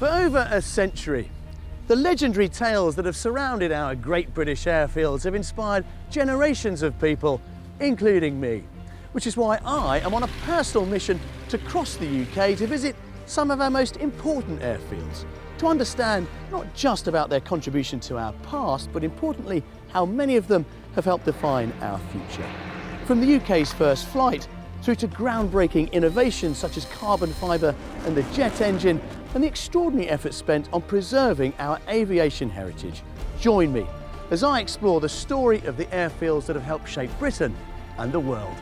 For over a century, the legendary tales that have surrounded our great British airfields have inspired generations of people, including me, which is why I am on a personal mission to cross the UK to visit some of our most important airfields, to understand not just about their contribution to our past, but importantly, how many of them have helped define our future. From the UK's first flight, through to groundbreaking innovations such as carbon fibre and the jet engine, and the extraordinary effort spent on preserving our aviation heritage. Join me as I explore the story of the airfields that have helped shape Britain and the world.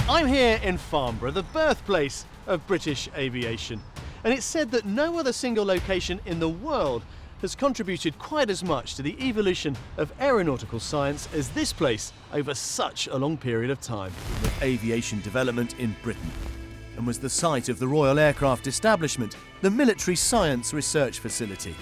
I'm here in Farnborough, the birthplace of British aviation, and it's said that no other single location in the world has contributed quite as much to the evolution of aeronautical science as this place over such a long period of time. Of aviation development in Britain, and was the site of the Royal Aircraft Establishment, the military science research facility.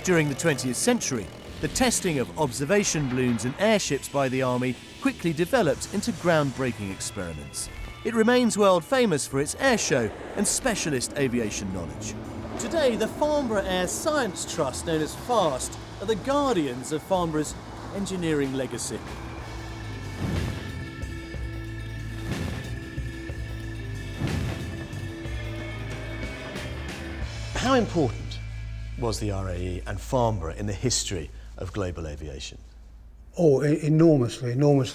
During the 20th century, the testing of observation balloons and airships by the Army quickly developed into groundbreaking experiments. It remains world famous for its air show and specialist aviation knowledge. Today, the Farnborough Air Science Trust, known as FAST, are the guardians of Farnborough's engineering legacy. How important was the RAE and Farnborough in the history of global aviation? Oh, enormously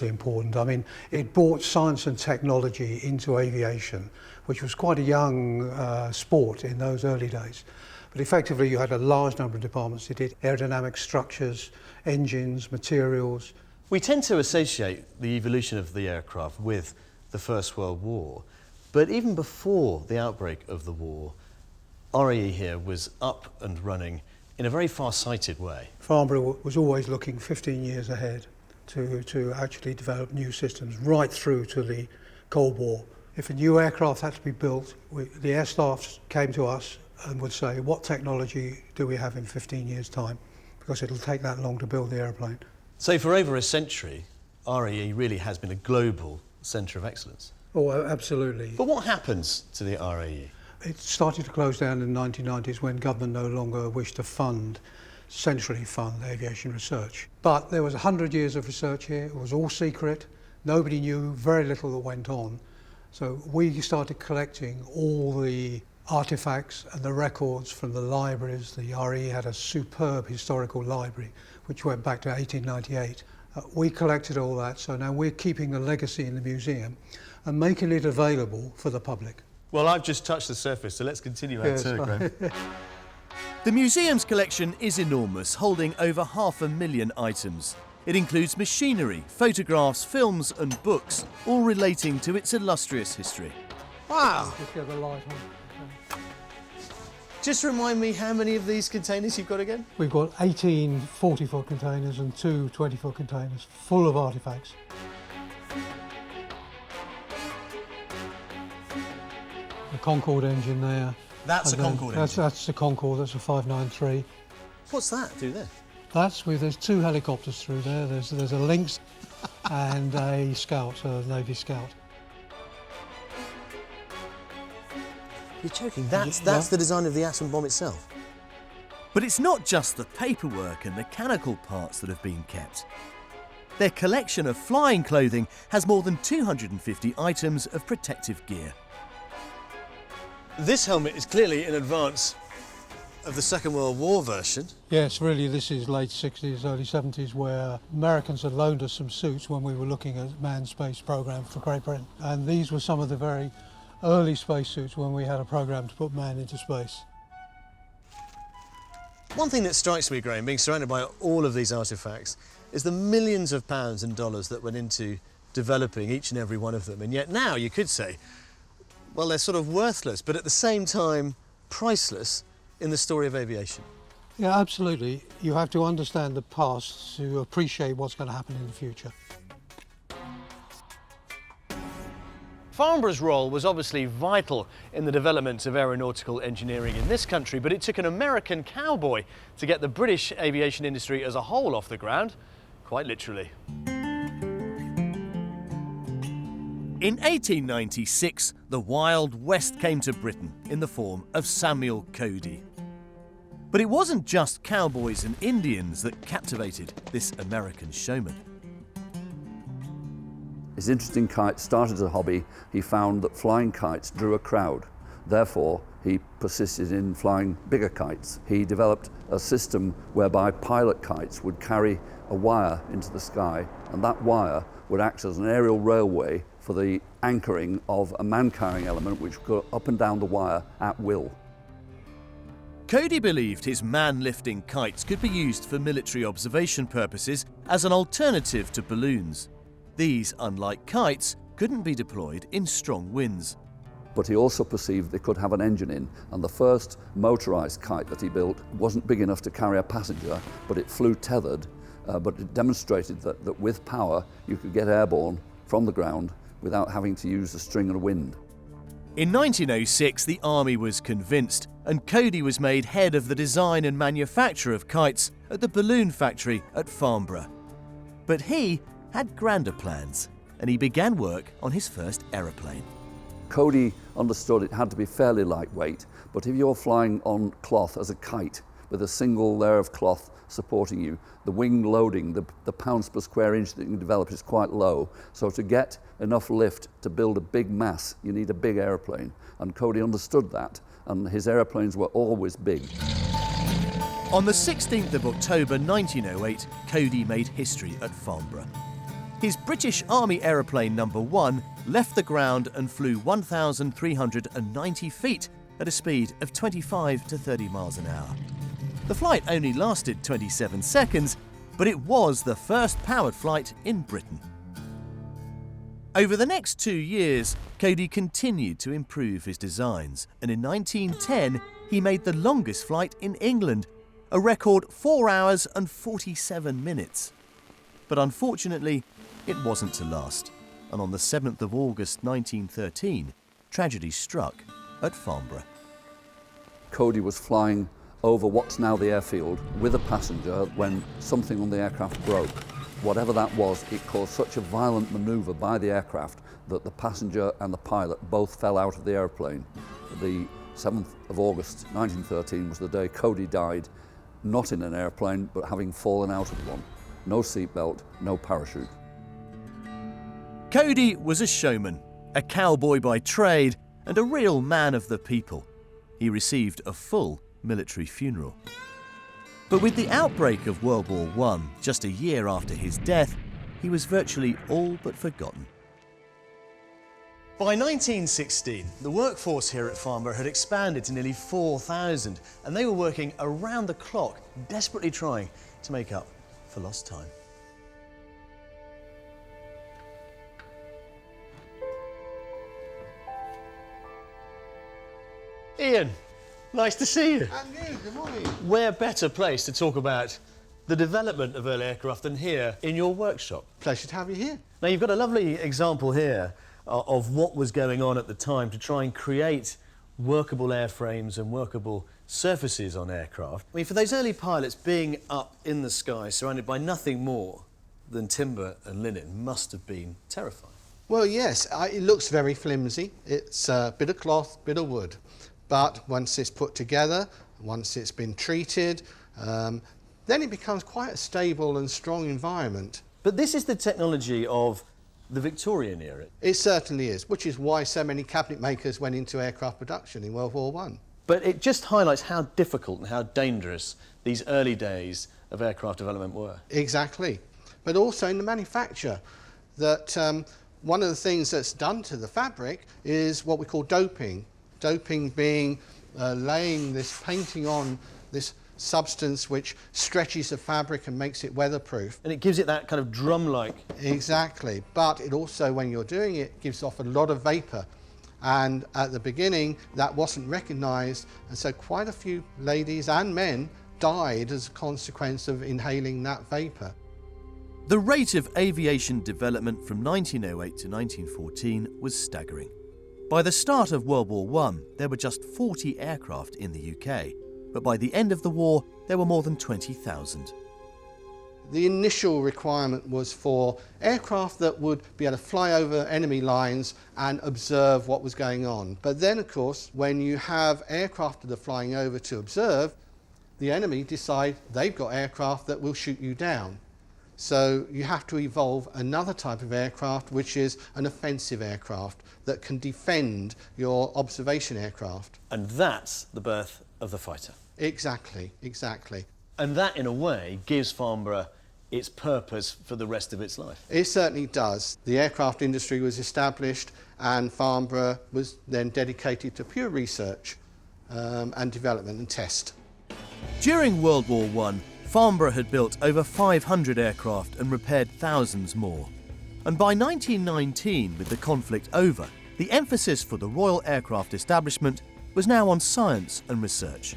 important. I mean, it brought science and technology into aviation, which was quite a young sport in those early days. But effectively, you had a large number of departments that did aerodynamic structures, engines, materials. We tend to associate the evolution of the aircraft with the First World War, but even before the outbreak of the war, RAE here was up and running in a very far-sighted way. Farnborough was always looking 15 years ahead to actually develop new systems right through to the Cold War. If a new aircraft had to be built, the air staff came to us and would say, what technology do we have in 15 years' time? Because it'll take that long to build the airplane. So for over a century, RAE really has been a global centre of excellence. Oh, absolutely. But what happens to the RAE? It started to close down in the 1990s when government no longer wished to centrally fund aviation research. But there was 100 years of research here. It was all secret. Nobody knew, very little that went on. So we started collecting all the artifacts and the records from the libraries. The RE had a superb historical library which went back to 1898. We collected all that, so now we're keeping the legacy in the museum and making it available for the public. Well, I've just touched the surface, so let's continue our tour, Graham. The museum's collection is enormous, holding over 500,000 items. It includes machinery, photographs, films and books, all relating to its illustrious history. Wow! Just get the light on. Just remind me how many of these containers you've got again? We've got 18 40-foot containers and 2 20-foot containers full of artefacts. The Concorde engine there. That's a Concorde engine? That's the Concorde, that's a 593. What's that do there? There's 2 helicopters through there. There's a Lynx and a Scout, a Navy Scout. You're joking, that's the design of the atom bomb itself? But it's not just the paperwork and mechanical parts that have been kept. Their collection of flying clothing has more than 250 items of protective gear. This helmet is clearly in advance of the Second World War version. Yes, really, this is late 60s, early 70s, where Americans had loaned us some suits when we were looking at manned space program for Great Britain. And these were some of the very early spacesuits when we had a program to put man into space. One thing that strikes me, Graham, being surrounded by all of these artefacts, is the millions of pounds and dollars that went into developing each and every one of them. And yet now you could say, well, they're sort of worthless, but at the same time, priceless in the story of aviation. Yeah, absolutely. You have to understand the past to appreciate what's going to happen in the future. Farnborough's role was obviously vital in the development of aeronautical engineering in this country, but it took an American cowboy to get the British aviation industry as a whole off the ground, quite literally. In 1896, the Wild West came to Britain in the form of Samuel Cody. But it wasn't just cowboys and Indians that captivated this American showman. His interest in kites started as a hobby. He found that flying kites drew a crowd. Therefore, he persisted in flying bigger kites. He developed a system whereby pilot kites would carry a wire into the sky, and that wire would act as an aerial railway for the anchoring of a man-carrying element which would go up and down the wire at will. Cody believed his man-lifting kites could be used for military observation purposes as an alternative to balloons. These, unlike kites, couldn't be deployed in strong winds. But he also perceived they could have an engine in, and the first motorised kite that he built wasn't big enough to carry a passenger, but it flew tethered, but it demonstrated that with power you could get airborne from the ground without having to use the string and wind. In 1906, the Army was convinced, and Cody was made head of the design and manufacture of kites at the balloon factory at Farnborough. But he had grander plans, and he began work on his first aeroplane. Cody understood it had to be fairly lightweight, but if you're flying on cloth as a kite with a single layer of cloth supporting you, the wing loading, the pounds per square inch that you can develop is quite low. So to get enough lift to build a big mass, you need a big aeroplane. And Cody understood that, and his aeroplanes were always big. On the 16th of October 1908, Cody made history at Farnborough. His British Army Aeroplane No. 1 left the ground and flew 1,390 feet at a speed of 25 to 30 miles an hour. The flight only lasted 27 seconds, but it was the first powered flight in Britain. Over the next 2 years, Cody continued to improve his designs, and in 1910 he made the longest flight in England, a record 4 hours and 47 minutes. But unfortunately, it wasn't to last, and on the 7th of August 1913, tragedy struck at Farnborough. Cody was flying over what's now the airfield with a passenger when something on the aircraft broke. Whatever that was, it caused such a violent manoeuvre by the aircraft that the passenger and the pilot both fell out of the airplane. The 7th of August 1913 was the day Cody died, not in an airplane, but having fallen out of one. No seatbelt, no parachute. Cody was a showman, a cowboy by trade, and a real man of the people. He received a full military funeral. But with the outbreak of World War I, just a year after his death, he was virtually all but forgotten. By 1916, the workforce here at Farnborough had expanded to nearly 4,000, and they were working around the clock, desperately trying to make up for lost time. Ian, nice to see you. And you, good morning. Where better place to talk about the development of early aircraft than here in your workshop? Pleasure to have you here. Now, you've got a lovely example here of what was going on at the time to try and create workable airframes and workable surfaces on aircraft. I mean, for those early pilots, being up in the sky surrounded by nothing more than timber and linen must have been terrifying. Well, yes, it looks very flimsy. It's a bit of cloth, bit of wood. But once it's put together, once it's been treated, then it becomes quite a stable and strong environment. But this is the technology of the Victorian era. It certainly is, which is why so many cabinet makers went into aircraft production in World War I. But it just highlights how difficult and how dangerous these early days of aircraft development were. Exactly. But also in the manufacture, that one of the things that's done to the fabric is what we call doping. Doping being laying this painting on this substance which stretches the fabric and makes it weatherproof. And it gives it that kind of drum-like... Exactly, but it also, when you're doing it, gives off a lot of vapour. And at the beginning, that wasn't recognised, and so quite a few ladies and men died as a consequence of inhaling that vapour. The rate of aviation development from 1908 to 1914 was staggering. By the start of World War I, there were just 40 aircraft in the UK, but by the end of the war, there were more than 20,000. The initial requirement was for aircraft that would be able to fly over enemy lines and observe what was going on. But then, of course, when you have aircraft that are flying over to observe, the enemy decide they've got aircraft that will shoot you down. So you have to evolve another type of aircraft, which is an offensive aircraft that can defend your observation aircraft. And that's the birth of the fighter. Exactly, exactly. And that, in a way, gives Farnborough its purpose for the rest of its life. It certainly does. The aircraft industry was established and Farnborough was then dedicated to pure research and development and test. During World War I, Farnborough had built over 500 aircraft and repaired thousands more. And by 1919, with the conflict over, the emphasis for the Royal Aircraft Establishment was now on science and research.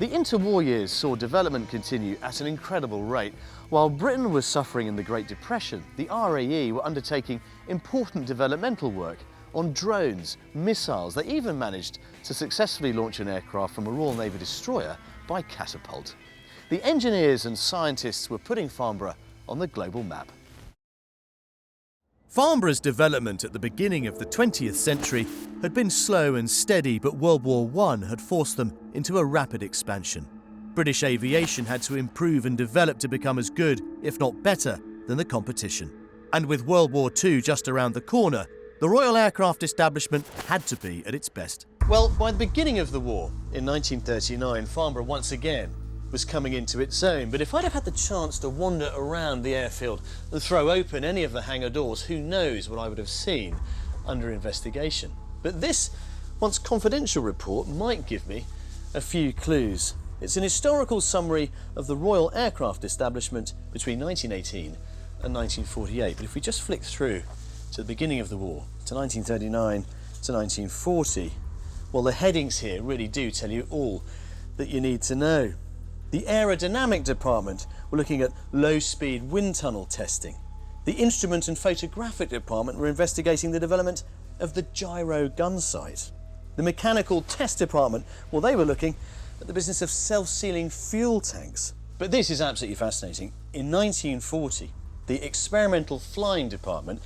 The interwar years saw development continue at an incredible rate. While Britain was suffering in the Great Depression, the RAE were undertaking important developmental work on drones, missiles. They even managed to successfully launch an aircraft from a Royal Navy destroyer by catapult. The engineers and scientists were putting Farnborough on the global map. Farnborough's development at the beginning of the 20th century had been slow and steady, but World War I had forced them into a rapid expansion. British aviation had to improve and develop to become as good, if not better, than the competition. And with World War II just around the corner, the Royal Aircraft Establishment had to be at its best. Well, by the beginning of the war, in 1939, Farnborough once again was coming into its own. But if I'd have had the chance to wander around the airfield and throw open any of the hangar doors, who knows what I would have seen under investigation. But this, once confidential report, might give me a few clues. It's an historical summary of the Royal Aircraft Establishment between 1918 and 1948. But if we just flick through to the beginning of the war, to 1939 to 1940, well, the headings here really do tell you all that you need to know. The aerodynamic department were looking at low-speed wind tunnel testing. The instrument and photographic department were investigating the development of the gyro gun sight. The mechanical test department, well, they were looking at the business of self-sealing fuel tanks. But this is absolutely fascinating. In 1940, the experimental flying department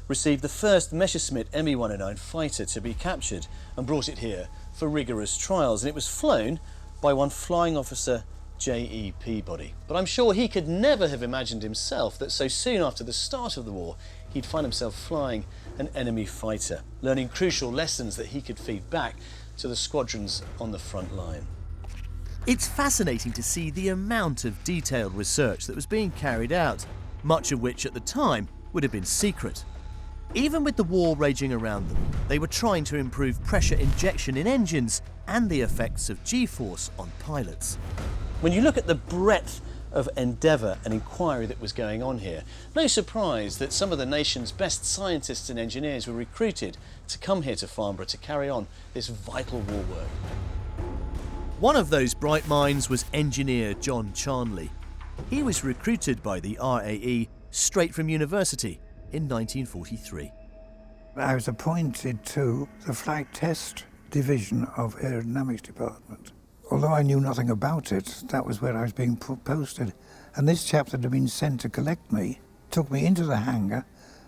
received the first Messerschmitt Me-109 fighter to be captured and brought it here for rigorous trials. And it was flown by one flying officer, J.E. Peabody. But I'm sure he could never have imagined himself that so soon after the start of the war, he'd find himself flying an enemy fighter, learning crucial lessons that he could feed back to the squadrons on the front line. It's fascinating to see the amount of detailed research that was being carried out, much of which at the time would have been secret. Even with the war raging around them, they were trying to improve pressure injection in engines and the effects of G-force on pilots. When you look at the breadth of endeavour and inquiry that was going on here, no surprise that some of the nation's best scientists and engineers were recruited to come here to Farnborough to carry on this vital war work. One of those bright minds was engineer John Charley. He was recruited by the RAE straight from university in 1943. I was appointed to the Flight Test Division of Aerodynamics Department. Although I knew nothing about it, that was where I was being posted. And this chap that had been sent to collect me took me into the hangar,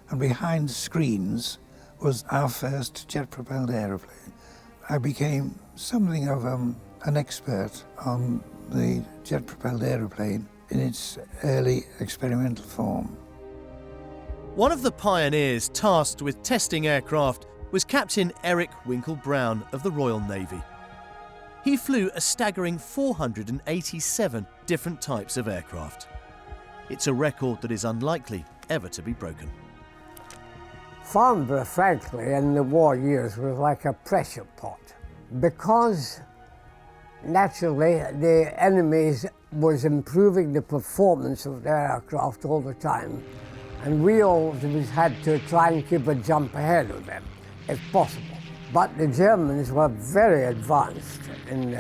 and behind screens was our first jet-propelled aeroplane. I became something of an expert on the jet-propelled aeroplane in its early experimental form. One of the pioneers tasked with testing aircraft was Captain Eric Winkle-Brown of the Royal Navy. He flew a staggering 487 different types of aircraft. It's a record that is unlikely ever to be broken. Farnborough, frankly, in the war years was like a pressure pot, because naturally the enemy was improving the performance of their aircraft all the time, and we always had to try and keep a jump ahead of them, if possible. But the Germans were very advanced in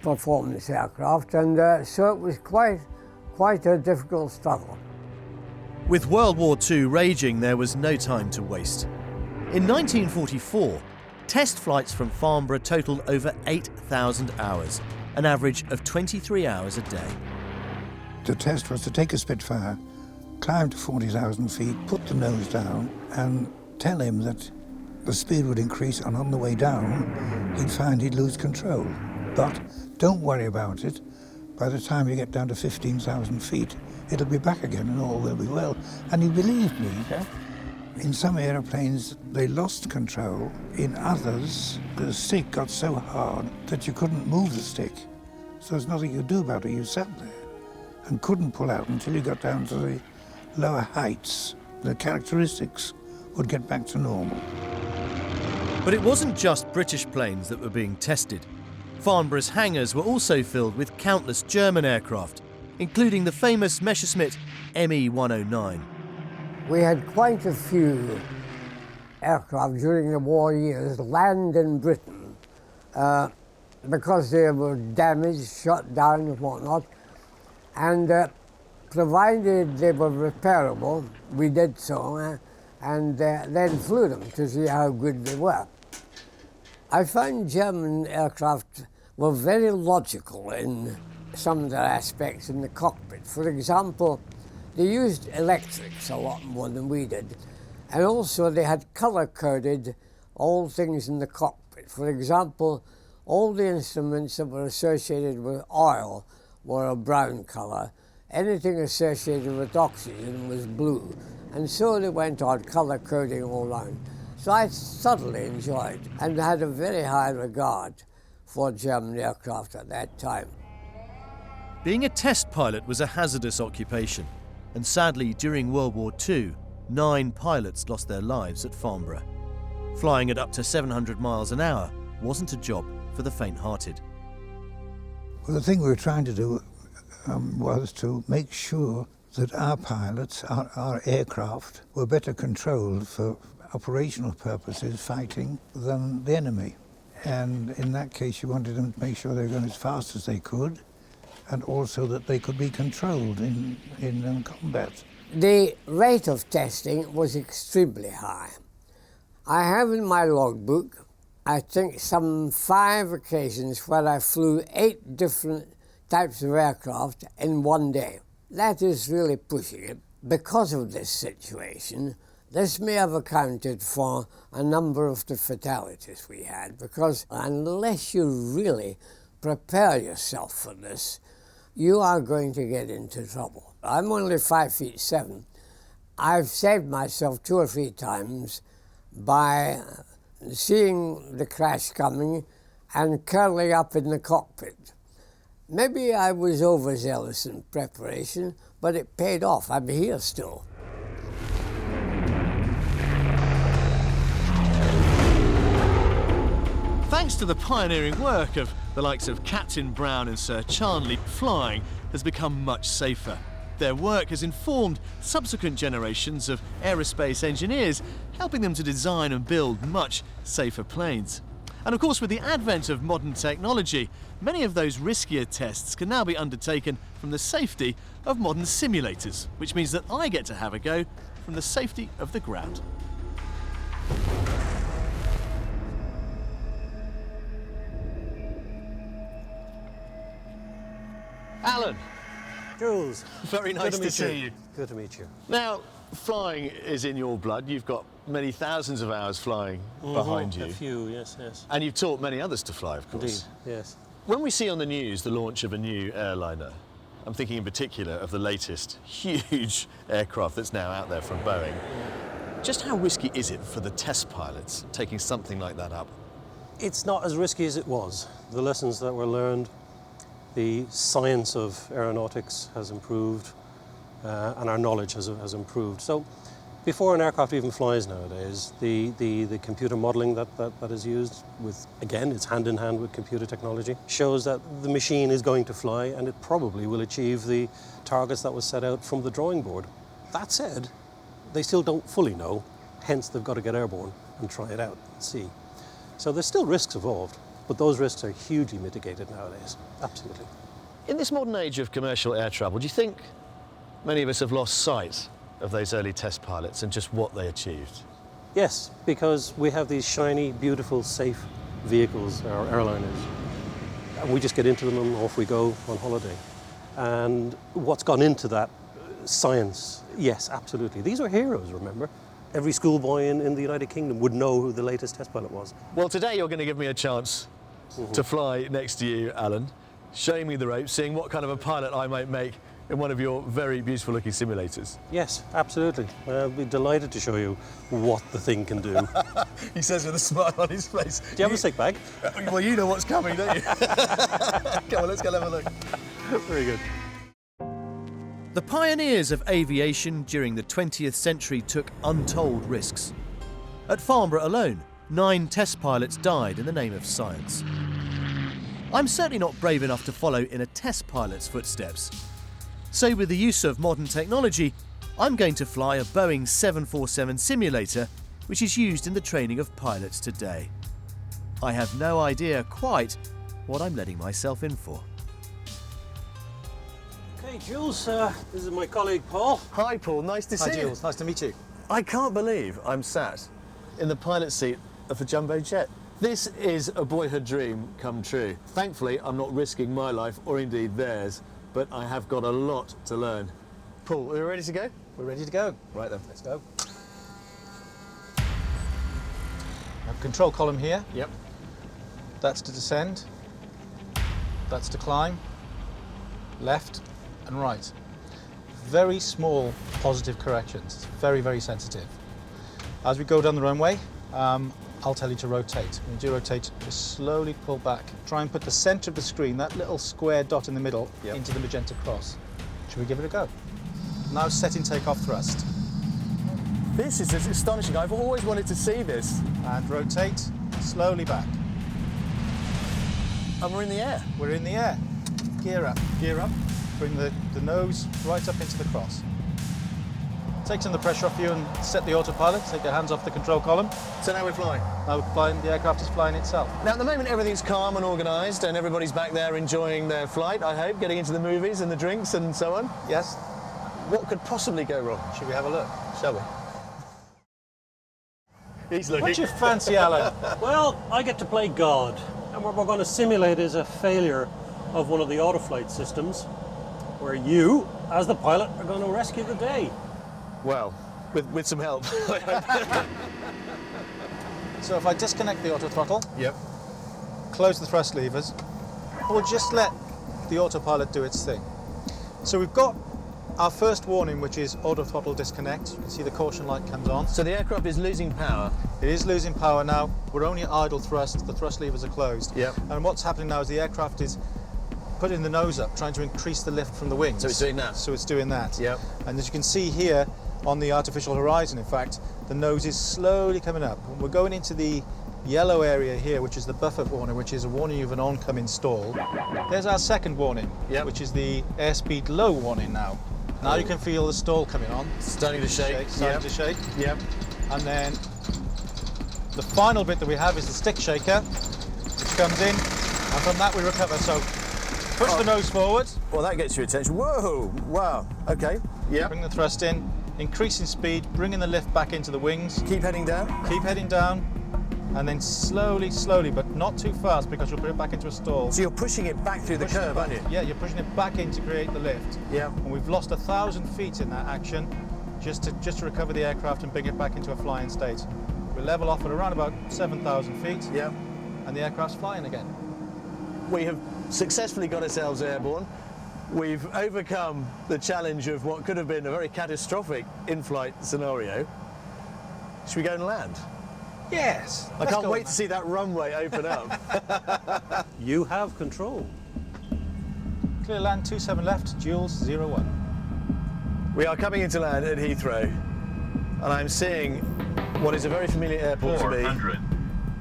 performance aircraft, and so it was quite a difficult struggle. With World War II raging, there was no time to waste. In 1944, test flights from Farnborough totalled over 8,000 hours, an average of 23 hours a day. The test was to take a Spitfire, climb to 40,000 feet, put the nose down, and tell him that the speed would increase, and on the way down, he'd find he'd lose control. But don't worry about it. By the time you get down to 15,000 feet, it'll be back again and all will be well. And he believed me. In some aeroplanes, they lost control. In others, the stick got so hard that you couldn't move the stick. So there's nothing you could do about it. You sat there and couldn't pull out until you got down to the lower heights. The characteristics would get back to normal. But it wasn't just British planes that were being tested. Farnborough's hangars were also filled with countless German aircraft, including the famous Messerschmitt Me-109. We had quite a few aircraft during the war years land in Britain because they were damaged, shot down and whatnot. And provided they were repairable, we did so, and then flew them to see how good they were. I found German aircraft were very logical in some of their aspects in the cockpit. For example, they used electrics a lot more than we did. And also they had color-coded all things in the cockpit. For example, all the instruments that were associated with oil were a brown color. Anything associated with oxygen was blue. And so they went on color-coding all around. So I thoroughly enjoyed and had a very high regard for German aircraft at that time. Being a test pilot was a hazardous occupation, and sadly, during World War II, 9 pilots lost their lives at Farnborough. Flying at up to 700 miles an hour wasn't a job for the faint-hearted. Well, the thing we were trying to do was to make sure that our pilots, our aircraft, were better controlled for operational purposes, fighting, than the enemy. And in that case, you wanted them to make sure they were going as fast as they could, and also that they could be controlled in combat. The rate of testing was extremely high. I have in my logbook, I think, some 5 occasions where I flew 8 different types of aircraft in one day. That is really pushing it. Because of this situation, this may have accounted for a number of the fatalities we had, because unless you really prepare yourself for this, you are going to get into trouble. I'm only 5'7". I've saved myself 2 or 3 times by seeing the crash coming and curling up in the cockpit. Maybe I was overzealous in preparation, but it paid off. I'm here still. Thanks to the pioneering work of the likes of Captain Brown and Sir Charley, flying has become much safer. Their work has informed subsequent generations of aerospace engineers, helping them to design and build much safer planes. And of course, with the advent of modern technology, many of those riskier tests can now be undertaken from the safety of modern simulators, which means that I get to have a go from the safety of the ground. Alan. Jules. Very nice to see you. Good to meet you. Now, flying is in your blood. You've got many thousands of hours flying behind you. A few, yes, yes. And you've taught many others to fly, of course. Indeed, yes. When we see on the news the launch of a new airliner, I'm thinking in particular of the latest huge aircraft that's now out there from Boeing. Just how risky is it for the test pilots taking something like that up? It's not as risky as it was. The lessons that were learned, the science of aeronautics has improved, and our knowledge has improved. So before an aircraft even flies nowadays, the computer modeling that is used with, again, it's hand in hand with computer technology, shows that the machine is going to fly and it probably will achieve the targets that was set out from the drawing board. That said, they still don't fully know, hence they've got to get airborne and try it out and see. So there's still risks involved, but those risks are hugely mitigated nowadays, absolutely. In this modern age of commercial air travel, do you think many of us have lost sight of those early test pilots and just what they achieved? Yes, because we have these shiny, beautiful, safe vehicles, our airliners. And we just get into them and off we go on holiday. And what's gone into that science, yes, absolutely. These are heroes, remember? Every schoolboy in the United Kingdom would know who the latest test pilot was. Well, today you're going to give me a chance to fly next to you, Alan, showing me the ropes, seeing what kind of a pilot I might make in one of your very beautiful looking simulators. Yes, absolutely. I'll be delighted to show you what the thing can do. He says with a smile on his face. Do you have a sick bag? Well, you know what's coming, don't you? Come on, let's go and have a look. Very good. The pioneers of aviation during the 20th century took untold risks. At Farnborough alone, 9 test pilots died in the name of science. I'm certainly not brave enough to follow in a test pilot's footsteps. So with the use of modern technology, I'm going to fly a Boeing 747 simulator, which is used in the training of pilots today. I have no idea quite what I'm letting myself in for. Okay, Jules, this is my colleague Paul. Hi, Paul. Nice to see you. Hi, Jules. Nice to meet you. I can't believe I'm sat in the pilot seat of a jumbo jet. This is a boyhood dream come true. Thankfully, I'm not risking my life, or indeed theirs, but I have got a lot to learn. Paul, are you ready to go? We're ready to go. Right then. Let's go. Our control column here. Yep. That's to descend. That's to climb. Left and right. Very small positive corrections. It's very, very sensitive. As we go down the runway, I'll tell you to rotate. When you do rotate, just slowly pull back. Try and put the center of the screen, that little square dot in the middle, into the magenta cross. Should we give it a go? Now setting takeoff thrust. This is just astonishing. I've always wanted to see this. And rotate, slowly back. And we're in the air. We're in the air. Gear up. Gear up. Bring the nose right up into the cross. Take some of the pressure off you and set the autopilot. Take your hands off the control column. So now we're flying. Now we're flying, the aircraft is flying itself. Now at the moment everything's calm and organised and everybody's back there enjoying their flight, I hope, getting into the movies and the drinks and so on. Yes. What could possibly go wrong? Should we have a look? Shall we? He's looking. What's your fancy, Alan? Well, I get to play God, and what we're going to simulate is a failure of one of the autoflight systems, where you, as the pilot, are going to rescue the day. Well, with some help. So if I disconnect the auto throttle, Yep. close the thrust levers, we'll just let the autopilot do its thing. So we've got our first warning, which is auto throttle disconnect. You can see the caution light comes on. So the aircraft is losing power. It is losing power now. We're only at idle thrust. The thrust levers are closed. Yep. And what's happening now is the aircraft is putting the nose up, trying to increase the lift from the wings. So it's doing that? So it's doing that. Yep. And as you can see here, on the artificial horizon, in fact, the nose is slowly coming up. And we're going into the yellow area here, which is the buffer warning, which is a warning of an oncoming stall. There's our second warning, which is the airspeed low warning now. Now you can feel the stall coming on. Starting to shake. Starting to shake. Yep. And then the final bit that we have is the stick shaker, which comes in, and from that we recover. So push the nose forward. Well, that gets your attention. Whoa! Wow. Okay. Yep. Bring the thrust in, increasing speed, bringing the lift back into the wings. Keep heading down. Keep heading down, and then slowly, slowly, but not too fast because you'll put it back into a stall. So you're pushing it back through the Pushing it curve, back- aren't you? Yeah, you're pushing it back in to create the lift. Yeah. And we've lost 1,000 feet in that action just to recover the aircraft and bring it back into a flying state. We level off at around about 7,000 feet. Yeah. And the aircraft's flying again. We have successfully got ourselves airborne. We've overcome the challenge of what could have been a very catastrophic in-flight scenario. Should we go and land? Yes. I can't wait to see that runway open up. You have control. Clear land, 27 left, Jules, 01. We are coming into land at Heathrow, and I'm seeing what is a very familiar airport to me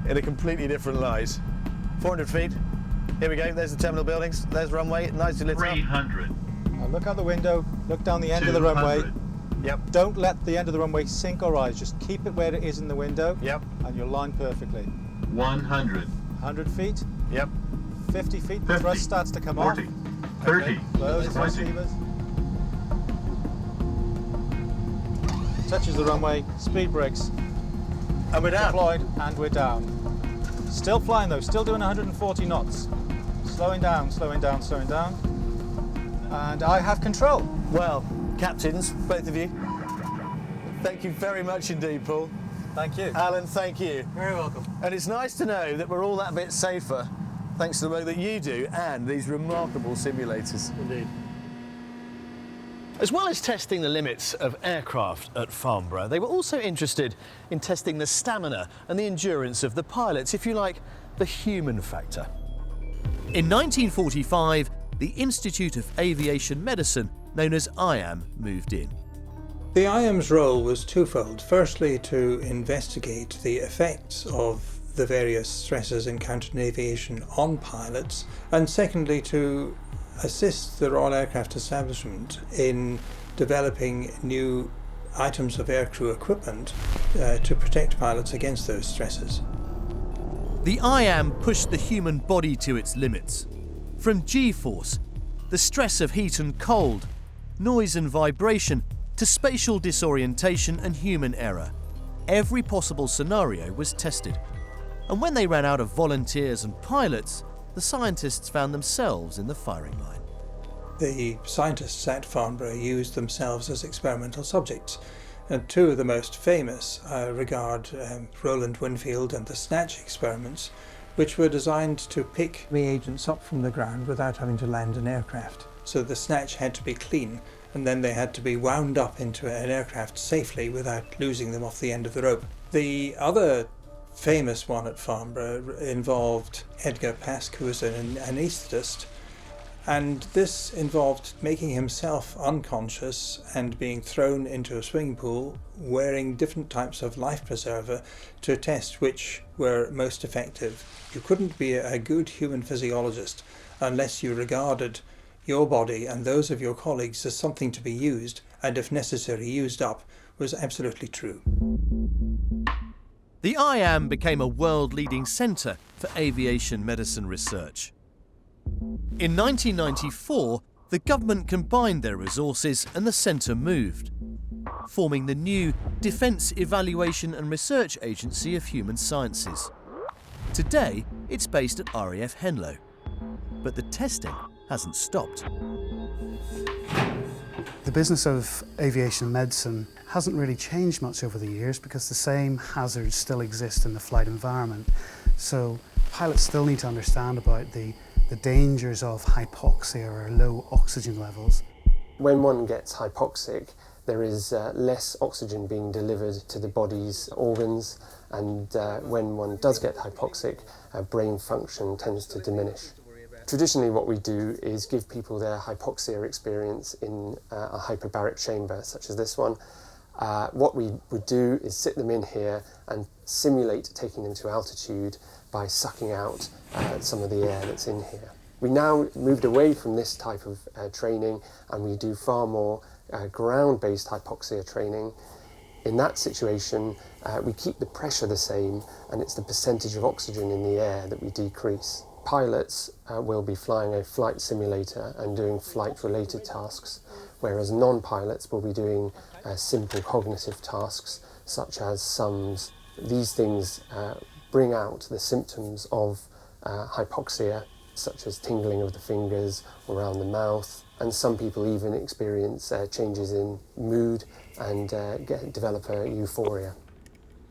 in a completely different light. 400 feet. Here we go. There's the terminal buildings. There's the runway. Nicely lit up. 300. Now look out the window, look down the end of the runway. 200. Yep. Don't let the end of the runway sink or rise. Just keep it where it is in the window. Yep. And you'll line perfectly. 100. 100 feet, Yep. 50 feet, the 50. thrust starts to come 40. off. 30. Close the thrust 20. levers. touches the runway, speed brakes And we're down. deployed, and we're down. Still flying though, still doing 140 knots. Slowing down, slowing down, slowing down. And I have control. Well, captains, both of you, thank you very much indeed, Paul. Thank you. Alan, thank you. Very welcome. And it's nice to know that we're all that bit safer thanks to the work that you do and these remarkable simulators. Indeed. As well as testing the limits of aircraft at Farnborough, they were also interested in testing the stamina and the endurance of the pilots, if you like, the human factor. In 1945, the Institute of Aviation Medicine, known as IAM, moved in. The IAM's role was twofold. Firstly, to investigate the effects of the various stresses encountered in aviation on pilots, and secondly, to assist the Royal Aircraft Establishment in developing new items of aircrew equipment to protect pilots against those stresses. The IAM pushed the human body to its limits. From G-force, the stress of heat and cold, noise and vibration, to spatial disorientation and human error. Every possible scenario was tested. And when they ran out of volunteers and pilots, the scientists found themselves in the firing line. The scientists at Farnborough used themselves as experimental subjects, and two of the most famous regard Roland Winfield and the Snatch experiments, which were designed to pick reagents up from the ground without having to land an aircraft. So the Snatch had to be clean, and then they had to be wound up into an aircraft safely without losing them off the end of the rope. The other famous one at Farnborough involved Edgar Pask, who was an anaesthetist, and this involved making himself unconscious and being thrown into a swimming pool wearing different types of life preserver to test which were most effective. You couldn't be a good human physiologist unless you regarded your body and those of your colleagues as something to be used, and if necessary used up, was absolutely true. The IAM became a world-leading centre for aviation medicine research. In 1994, the government combined their resources and the centre moved, forming the new Defence Evaluation and Research Agency of Human Sciences. Today, it's based at RAF Henlow, but the testing hasn't stopped. The business of aviation medicine hasn't really changed much over the years because the same hazards still exist in the flight environment. So pilots still need to understand about the dangers of hypoxia or low oxygen levels. When one gets hypoxic, there is less oxygen being delivered to the body's organs, and when one does get hypoxic, brain function tends to diminish. Traditionally what we do is give people their hypoxia experience in a hyperbaric chamber such as this one. What we would do is sit them in here and simulate taking them to altitude by sucking out some of the air that's in here. We now moved away from this type of training, and we do far more ground-based hypoxia training. In that situation, we keep the pressure the same, and it's the percentage of oxygen in the air that we decrease. Pilots will be flying a flight simulator and doing flight-related tasks, whereas non-pilots will be doing simple cognitive tasks such as sums. These things bring out the symptoms of hypoxia, such as tingling of the fingers around the mouth, and some people even experience changes in mood and develop a euphoria.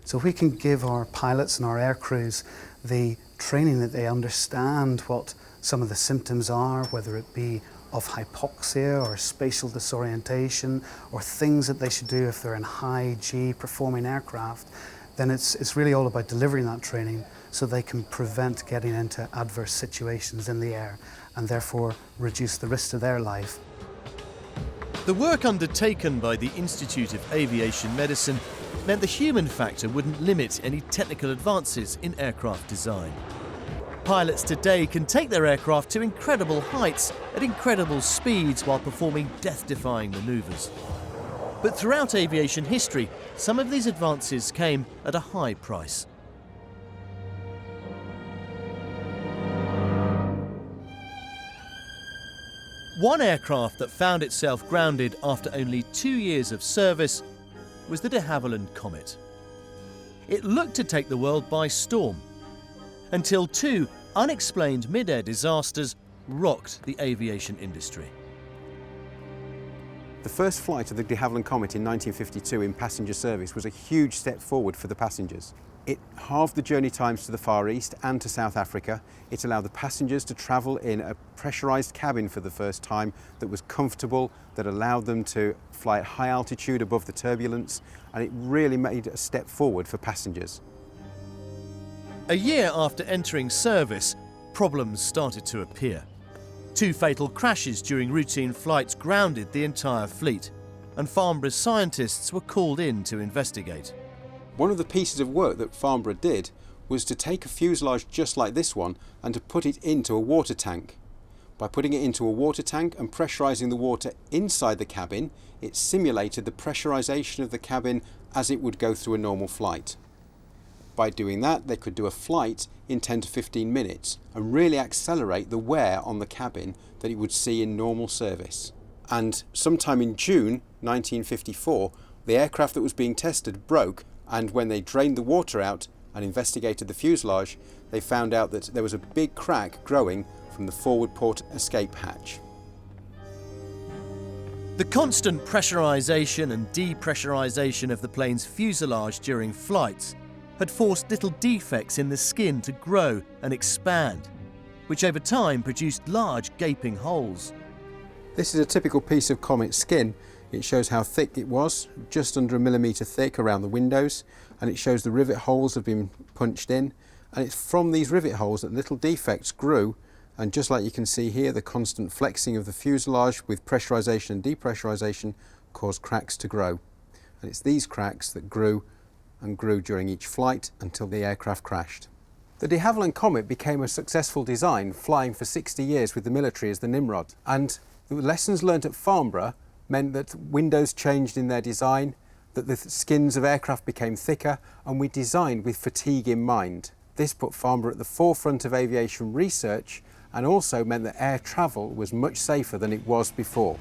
So if we can give our pilots and our air crews the training that they understand what some of the symptoms are, whether it be of hypoxia or spatial disorientation or things that they should do if they're in high G performing aircraft, then it's really all about delivering that training so they can prevent getting into adverse situations in the air and therefore reduce the risk to their life. The work undertaken by the Institute of Aviation Medicine meant the human factor wouldn't limit any technical advances in aircraft design. Pilots today can take their aircraft to incredible heights at incredible speeds while performing death-defying manoeuvres. But throughout aviation history, some of these advances came at a high price. One aircraft that found itself grounded after only 2 years of service was the de Havilland Comet. It looked to take the world by storm, until two unexplained mid-air disasters rocked the aviation industry. The first flight of the de Havilland Comet in 1952 in passenger service was a huge step forward for the passengers. It halved the journey times to the Far East and to South Africa. It allowed the passengers to travel in a pressurised cabin for the first time that was comfortable, that allowed them to fly at high altitude above the turbulence, and it really made a step forward for passengers. A year after entering service, problems started to appear. Two fatal crashes during routine flights grounded the entire fleet, and Farnborough's scientists were called in to investigate. One of the pieces of work that Farnborough did was to take a fuselage just like this one and to put it into a water tank. By putting it into a water tank and pressurising the water inside the cabin, it simulated the pressurisation of the cabin as it would go through a normal flight. By doing that, they could do a flight in 10 to 15 minutes and really accelerate the wear on the cabin that it would see in normal service. And sometime in June 1954, the aircraft that was being tested broke, and when they drained the water out and investigated the fuselage, they found out that there was a big crack growing from the forward port escape hatch. The constant pressurisation and depressurisation of the plane's fuselage during flights had forced little defects in the skin to grow and expand, which over time produced large gaping holes. This is a typical piece of Comet skin. It shows how thick it was, just under 1 millimetre thick around the windows, and it shows the rivet holes have been punched in, and it's from these rivet holes that little defects grew, and just like you can see here, the constant flexing of the fuselage with pressurisation and depressurisation caused cracks to grow. And it's these cracks that grew and grew during each flight until the aircraft crashed. The de Havilland Comet became a successful design, flying for 60 years with the military as the Nimrod. And the lessons learnt at Farnborough meant that windows changed in their design, that the skins of aircraft became thicker, and we designed with fatigue in mind. This put Farnborough at the forefront of aviation research and also meant that air travel was much safer than it was before.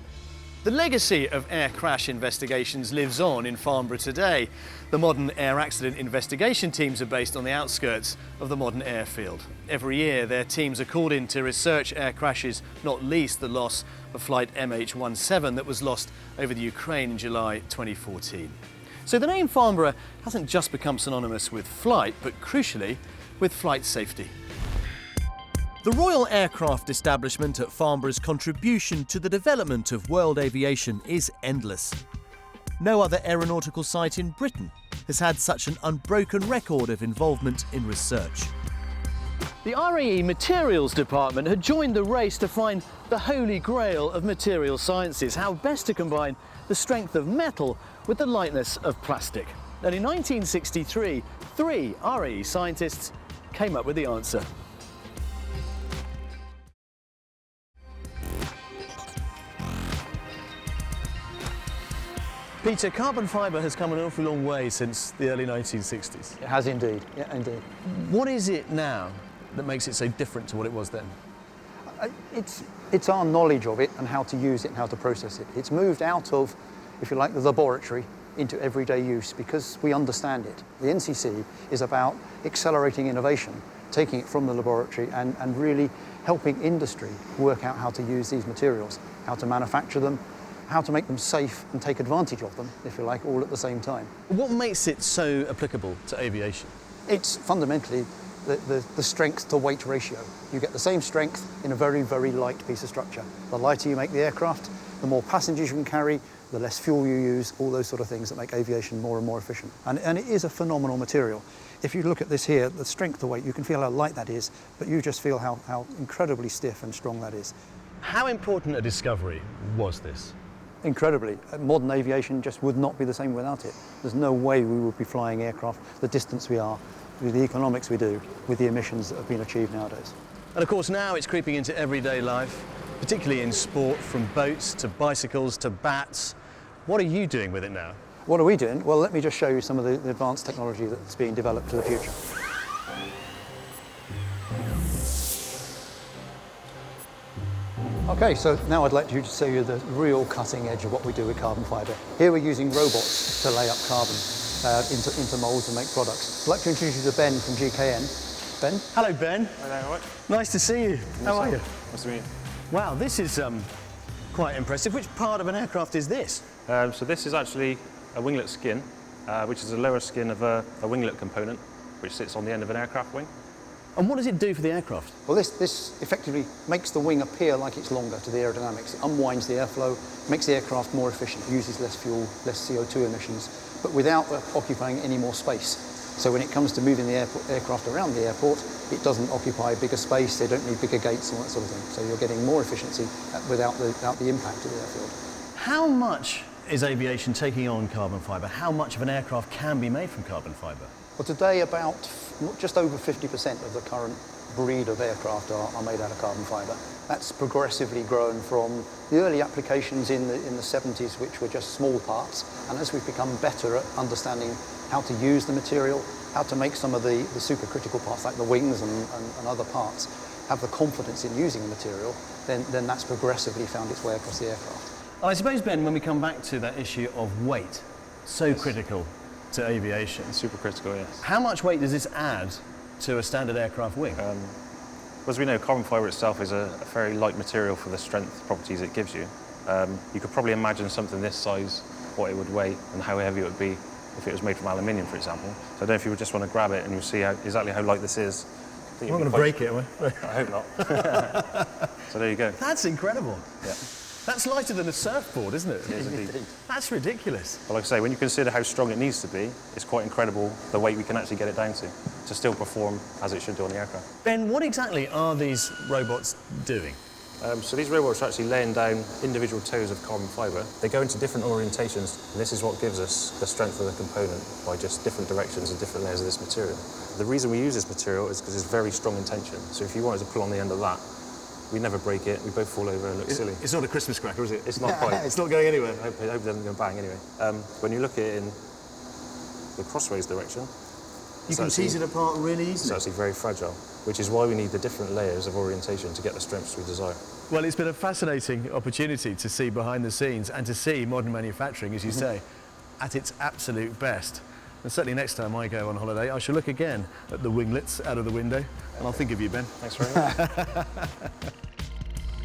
The legacy of air crash investigations lives on in Farnborough today. The modern air accident investigation teams are based on the outskirts of the modern airfield. Every year their teams are called in to research air crashes, not least the loss of flight MH17 that was lost over the Ukraine in July 2014. So the name Farnborough hasn't just become synonymous with flight, but crucially with flight safety. The Royal Aircraft Establishment at Farnborough's contribution to the development of world aviation is endless. No other aeronautical site in Britain has had such an unbroken record of involvement in research. The RAE Materials Department had joined the race to find the holy grail of material sciences, how best to combine the strength of metal with the lightness of plastic. And in 1963, 3 RAE scientists came up with the answer. Peter, carbon fibre has come an awfully long way since the early 1960s. It has indeed, yeah, indeed. What is it now that makes it so different to what it was then? It's our knowledge of it and how to use it and how to process it. It's moved out of, if you like, the laboratory into everyday use because we understand it. The NCC is about accelerating innovation, taking it from the laboratory and really helping industry work out how to use these materials, how to manufacture them, how to make them safe and take advantage of them, if you like, all at the same time. What makes it so applicable to aviation? It's fundamentally the strength to weight ratio. You get the same strength in a very, very light piece of structure. The lighter you make the aircraft, the more passengers you can carry, the less fuel you use, all those sort of things that make aviation more and more efficient. And it is a phenomenal material. If you look at this here, the strength to weight, you can feel how light that is, but you just feel how incredibly stiff and strong that is. How important a discovery was this? Incredibly. Modern aviation just would not be the same without it. There's no way we would be flying aircraft the distance we are, with the economics we do, with the emissions that have been achieved nowadays. And of course now it's creeping into everyday life, particularly in sport, from boats to bicycles to bats. What are you doing with it now? What are we doing? Well, let me just show you some of the advanced technology that's being developed for the future. Okay, so now I'd like to show you the real cutting edge of what we do with carbon fibre. Here we're using robots to lay up carbon into moulds and make products. I'd like to introduce you to Ben from GKN. Ben? Hello, Ben. Hello, Nice to see you. How are you? Nice to meet you. Wow, this is quite impressive. Which part of an aircraft is this? So this is actually a winglet skin, which is the lower skin of a winglet component, which sits on the end of an aircraft wing. And what does it do for the aircraft? Well, this effectively makes the wing appear like it's longer to the aerodynamics. It unwinds the airflow, makes the aircraft more efficient, uses less fuel, less CO2 emissions, but without occupying any more space. So when it comes to moving the aircraft around the airport, it doesn't occupy bigger space, they don't need bigger gates and all that sort of thing. So you're getting more efficiency without the impact of the airfield. How much is aviation taking on carbon fibre? How much of an aircraft can be made from carbon fibre? Well, today about just over 50% of the current breed of aircraft are made out of carbon fibre. That's progressively grown from the early applications in the 70s, which were just small parts, and as we've become better at understanding how to use the material, how to make some of the supercritical parts like the wings and other parts, have the confidence in using the material, then that's progressively found its way across the aircraft. And I suppose, Ben, when we come back to that issue of weight, so critical to aviation. Super critical, yes. How much weight does this add to a standard aircraft wing? As we know, carbon fibre itself is a very light material for the strength properties it gives you. You could probably imagine something this size, what it would weigh and how heavy it would be if it was made from aluminium, for example. So I don't know if you would just want to grab it and you'll see exactly how light this is. I'm not going to break it, am I? I hope not. So there you go. That's incredible. Yeah. That's lighter than a surfboard, isn't it? It is indeed. That's ridiculous. But like I say, when you consider how strong it needs to be, it's quite incredible the weight we can actually get it down to still perform as it should do on the aircraft. Ben, what exactly are these robots doing? So these robots are actually laying down individual toes of carbon fibre. They go into different orientations, and this is what gives us the strength of the component by just different directions and different layers of this material. The reason we use this material is because it's very strong in tension. So if you wanted to pull on the end of that, we never break it, we both fall over and look silly. It's not a Christmas cracker, is it? It's not quite. It's not going anywhere. I hope it doesn't go bang anyway. When you look at it in the crossways direction, you can tease it apart really easily. It's actually very fragile, which is why we need the different layers of orientation to get the strengths we desire. Well, it's been a fascinating opportunity to see behind the scenes and to see modern manufacturing, as you say, at its absolute best. And certainly next time I go on holiday, I shall look again at the winglets out of the window, and I'll think of you, Ben. Thanks very much.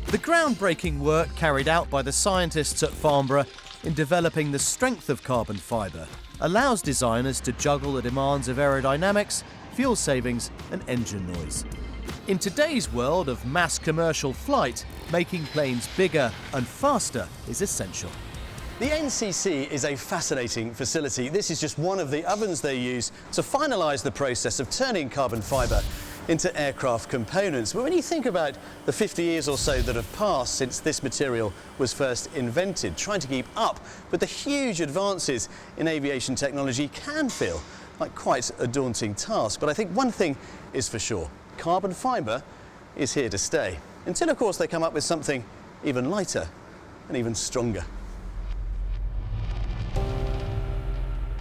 The groundbreaking work carried out by the scientists at Farra in developing the strength of carbon fibre allows designers to juggle the demands of aerodynamics, fuel savings and engine noise. In today's world of mass commercial flight, making planes bigger and faster is essential. The NCC is a fascinating facility. This is just one of the ovens they use to finalise the process of turning carbon fibre into aircraft components. But when you think about the 50 years or so that have passed since this material was first invented, trying to keep up with the huge advances in aviation technology can feel like quite a daunting task. But I think one thing is for sure, carbon fibre is here to stay. Until, of course, they come up with something even lighter and even stronger.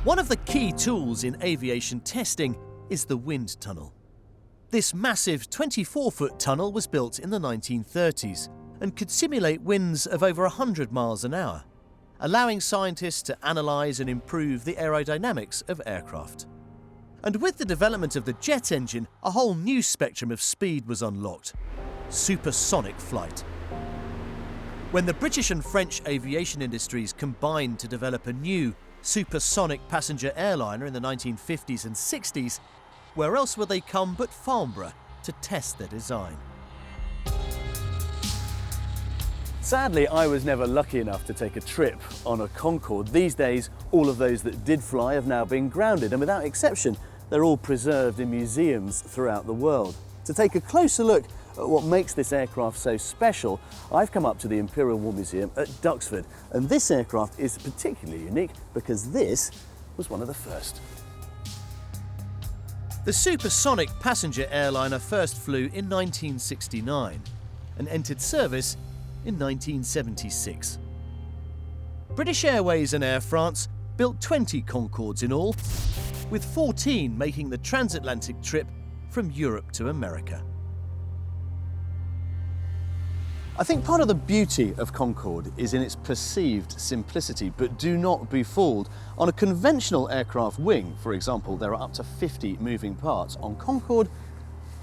One of the key tools in aviation testing is the wind tunnel. This massive 24-foot tunnel was built in the 1930s and could simulate winds of over 100 miles an hour, allowing scientists to analyse and improve the aerodynamics of aircraft. And with the development of the jet engine, a whole new spectrum of speed was unlocked: supersonic flight. When the British and French aviation industries combined to develop a new supersonic passenger airliner in the 1950s and 60s, where else would they come but Farnborough to test their design? Sadly, I was never lucky enough to take a trip on a Concorde. These days, all of those that did fly have now been grounded, and without exception, they're all preserved in museums throughout the world. To take a closer look at what makes this aircraft so special, I've come up to the Imperial War Museum at Duxford, and this aircraft is particularly unique because this was one of the first. The supersonic passenger airliner first flew in 1969 and entered service in 1976. British Airways and Air France built 20 Concordes in all, with 14 making the transatlantic trip from Europe to America. I think part of the beauty of Concorde is in its perceived simplicity, but do not be fooled. On a conventional aircraft wing, for example, there are up to 50 moving parts. On Concorde,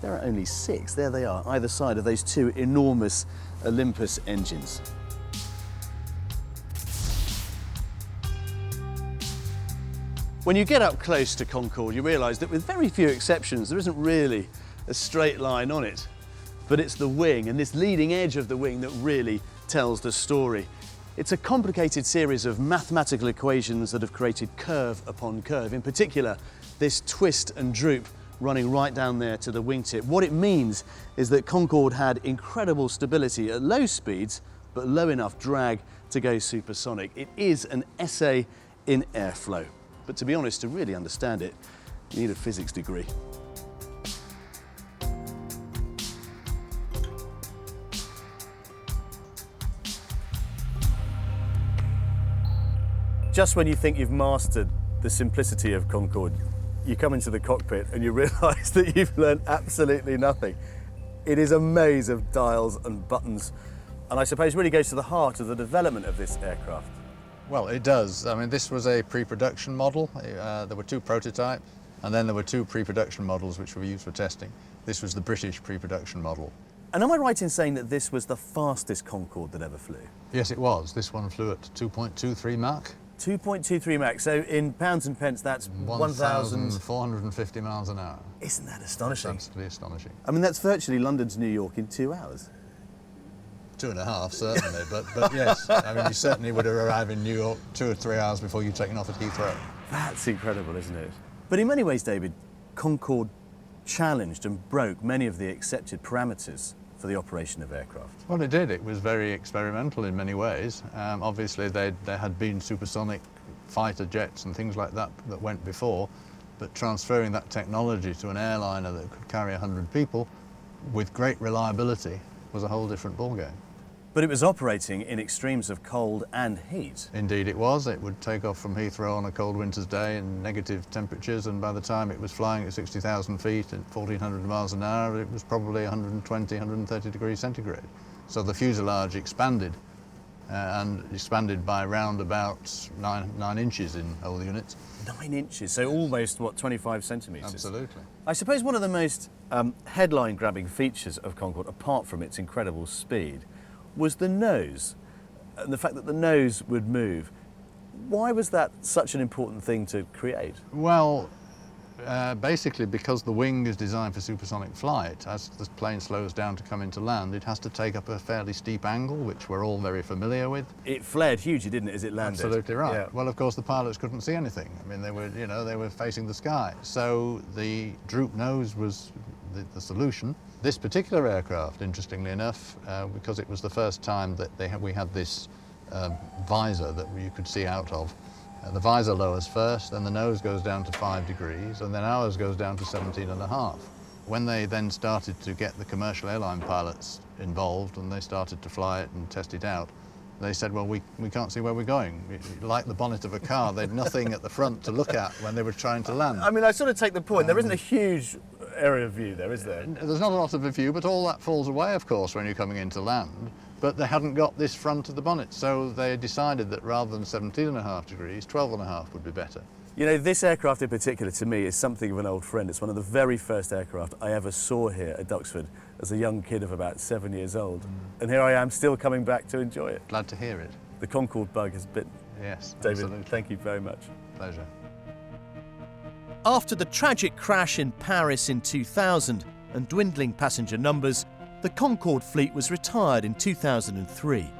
there are only 6. There they are, either side of those 2 enormous Olympus engines. When you get up close to Concorde, you realise that with very few exceptions, there isn't really a straight line on it. But it's the wing and this leading edge of the wing that really tells the story. It's a complicated series of mathematical equations that have created curve upon curve. In particular, this twist and droop running right down there to the wingtip. What it means is that Concorde had incredible stability at low speeds, but low enough drag to go supersonic. It is an essay in airflow. But to be honest, to really understand it, you need a physics degree. Just when you think you've mastered the simplicity of Concorde, you come into the cockpit and you realise that you've learned absolutely nothing. It is a maze of dials and buttons, and I suppose really goes to the heart of the development of this aircraft. Well, it does. I mean, this was a pre-production model. There were 2 prototypes, and then there were 2 pre-production models which were used for testing. This was the British pre-production model. And am I right in saying that this was the fastest Concorde that ever flew? Yes, it was. This one flew at 2.23 Mach. 2.23 Mach, so in pounds and pence that's 1,450 miles an hour. Isn't that astonishing? That's to be astonishing. I mean, that's virtually London to New York in 2 hours. 2.5, certainly, but yes, I mean, you certainly would arrive in New York 2 or 3 hours before you'd taken off at Heathrow. That's incredible, isn't it? But in many ways, David, Concorde challenged and broke many of the accepted parameters for the operation of aircraft. Well, it did. It was very experimental in many ways. Obviously, there had been supersonic fighter jets and things like that that went before, but transferring that technology to an airliner that could carry 100 people with great reliability was a whole different ballgame. But it was operating in extremes of cold and heat. Indeed it was. It would take off from Heathrow on a cold winter's day in negative temperatures, and by the time it was flying at 60,000 feet at 1,400 miles an hour, it was probably 120, 130 degrees centigrade. So the fuselage expanded, and expanded by round about 9 inches in whole units. 9 inches, so almost, what, 25 centimetres? Absolutely. I suppose one of the most headline-grabbing features of Concorde, apart from its incredible speed, was the nose, and the fact that the nose would move. Why was that such an important thing to create? Well, basically because the wing is designed for supersonic flight. As the plane slows down to come into land, it has to take up a fairly steep angle, which we're all very familiar with. It flared hugely, didn't it, as it landed? Absolutely right. Yeah. Well, of course, the pilots couldn't see anything. I mean, they were facing the sky. So the droop nose was the solution. This particular aircraft, interestingly enough, because it was the first time that we had this visor that you could see out of. The visor lowers first, then the nose goes down to 5 degrees, and then ours goes down to 17.5. When they then started to get the commercial airline pilots involved and they started to fly it and test it out, they said, well, we can't see where we're going. Like the bonnet of a car, they had nothing at the front to look at when they were trying to land. I mean, I sort of take the point. There isn't a huge area of view there, is there? There's not a lot of a view, but all that falls away, of course, when you're coming into land. But they hadn't got this front of the bonnet, so they decided that rather than 17.5 degrees, 12.5 would be better. You know, this aircraft in particular, to me, is something of an old friend. It's one of the very first aircraft I ever saw here at Duxford as a young kid of about 7 years old. And here I am, still coming back to enjoy it. Glad to hear it. The Concorde bug has bitten. Yes, David, absolutely. Thank you very much. Pleasure. After the tragic crash in Paris in 2000 and dwindling passenger numbers, the Concorde fleet was retired in 2003,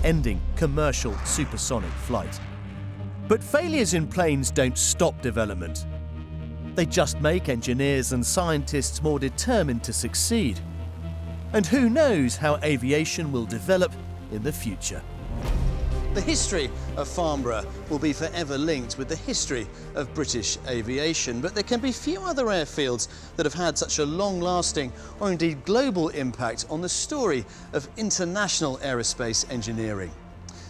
ending commercial supersonic flight. But failures in planes don't stop development. They just make engineers and scientists more determined to succeed. And who knows how aviation will develop in the future. The history of Farnborough will be forever linked with the history of British aviation, but there can be few other airfields that have had such a long-lasting or indeed global impact on the story of international aerospace engineering.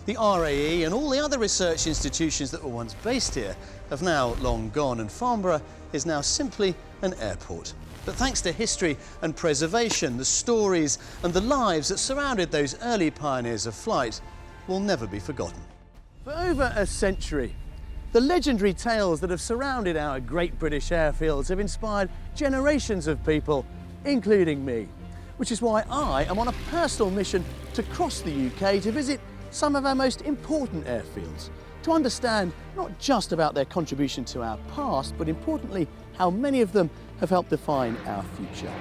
The RAE and all the other research institutions that were once based here have now long gone, and Farnborough is now simply an airport. But thanks to history and preservation, the stories and the lives that surrounded those early pioneers of flight will never be forgotten. For over a century, the legendary tales that have surrounded our great British airfields have inspired generations of people, including me, which is why I am on a personal mission to cross the UK to visit some of our most important airfields, to understand not just about their contribution to our past, but importantly, how many of them have helped define our future.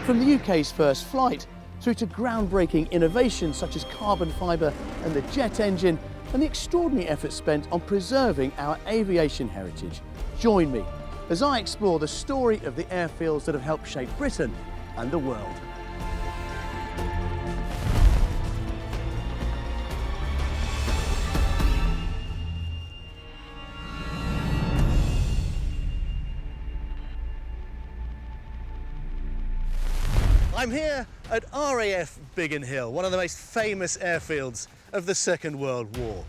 From the UK's first flight, through to groundbreaking innovations such as carbon fibre and the jet engine, and the extraordinary effort spent on preserving our aviation heritage. Join me as I explore the story of the airfields that have helped shape Britain and the world. I'm here at RAF Bigan Hill, one of the most famous airfields of the Second World War.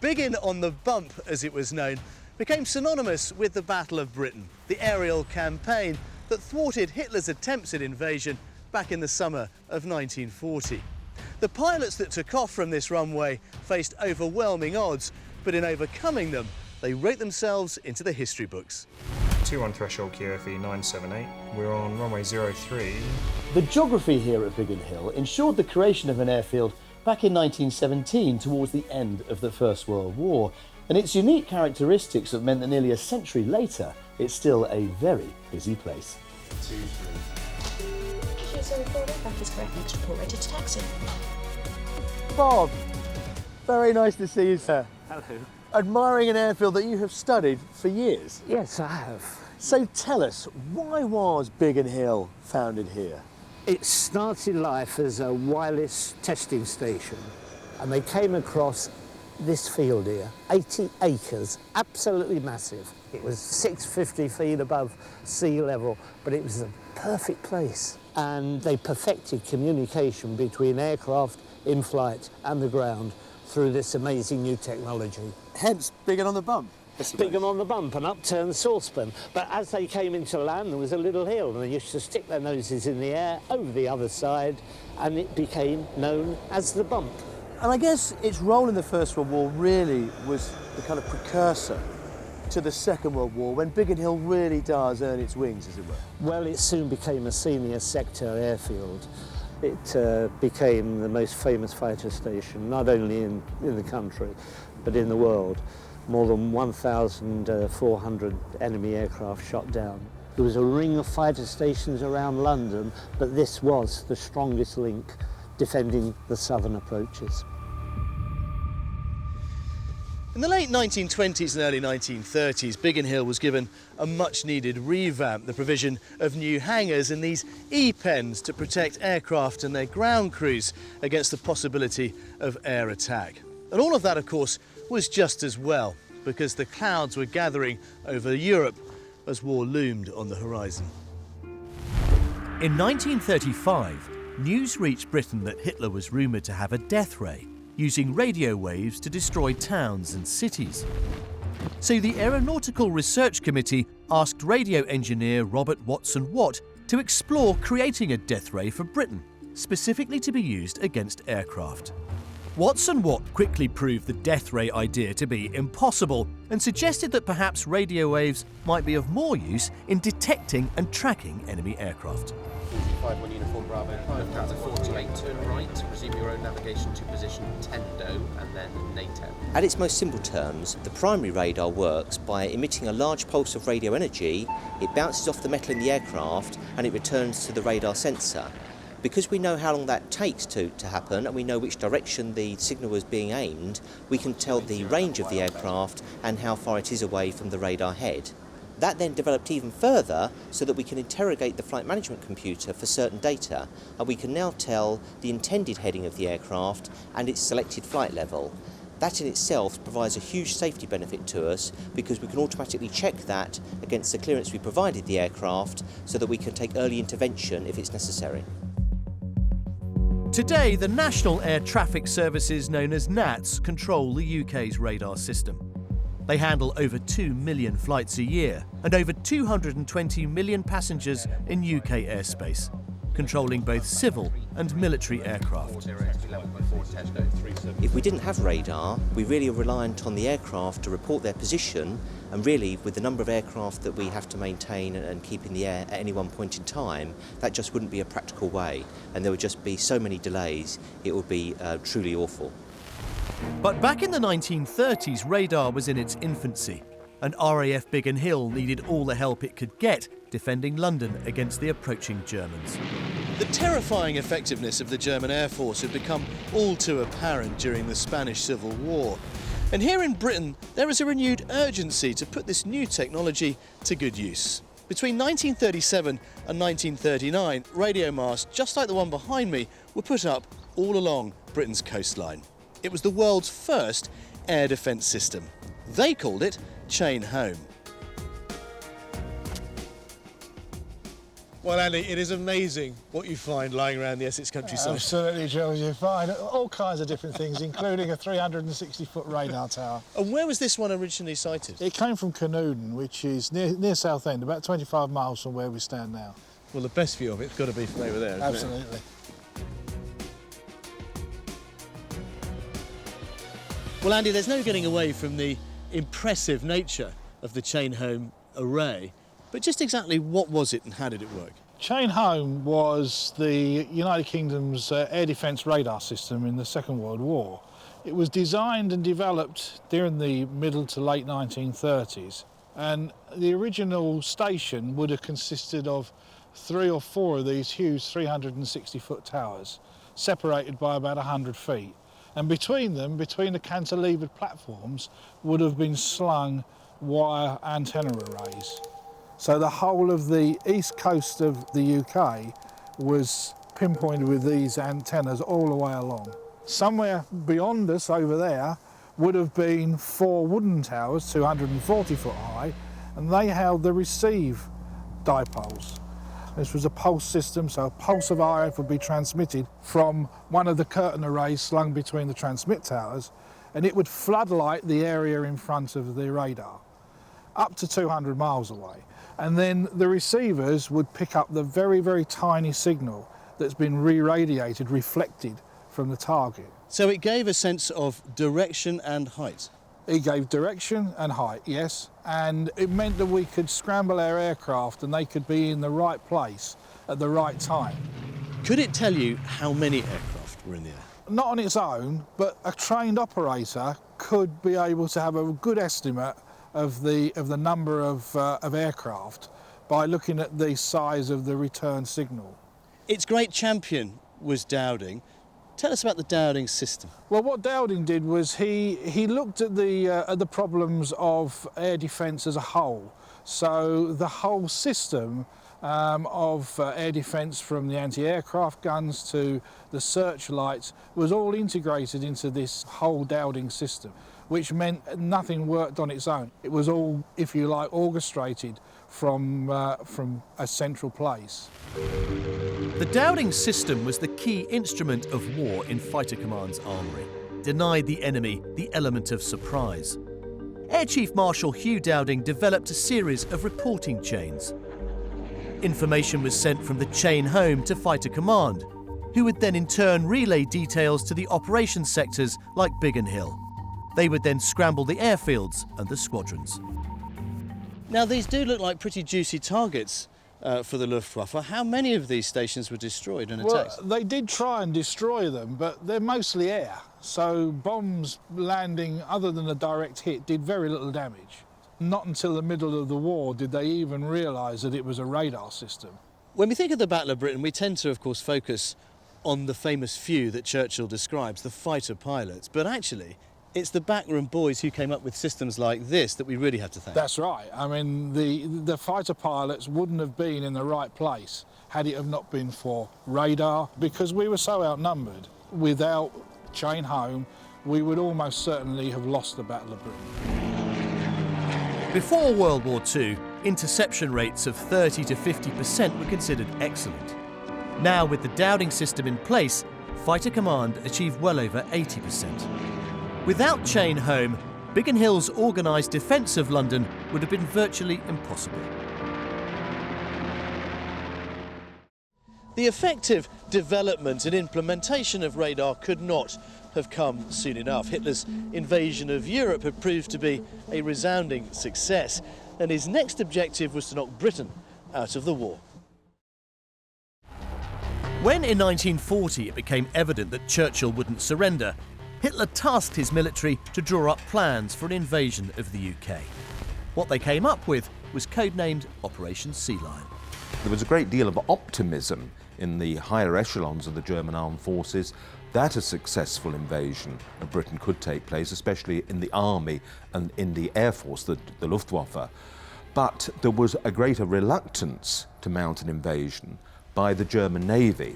Bigan on the Bump, as it was known, became synonymous with the Battle of Britain, the aerial campaign that thwarted Hitler's attempts at invasion back in the summer of 1940. The pilots that took off from this runway faced overwhelming odds, but in overcoming them, they wrote themselves into the history books. 21 threshold QFE 978. We're on runway 03. The geography here at Bigan Hill ensured the creation of an airfield back in 1917 towards the end of the First World War, and its unique characteristics have meant that nearly a century later it's still a very busy place. 2, 3. That is correct. Next report ready to taxi. Bob, very nice to see you, sir. Hello. Admiring an airfield that you have studied for years. Yes, I have. So tell us, why was Bigan Hill founded here? It started life as a wireless testing station, and they came across this field here, 80 acres, absolutely massive. It was 650 feet above sea level, but it was a perfect place. And they perfected communication between aircraft in flight and the ground through this amazing new technology. Hence, Bigan on the Bump. Bigan on the Bump, an upturned saucepan. But as they came into land, there was a little hill, and they used to stick their noses in the air over the other side, and it became known as the Bump. And I guess its role in the First World War really was the kind of precursor to the Second World War, when Bigan Hill really does earn its wings, as it were. Well, it soon became a senior sector airfield. It became the most famous fighter station, not only in the country, but in the world. More than 1,400 enemy aircraft shot down. There was a ring of fighter stations around London, but this was the strongest link defending the southern approaches. In the late 1920s and early 1930s, Bigan Hill was given a much-needed revamp, the provision of new hangars and these E-pens to protect aircraft and their ground crews against the possibility of air attack. And all of that, of course, was just as well, because the clouds were gathering over Europe as war loomed on the horizon. In 1935, news reached Britain that Hitler was rumoured to have a death ray, using radio waves to destroy towns and cities. So the Aeronautical Research Committee asked radio engineer Robert Watson-Watt to explore creating a death ray for Britain, specifically to be used against aircraft. Watson-Watt quickly proved the death ray idea to be impossible and suggested that perhaps radio waves might be of more use in detecting and tracking enemy aircraft. 45 uniform Bravo, look out to 48, turn right, resume your own navigation to position Tendo and then NATO. At its most simple terms, the primary radar works by emitting a large pulse of radio energy. It bounces off the metal in the aircraft and it returns to the radar sensor. Because we know how long that takes to happen and we know which direction the signal was being aimed, we can tell the range of the aircraft and how far it is away from the radar head. That then developed even further so that we can interrogate the flight management computer for certain data, and we can now tell the intended heading of the aircraft and its selected flight level. That in itself provides a huge safety benefit to us because we can automatically check that against the clearance we provided the aircraft so that we can take early intervention if it's necessary. Today, the National Air Traffic Services, known as NATS, control the UK's radar system. They handle over 2 million flights a year and over 220 million passengers in UK airspace, controlling both civil and military aircraft. If we didn't have radar, we really are reliant on the aircraft to report their position, and really with the number of aircraft that we have to maintain and keep in the air at any one point in time, that just wouldn't be a practical way, and there would just be so many delays, it would be truly awful. But back in the 1930s, radar was in its infancy, and RAF Bigan Hill needed all the help it could get defending London against the approaching Germans. The terrifying effectiveness of the German Air Force had become all too apparent during the Spanish Civil War. And here in Britain, there is a renewed urgency to put this new technology to good use. Between 1937 and 1939, radio masts, just like the one behind me, were put up all along Britain's coastline. It was the world's first air defence system. They called it Chain Home. Well, Andy, it is amazing what you find lying around the Essex countryside. Absolutely, Jules. You find all kinds of different things, including a 360-foot radar tower. And where was this one originally sighted? It came from Canooden, which is near Southend, about 25 miles from where we stand now. Well, the best view of it's got to be from over there, isn't Absolutely. it? Well, Andy, there's no getting away from the impressive nature of the Chain Home array. But just exactly what was it and how did it work? Chain Home was the United Kingdom's air defence radar system in the Second World War. It was designed and developed during the middle to late 1930s, and the original station would have consisted of 3 or 4 of these huge 360-foot towers, separated by about 100 feet. And between them, between the cantilevered platforms, would have been slung wire antenna arrays. So the whole of the east coast of the UK was pinpointed with these antennas all the way along. Somewhere beyond us over there would have been 4 wooden towers, 240 foot high, and they held the receive dipoles. This was a pulse system, so a pulse of RF would be transmitted from one of the curtain arrays slung between the transmit towers, and it would floodlight the area in front of the radar, up to 200 miles away. And then the receivers would pick up the very, very tiny signal that's been re-radiated, reflected from the target. So it gave a sense of direction and height? It gave direction and height, yes, and it meant that we could scramble our aircraft and they could be in the right place at the right time. Could it tell you how many aircraft were in the air? Not on its own, but a trained operator could be able to have a good estimate of the number of aircraft by looking at the size of the return signal. Its great champion was Dowding. Tell us about the Dowding system. Well, what Dowding did was he looked at the problems of air defence as a whole. So the whole system of air defence, from the anti-aircraft guns to the searchlights, was all integrated into this whole Dowding system, which meant nothing worked on its own. It was all, if you like, orchestrated from a central place. The Dowding system was the key instrument of war in Fighter Command's armoury, denied the enemy the element of surprise. Air Chief Marshal Hugh Dowding developed a series of reporting chains. Information was sent from the chain home to Fighter Command, who would then in turn relay details to the operations sectors like Bigan Hill. They would then scramble the airfields and the squadrons. Now, these do look like pretty juicy targets for the Luftwaffe. How many of these stations were destroyed and attacked? Well, they did try and destroy them, but they're mostly air. So bombs landing, other than a direct hit, did very little damage. Not until the middle of the war did they even realise that it was a radar system. When we think of the Battle of Britain, we tend to, of course, focus on the famous few that Churchill describes, the fighter pilots. But actually, it's the backroom boys who came up with systems like this that we really have to thank. That's right. I mean, the fighter pilots wouldn't have been in the right place had it have not been for radar, because we were so outnumbered. Without Chain Home, we would almost certainly have lost the Battle of Britain. Before World War II, interception rates of 30 to 50% were considered excellent. Now, with the Dowding system in place, Fighter Command achieved well over 80%. Without Chain Home, Bigan Hill's organised defence of London would have been virtually impossible. The effective development and implementation of radar could not have come soon enough. Hitler's invasion of Europe had proved to be a resounding success, and his next objective was to knock Britain out of the war. When in 1940 it became evident that Churchill wouldn't surrender, Hitler tasked his military to draw up plans for an invasion of the UK. What they came up with was codenamed Operation Sealine. There was a great deal of optimism in the higher echelons of the German armed forces that a successful invasion of Britain could take place, especially in the army and in the air force, the Luftwaffe. But there was a greater reluctance to mount an invasion by the German Navy.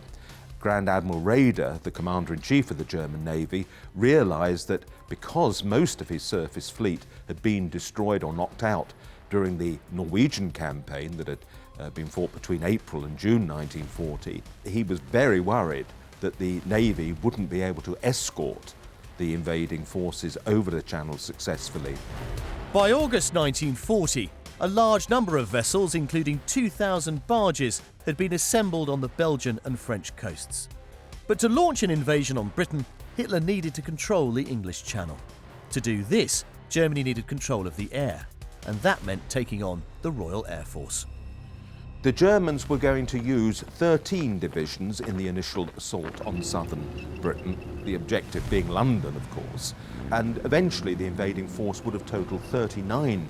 Grand Admiral Raeder, the Commander-in-Chief of the German Navy, realised that because most of his surface fleet had been destroyed or knocked out during the Norwegian campaign that had been fought between April and June 1940, he was very worried that the Navy wouldn't be able to escort the invading forces over the Channel successfully. By August 1940, a large number of vessels, including 2,000 barges, had been assembled on the Belgian and French coasts. But to launch an invasion on Britain, Hitler needed to control the English Channel. To do this, Germany needed control of the air, and that meant taking on the Royal Air Force. The Germans were going to use 13 divisions in the initial assault on southern Britain, the objective being London, of course, and eventually the invading force would have totaled 39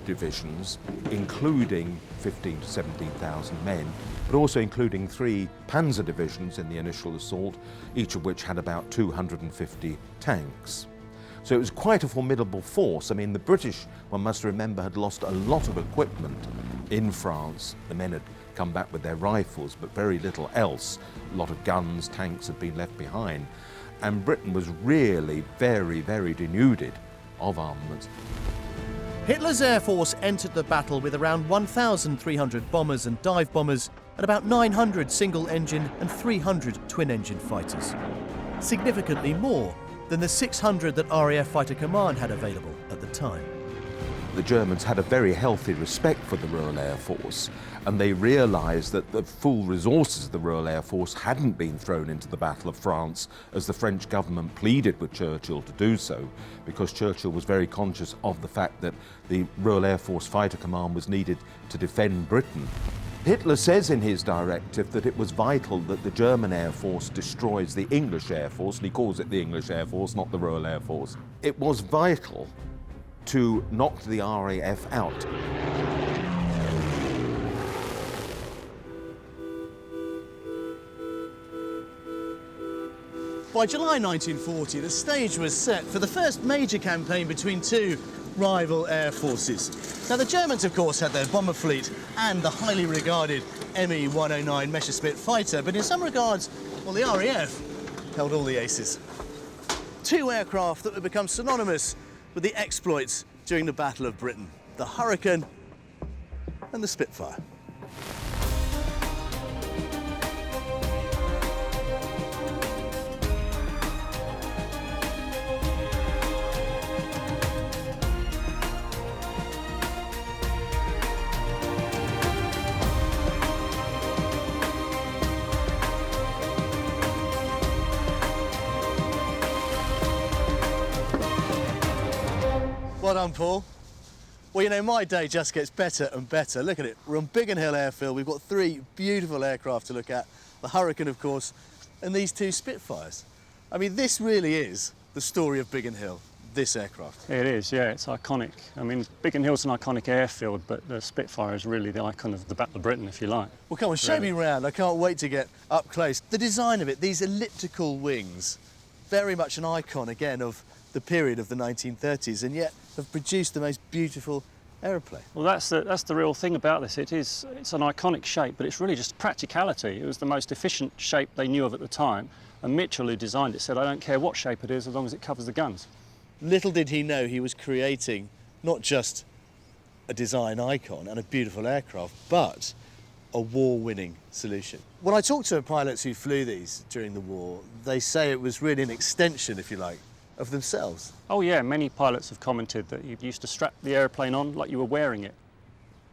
divisions, including 15 to 17,000 men, but also including 3 panzer divisions in the initial assault, each of which had about 250 tanks. So it was quite a formidable force. I mean, the British, one must remember, had lost a lot of equipment in France. The men had come back with their rifles, but very little else. A lot of guns, tanks had been left behind. And Britain was really very, very denuded of armaments. Hitler's air force entered the battle with around 1,300 bombers and dive bombers and about 900 single-engine and 300 twin-engine fighters. Significantly more than the 600 that RAF Fighter Command had available at the time. The Germans had a very healthy respect for the Royal Air Force, and they realised that the full resources of the Royal Air Force hadn't been thrown into the Battle of France, as the French government pleaded with Churchill to do so, because Churchill was very conscious of the fact that the Royal Air Force Fighter Command was needed to defend Britain. Hitler says in his directive that it was vital that the German Air Force destroys the English Air Force, and he calls it the English Air Force, not the Royal Air Force. It was vital to knock the RAF out. By July 1940, the stage was set for the first major campaign between 2 rival air forces. Now, the Germans, of course, had their bomber fleet and the highly regarded Me-109 Messerschmitt fighter, but in some regards, well, the RAF held all the aces. 2 aircraft that would become synonymous with the exploits during the Battle of Britain, the Hurricane and the Spitfire. Well done, Paul. Well, you know, my day just gets better and better. Look at it. We're on Bigan Hill Airfield. We've got 3 beautiful aircraft to look at. The Hurricane, of course, and these 2 Spitfires. I mean, this really is the story of Bigan Hill, this aircraft. It is, yeah, it's iconic. I mean, Bigan Hill's an iconic airfield, but the Spitfire is really the icon of the Battle of Britain, if you like. Well, come on, show me round. I can't wait to get up close. The design of it, these elliptical wings, very much an icon, again, of the period of the 1930s, and yet have produced the most beautiful aeroplane. Well, that's the real thing about this. It's an iconic shape, but it's really just practicality. It was the most efficient shape they knew of at the time, and Mitchell, who designed it, said, I don't care what shape it is as long as it covers the guns. Little did he know he was creating not just a design icon and a beautiful aircraft, but a war-winning solution. When I talk to pilots who flew these during the war, they say it was really an extension, if you like, of themselves? Oh yeah, many pilots have commented that you used to strap the airplane on like you were wearing it.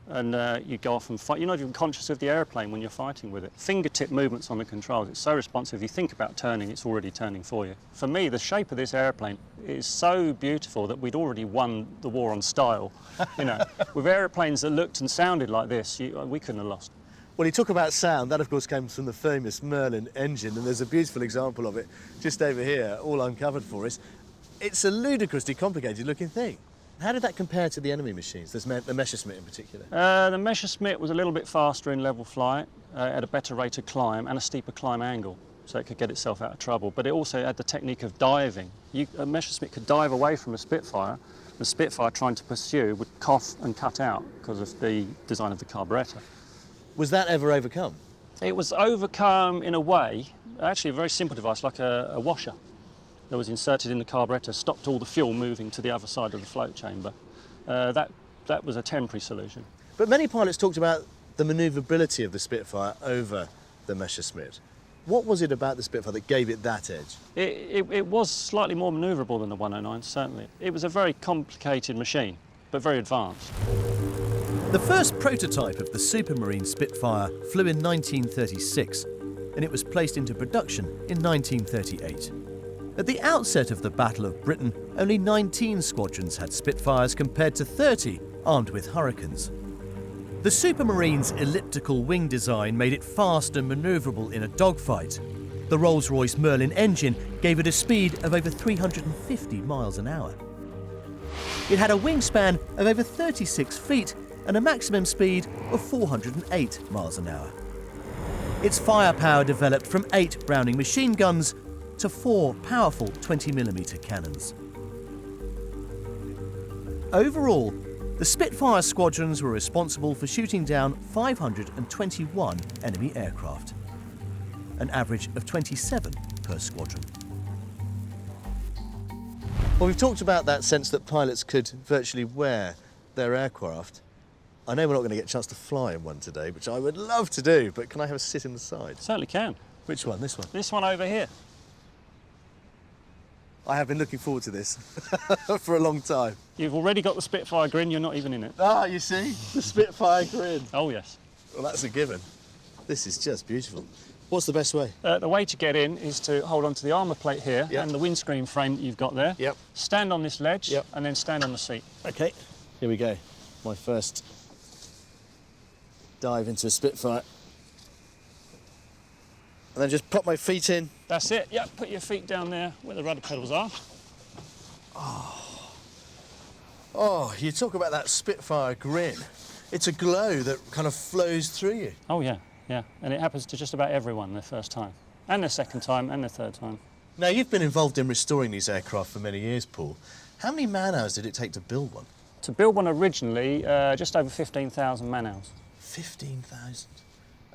And you go off and fight. You're not even conscious of the airplane when you're fighting with it. Fingertip movements on the controls, it's so responsive. You think about turning, it's already turning for you. For me, the shape of this airplane is so beautiful that we'd already won the war on style. You know, with airplanes that looked and sounded like this, we couldn't have lost. Well, you talk about sound, that of course comes from the famous Merlin engine, and there's a beautiful example of it just over here, all uncovered for us. It's a ludicrously complicated looking thing. How did that compare to the enemy machines, the Messerschmitt in particular? The Messerschmitt was a little bit faster in level flight, at a better rate of climb and a steeper climb angle, so it could get itself out of trouble. But it also had the technique of diving. A Messerschmitt could dive away from a Spitfire. The Spitfire trying to pursue would cough and cut out because of the design of the carburettor. Was that ever overcome? It was overcome in a way, actually a very simple device, like a washer that was inserted in the carburettor, stopped all the fuel moving to the other side of the float chamber. That was a temporary solution. But many pilots talked about the manoeuvrability of the Spitfire over the Messerschmitt. What was it about the Spitfire that gave it that edge? It was slightly more manoeuvrable than the 109, certainly. It was a very complicated machine, but very advanced. The first prototype of the Supermarine Spitfire flew in 1936, and it was placed into production in 1938. At the outset of the Battle of Britain, only 19 squadrons had Spitfires compared to 30 armed with Hurricanes. The Supermarine's elliptical wing design made it fast and manoeuvrable in a dogfight. The Rolls-Royce Merlin engine gave it a speed of over 350 miles an hour. It had a wingspan of over 36 feet and a maximum speed of 408 miles an hour. Its firepower developed from 8 Browning machine guns to 4 powerful 20mm cannons. Overall, the Spitfire squadrons were responsible for shooting down 521 enemy aircraft, an average of 27 per squadron. Well, we've talked about that sense that pilots could virtually wear their aircraft. I know we're not going to get a chance to fly in one today, which I would love to do, but can I have a sit in the side? Certainly can. Which one? This one? This one over here. I have been looking forward to this for a long time. You've already got the Spitfire grin, you're not even in it. Ah, you see? The Spitfire grin. Oh, yes. Well, that's a given. This is just beautiful. What's the best way? The way to get in is to hold onto the armour plate here and the windscreen frame that you've got there. Yep. Stand on this ledge and then stand on the seat. OK, here we go. My first dive into a Spitfire. And then just pop my feet in. That's it, yeah, put your feet down there where the rudder pedals are. Oh, you talk about that Spitfire grin. It's a glow that kind of flows through you. Oh, yeah, yeah. And it happens to just about everyone their first time, and their second time, and their third time. Now, you've been involved in restoring these aircraft for many years, Paul. How many man-hours did it take to build one? To build one originally, just over 15,000 man-hours. 15,000?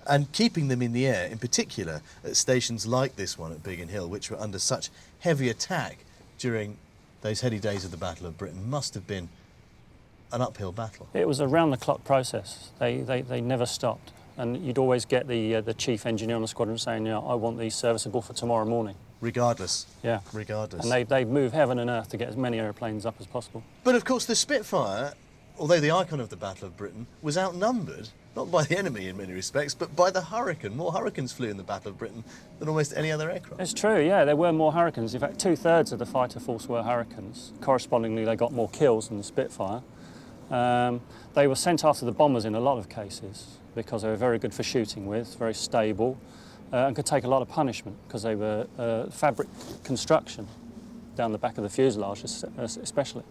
And keeping them in the air, in particular at stations like this one at Bigan Hill, which were under such heavy attack during those heady days of the Battle of Britain, must have been an uphill battle. It was a round-the-clock process. They never stopped. And you'd always get the chief engineer on the squadron saying, you know, I want these serviceable for tomorrow morning. Regardless. Yeah. Regardless. And they'd move heaven and earth to get as many aeroplanes up as possible. But of course the Spitfire, although the icon of the Battle of Britain, was outnumbered, not by the enemy in many respects, but by the Hurricane. More Hurricanes flew in the Battle of Britain than almost any other aircraft. It's true, yeah, there were more Hurricanes. In fact, 2/3 of the fighter force were Hurricanes. Correspondingly, they got more kills than the Spitfire. They were sent after the bombers in a lot of cases because they were very good for shooting with, very stable, and could take a lot of punishment because they were fabric construction down the back of the fuselage especially.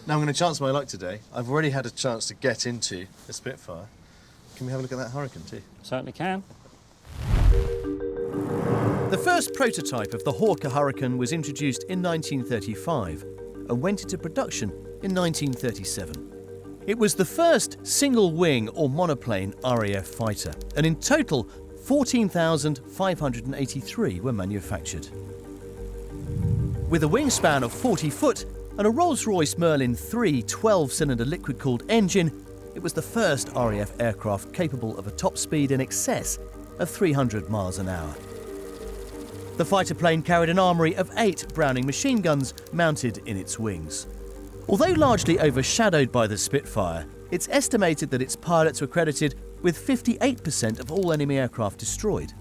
Now I'm going to chance my luck today. I've already had a chance to get into a Spitfire. Can we have a look at that Hurricane too? Certainly can. The first prototype of the Hawker Hurricane was introduced in 1935 and went into production in 1937. It was the first single-wing or monoplane RAF fighter, and in total 14,583 were manufactured. With a wingspan of 40 foot and a Rolls-Royce Merlin 3 12-cylinder liquid-cooled engine, it was the first RAF aircraft capable of a top speed in excess of 300 miles an hour. The fighter plane carried an armoury of 8 Browning machine guns mounted in its wings. Although largely overshadowed by the Spitfire, it's estimated that its pilots were credited with 58% of all enemy aircraft destroyed,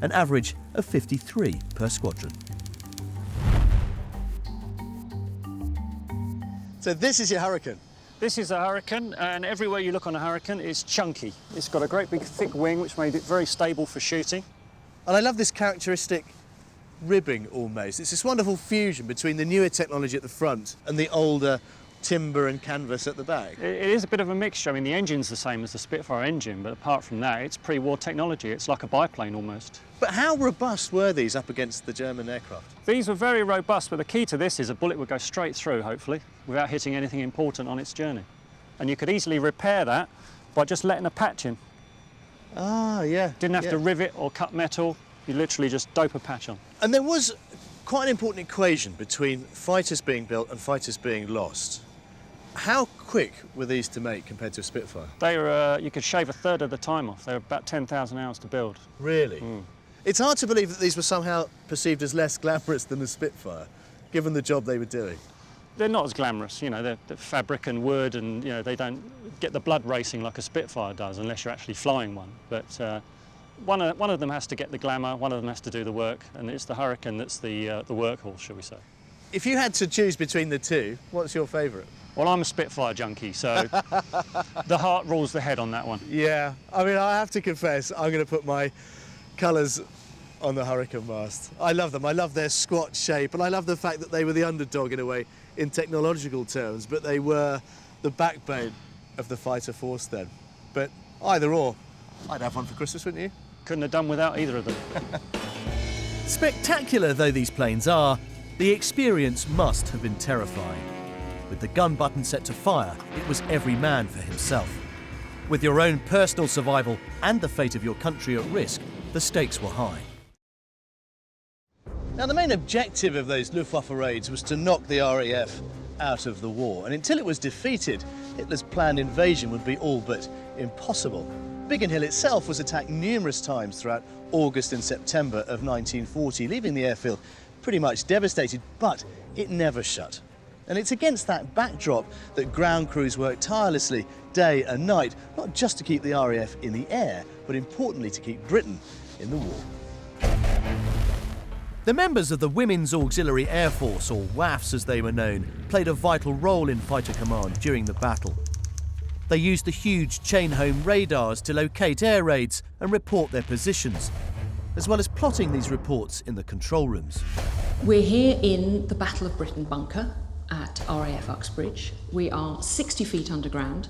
an average of 53 per squadron. So this is your Hurricane? This is a Hurricane, and everywhere you look on a Hurricane it's chunky. It's got a great big thick wing which made it very stable for shooting. And I love this characteristic ribbing almost. It's this wonderful fusion between the newer technology at the front and the older timber and canvas at the back. It is a bit of a mixture. I mean, the engine's the same as the Spitfire engine, but apart from that, it's pre-war technology. It's like a biplane almost. But how robust were these up against the German aircraft? These were very robust, but the key to this is a bullet would go straight through, hopefully, without hitting anything important on its journey. And you could easily repair that by just letting a patch in. Ah, yeah. Didn't have to rivet or cut metal. You literally just dope a patch on. And there was quite an important equation between fighters being built and fighters being lost. How quick were these to make compared to a Spitfire? They were, you could shave a third of the time off. They were about 10,000 hours to build. Really? It's hard to believe that these were somehow perceived as less glamorous than the Spitfire, given the job they were doing. They're not as glamorous, you know, they're fabric and wood, and you know, they don't get the blood racing like a Spitfire does unless you're actually flying one. But one of them has to get the glamour, one of them has to do the work, and it's the Hurricane that's the workhorse, shall we say. If you had to choose between the two, what's your favourite? Well, I'm a Spitfire junkie, so the heart rules the head on that one. Yeah, I mean, I have to confess, I'm going to put my colours on the Hurricane mast. I love them. I love their squat shape, and I love the fact that they were the underdog in a way in technological terms, but they were the backbone of the fighter force then. But either or, I'd have one for Christmas, wouldn't you? Couldn't have done without either of them. Spectacular though these planes are, the experience must have been terrifying. With the gun button set to fire, it was every man for himself. With your own personal survival and the fate of your country at risk, the stakes were high. Now, the main objective of those Luftwaffe raids was to knock the RAF out of the war, and until it was defeated, Hitler's planned invasion would be all but impossible. Bigan Hill itself was attacked numerous times throughout August and September of 1940, leaving the airfield pretty much devastated, but it never shut. And it's against that backdrop that ground crews worked tirelessly day and night, not just to keep the RAF in the air, but importantly to keep Britain in the war. The members of the Women's Auxiliary Air Force, or WAFs as they were known, played a vital role in fighter command during the battle. They used the huge chain-home radars to locate air raids and report their positions, as well as plotting these reports in the control rooms. We're here in the Battle of Britain bunker at RAF Uxbridge. We are 60 feet underground,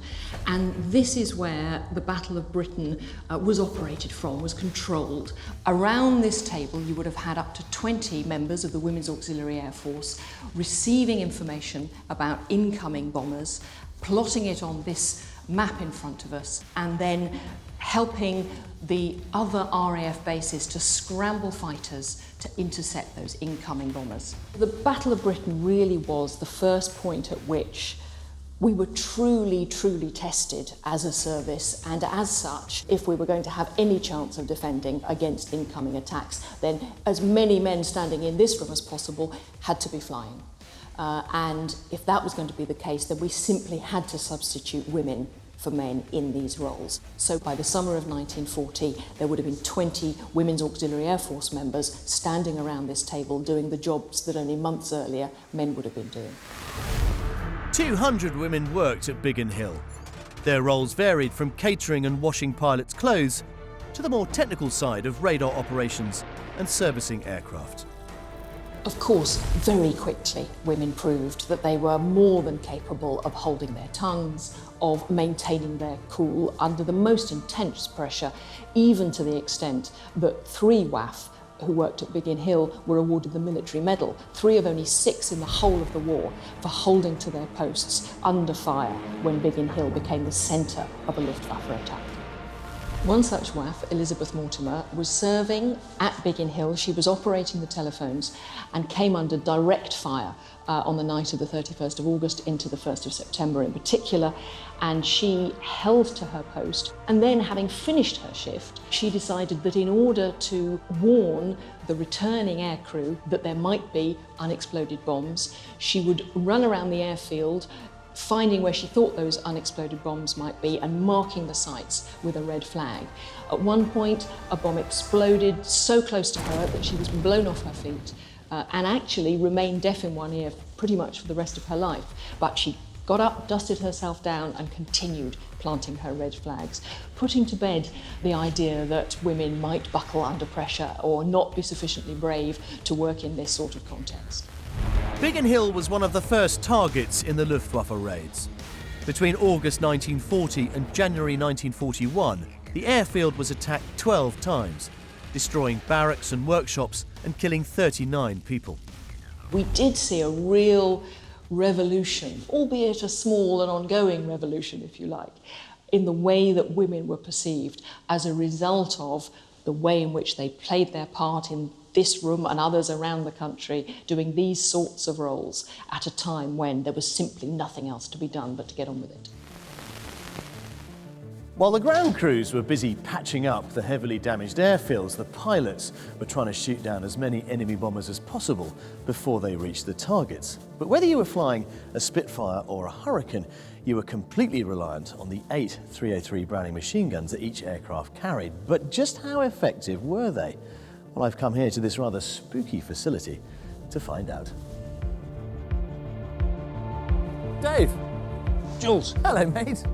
and this is where the Battle of Britain was operated from, was controlled. Around this table you would have had up to 20 members of the Women's Auxiliary Air Force receiving information about incoming bombers, plotting it on this map in front of us, and then helping the other RAF bases to scramble fighters to intercept those incoming bombers. The Battle of Britain really was the first point at which we were truly tested as a service, and as such, if we were going to have any chance of defending against incoming attacks, then as many men standing in this room as possible had to be flying. And if that was going to be the case, then we simply had to substitute women for men in these roles. So by the summer of 1940, there would have been 20 Women's Auxiliary Air Force members standing around this table doing the jobs that only months earlier men would have been doing. 200 women worked at Bigan Hill. Their roles varied from catering and washing pilots' clothes to the more technical side of radar operations and servicing aircraft. Of course, very quickly, women proved that they were more than capable of holding their tongues, of maintaining their cool under the most intense pressure, even to the extent that 3 WAF who worked at Bigan Hill were awarded the military medal, 3 of only 6 in the whole of the war, for holding to their posts under fire when Bigan Hill became the centre of a Luftwaffe attack. One such WAF, Elizabeth Mortimer, was serving at Bigan Hill. She was operating the telephones and came under direct fire on the night of the 31st of August into the 1st of September in particular, and she held to her post. And then, having finished her shift, she decided that in order to warn the returning aircrew that there might be unexploded bombs, she would run around the airfield, finding where she thought those unexploded bombs might be and marking the sites with a red flag. At one point, a bomb exploded so close to her that she was blown off her feet and actually remained deaf in one ear pretty much for the rest of her life. But she got up, dusted herself down and continued planting her red flags, putting to bed the idea that women might buckle under pressure or not be sufficiently brave to work in this sort of context. Bigan Hill was one of the first targets in the Luftwaffe raids. Between August 1940 and January 1941, the airfield was attacked 12 times, destroying barracks and workshops and killing 39 people. We did see a real revolution, albeit a small and ongoing revolution, if you like, in the way that women were perceived as a result of the way in which they played their part in this room and others around the country, doing these sorts of roles at a time when there was simply nothing else to be done but to get on with it. While the ground crews were busy patching up the heavily damaged airfields, the pilots were trying to shoot down as many enemy bombers as possible before they reached the targets. But whether you were flying a Spitfire or a Hurricane, you were completely reliant on the 8 303 Browning machine guns that each aircraft carried. But just how effective were they? Well, I've come here to this rather spooky facility to find out. Dave. Jules. Hello, mate.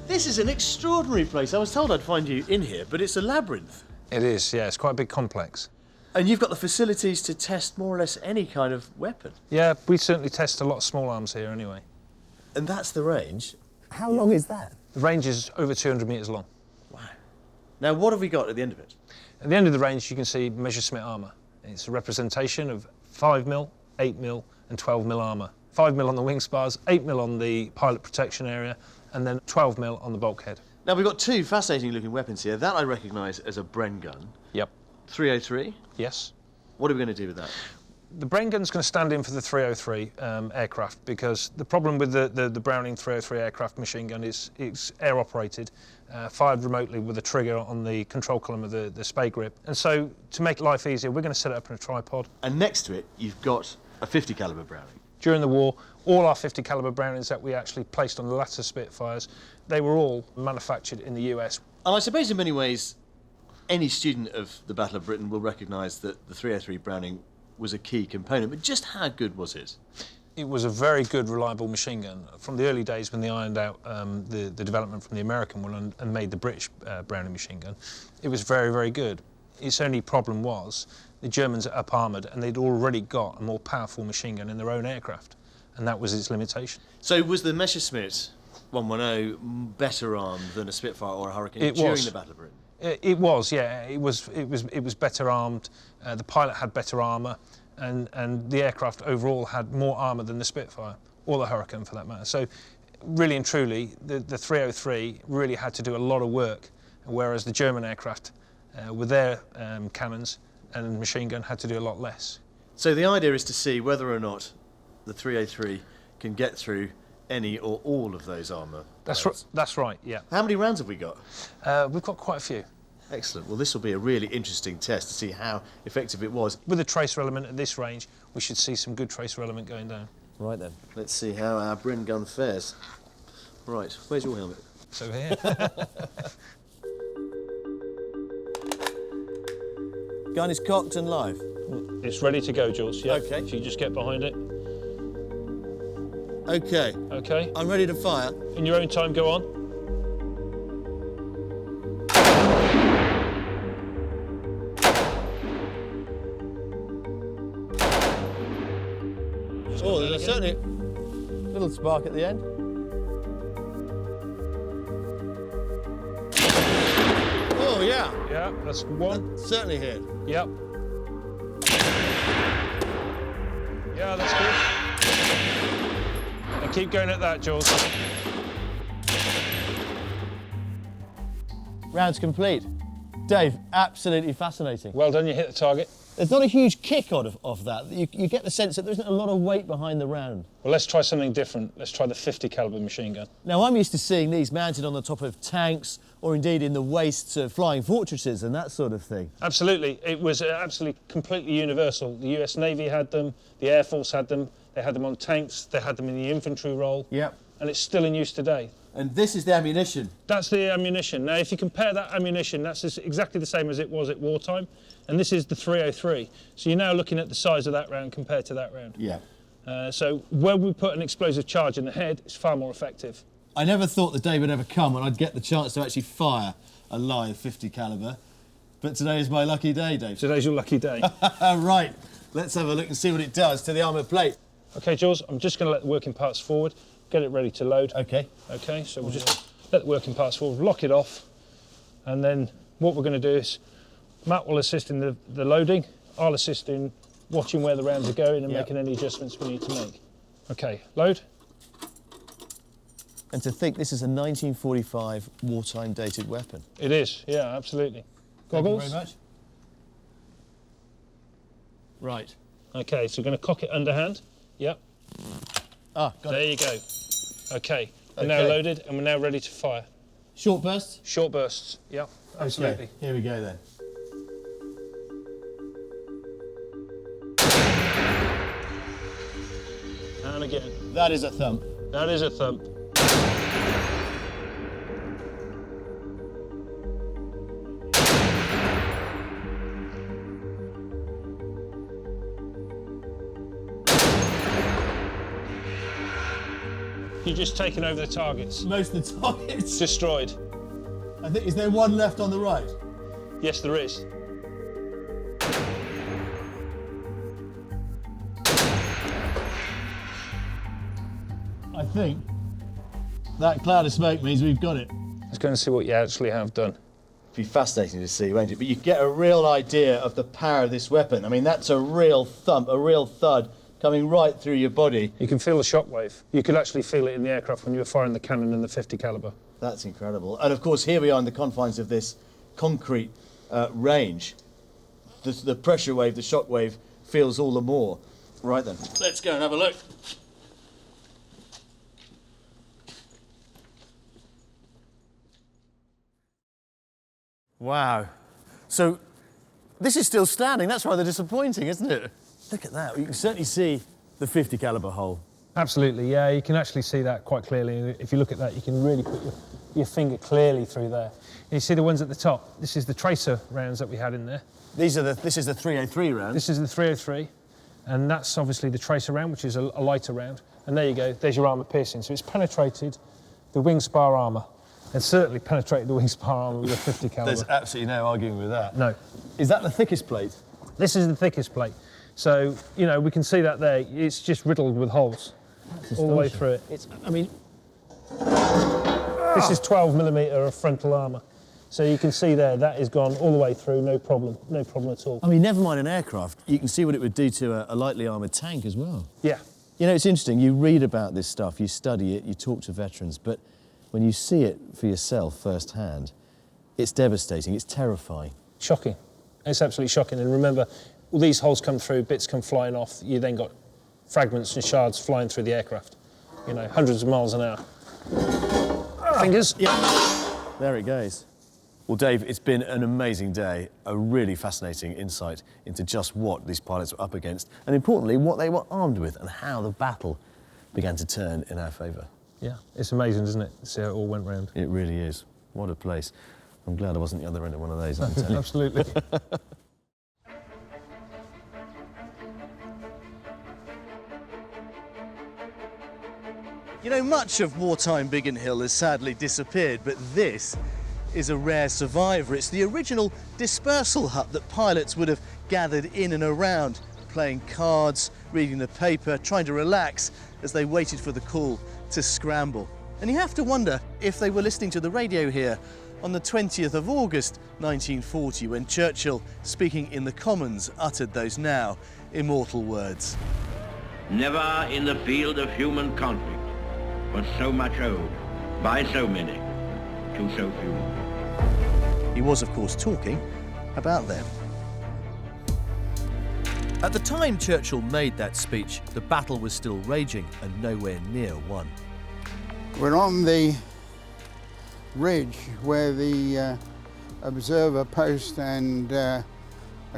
This is an extraordinary place. I was told I'd find you in here, but it's a labyrinth. It is, yeah, it's quite a big complex. And you've got the facilities to test more or less any kind of weapon. Yeah, we certainly test a lot of small arms here anyway. And that's the range. How long is that? The range is over 200 metres long. Wow. Now, what have we got at the end of it? At the end of the range, you can see Messerschmitt armour. It's a representation of 5mm, 8mm and 12mm armour. 5mm on the wing spars, 8mm on the pilot protection area, and then 12mm on the bulkhead. Now, we've got two fascinating looking weapons here. That I recognise as a Bren gun. Yep. 303? Yes. What are we going to do with that? The Bren gun's going to stand in for the 303 aircraft, because the problem with the Browning 303 aircraft machine gun is it's air operated, fired remotely with a trigger on the control column of the spay grip. And so, to make life easier, we're going to set it up in a tripod. And next to it, you've got a 50 calibre Browning. During the war, all our 50 calibre Brownings that we actually placed on the latter Spitfires, they were all manufactured in the US. And I suppose in many ways, any student of the Battle of Britain will recognise that the 303 Browning was a key component, but just how good was it? It was a very good, reliable machine gun. From the early days when they ironed out the development from the American one and made the British Browning machine gun, it was very, very good. Its only problem was the Germans are up-armoured and they'd already got a more powerful machine gun in their own aircraft, and that was its limitation. So was the Messerschmitt 110 better armed than a Spitfire or a Hurricane during the Battle of Britain? It was, yeah. It was better armed. The pilot had better armour, and the aircraft overall had more armour than the Spitfire, or the Hurricane for that matter. So, really and truly, the 303 really had to do a lot of work, whereas the German aircraft, with their cannons and machine gun, had to do a lot less. So the idea is to see whether or not the 303 can get through any or all of those armour. That's right, yeah. How many rounds have we got? We've got quite a few. Excellent. Well, this will be a really interesting test to see how effective it was. With the tracer element at this range, we should see some good tracer element going down. Right then. Let's see how our Bren gun fares. Right, where's your helmet? So here. Gun is cocked and live. It's ready to go, Jules, yeah. OK. If you just get behind it. OK. OK. I'm ready to fire. In your own time, go on. Oh, there's certainly a little spark at the end. Oh, yeah. Yeah, that's one. That certainly hit. Yep. Yeah, that's good. And keep going at that, Jules. Rounds complete. Dave, absolutely fascinating. Well done, you hit the target. There's not a huge kick off that. You get the sense that there isn't a lot of weight behind the round. Well, let's try something different. Let's try the 50 caliber machine gun. Now, I'm used to seeing these mounted on the top of tanks or indeed in the wastes of flying fortresses and that sort of thing. Absolutely. It was absolutely completely universal. The US Navy had them, the Air Force had them, they had them on tanks, they had them in the infantry role. Yep. And it's still in use today. And this is the ammunition? That's the ammunition. Now, if you compare that ammunition, that's exactly the same as it was at wartime. And this is the 303. So you're now looking at the size of that round compared to that round. Yeah. So when we put an explosive charge in the head, it's far more effective. I never thought the day would ever come when I'd get the chance to actually fire a live 50 caliber. But today is my lucky day, Dave. Today's your lucky day. Right. Let's have a look and see what it does to the armour plate. OK, Jules, I'm just going to let the working parts forward, get it ready to load. OK. OK, so we'll just let the working parts forward, lock it off, and then what we're going to do is Matt will assist in the loading, I'll assist in watching where the rounds are going and making any adjustments we need to make. OK, load. And to think this is a 1945 wartime dated weapon. It is, yeah, absolutely. Goggles? Thank you very much. Right. OK, so we're going to cock it underhand. Yep. Ah, got there it. There you go. OK, we're now loaded and we're now ready to fire. Short bursts? Short bursts, yep, absolutely. Okay, here we go then. And again. That is a thump. That is a thump. You've just taken over the targets. Most of the targets? Destroyed. I think, is there one left on the right? Yes, there is. I think that cloud of smoke means we've got it. Let's go and see what you actually have done. It'd be fascinating to see, won't it? But you get a real idea of the power of this weapon. I mean, that's a real thump, a real thud coming right through your body. You can feel the shockwave. You could actually feel it in the aircraft when you were firing the cannon and the 50 caliber. That's incredible. And of course, here we are in the confines of this concrete range. The pressure wave, the shock wave, feels all the more. Right then, let's go and have a look. Wow. So this is still standing. That's rather disappointing, isn't it? Look at that. You can certainly see the 50 caliber hole. Absolutely, yeah. You can actually see that quite clearly. If you look at that, you can really put your finger clearly through there. And you see the ones at the top. This is the tracer rounds that we had in there. This is the 303 round. This is the 303, and that's obviously the tracer round, which is a lighter round. And there you go. There's your armour piercing. So it's penetrated the wing spar armour. And certainly penetrated the wing spar armour with a 50 caliber. There's absolutely no arguing with that. No. Is that the thickest plate? This is the thickest plate. So, you know, we can see that there. It's just riddled with holes all the way through it. It's, I mean... This is 12mm of frontal armour. So you can see there, that is gone all the way through, no problem at all. I mean, never mind an aircraft, you can see what it would do to a lightly armoured tank as well. Yeah. You know, it's interesting, you read about this stuff, you study it, you talk to veterans, but when you see it for yourself firsthand, it's devastating, it's terrifying. Shocking. It's absolutely shocking. And remember, all these holes come through, bits come flying off, you then got fragments and shards flying through the aircraft. You know, hundreds of miles an hour. Fingers? Yeah. There it goes. Well, Dave, it's been an amazing day, a really fascinating insight into just what these pilots were up against, and importantly, what they were armed with and how the battle began to turn in our favour. Yeah, it's amazing, isn't it, to see how it all went round. It really is. What a place. I'm glad I wasn't the other end of one of those, I can tell you. Absolutely. You know, much of wartime Bigan Hill has sadly disappeared, but this is a rare survivor. It's the original dispersal hut that pilots would have gathered in and around, playing cards, reading the paper, trying to relax as they waited for the call to scramble. And you have to wonder if they were listening to the radio here on the 20th of August 1940 when Churchill, speaking in the Commons, uttered those now immortal words. Never in the field of human conflict was so much owed by so many to so few. He was, of course, talking about them. At the time Churchill made that speech, the battle was still raging and nowhere near won. We're on the ridge where the observer post and a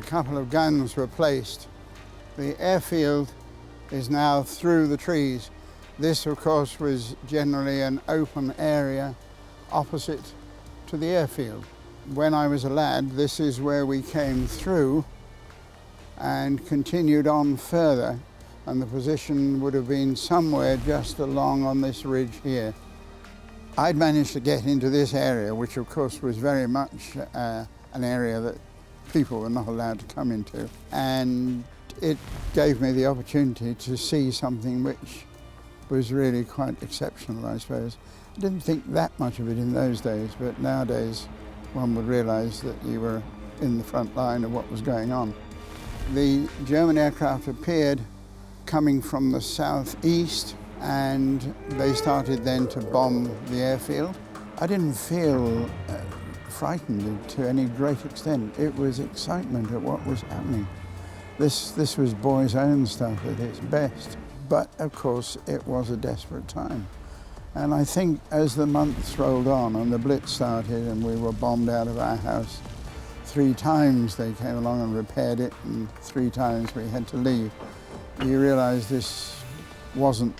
couple of guns were placed. The airfield is now through the trees. This, of course, was generally an open area opposite to the airfield. When I was a lad, this is where we came through and continued on further, and the position would have been somewhere just along on this ridge here. I'd managed to get into this area, which of course was very much an area that people were not allowed to come into, and it gave me the opportunity to see something which was really quite exceptional, I suppose. I didn't think that much of it in those days, but nowadays one would realise that you were in the front line of what was going on. The German aircraft appeared coming from the southeast, and they started then to bomb the airfield. I didn't feel frightened to any great extent. It was excitement at what was happening. This was boys' own stuff at its best, but of course it was a desperate time. And I think as the months rolled on and the Blitz started and we were bombed out of our house, 3 times they came along and repaired it, and 3 times we had to leave. You realise this wasn't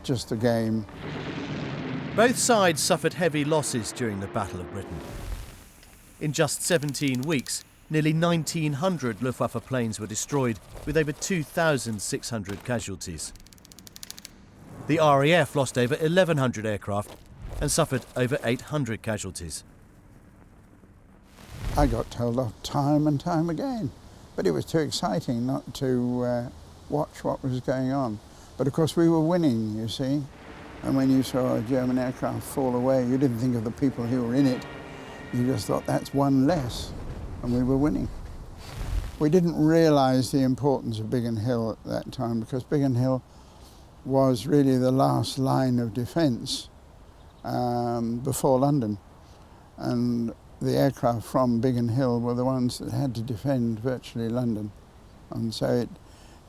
just a game. Both sides suffered heavy losses during the Battle of Britain. In just 17 weeks, nearly 1,900 Luftwaffe planes were destroyed, with over 2,600 casualties. The RAF lost over 1,100 aircraft and suffered over 800 casualties. I got told off time and time again, but it was too exciting not to watch what was going on. But of course we were winning, you see, and when you saw a German aircraft fall away, you didn't think of the people who were in it, you just thought that's one less, and we were winning. We didn't realise the importance of Bigan Hill at that time, because Bigan Hill was really the last line of defence before London, and the aircraft from Bigan Hill were the ones that had to defend virtually London, and so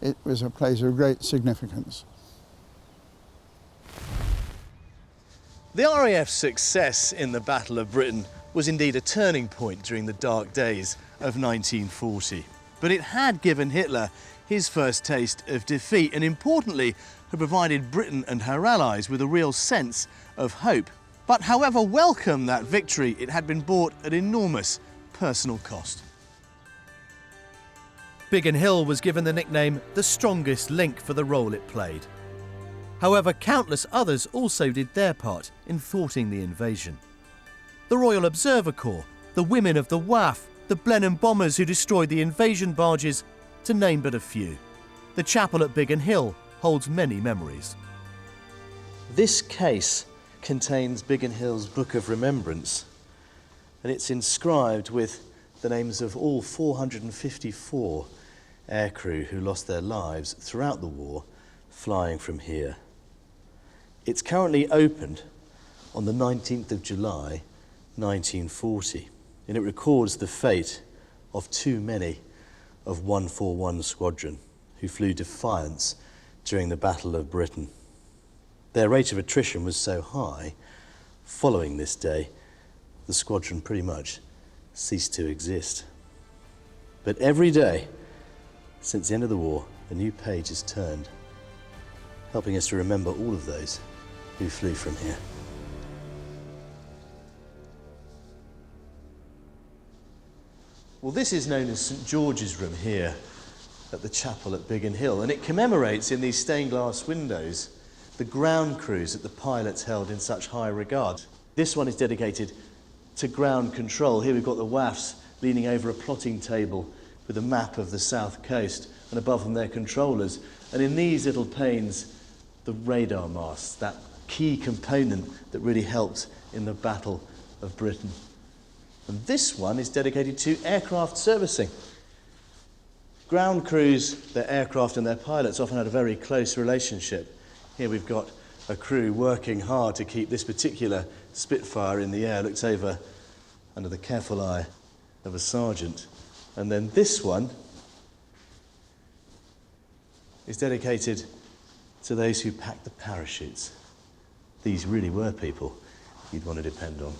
it was a place of great significance. The RAF's success in the Battle of Britain was indeed a turning point during the dark days of 1940. But it had given Hitler his first taste of defeat, and importantly, had provided Britain and her allies with a real sense of hope. But however welcome that victory, it had been bought at enormous personal cost. Bigan Hill was given the nickname the strongest link for the role it played. However, countless others also did their part in thwarting the invasion. The Royal Observer Corps, the women of the WAF, the Blenheim bombers who destroyed the invasion barges, to name but a few. The chapel at Bigan Hill holds many memories. This case contains Bigan Hill's Book of Remembrance, and it's inscribed with the names of all 454 aircrew who lost their lives throughout the war flying from here. It's currently opened on the 19th of July 1940, and it records the fate of too many of 141 Squadron who flew defiance during the Battle of Britain. Their rate of attrition was so high, following this day, the squadron pretty much ceased to exist. But every day, since the end of the war, a new page is turned, helping us to remember all of those who flew from here. Well, this is known as St George's Room here at the chapel at Bigan Hill, and it commemorates in these stained glass windows the ground crews that the pilots held in such high regard. This one is dedicated to ground control. Here we've got the WAFs leaning over a plotting table with a map of the south coast, and above them their controllers. And in these little panes, the radar masts, that key component that really helped in the Battle of Britain. And this one is dedicated to aircraft servicing. Ground crews, their aircraft and their pilots often had a very close relationship. Here we've got a crew working hard to keep this particular Spitfire in the air. Looks over under the careful eye of a sergeant. And then this one is dedicated to those who packed the parachutes. These really were people you'd want to depend on.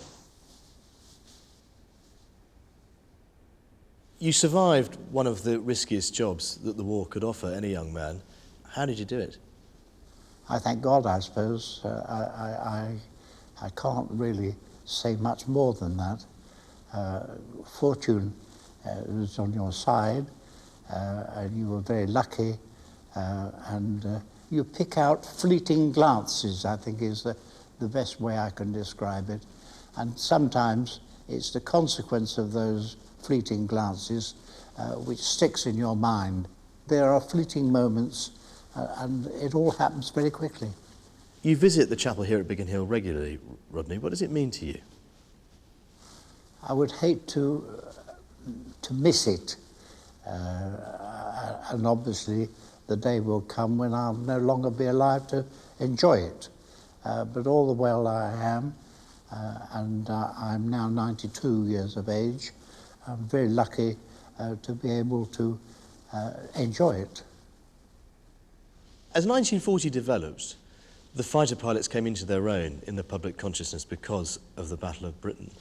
You survived one of the riskiest jobs that the war could offer any young man. How did you do it? I thank God, I suppose. I can't really say much more than that. Fortune was on your side, and you were very lucky, and you pick out fleeting glances, I think is the best way I can describe it. And sometimes it's the consequence of those fleeting glances which sticks in your mind. There are fleeting moments, and it all happens very quickly. You visit the chapel here at Bigan Hill regularly, Rodney. What does it mean to you? I would hate to miss it, and obviously the day will come when I'll no longer be alive to enjoy it. But all the while I am, and I'm now 92 years of age. I'm very lucky to be able to enjoy it. As 1940 developed, the fighter pilots came into their own in the public consciousness because of the Battle of Britain.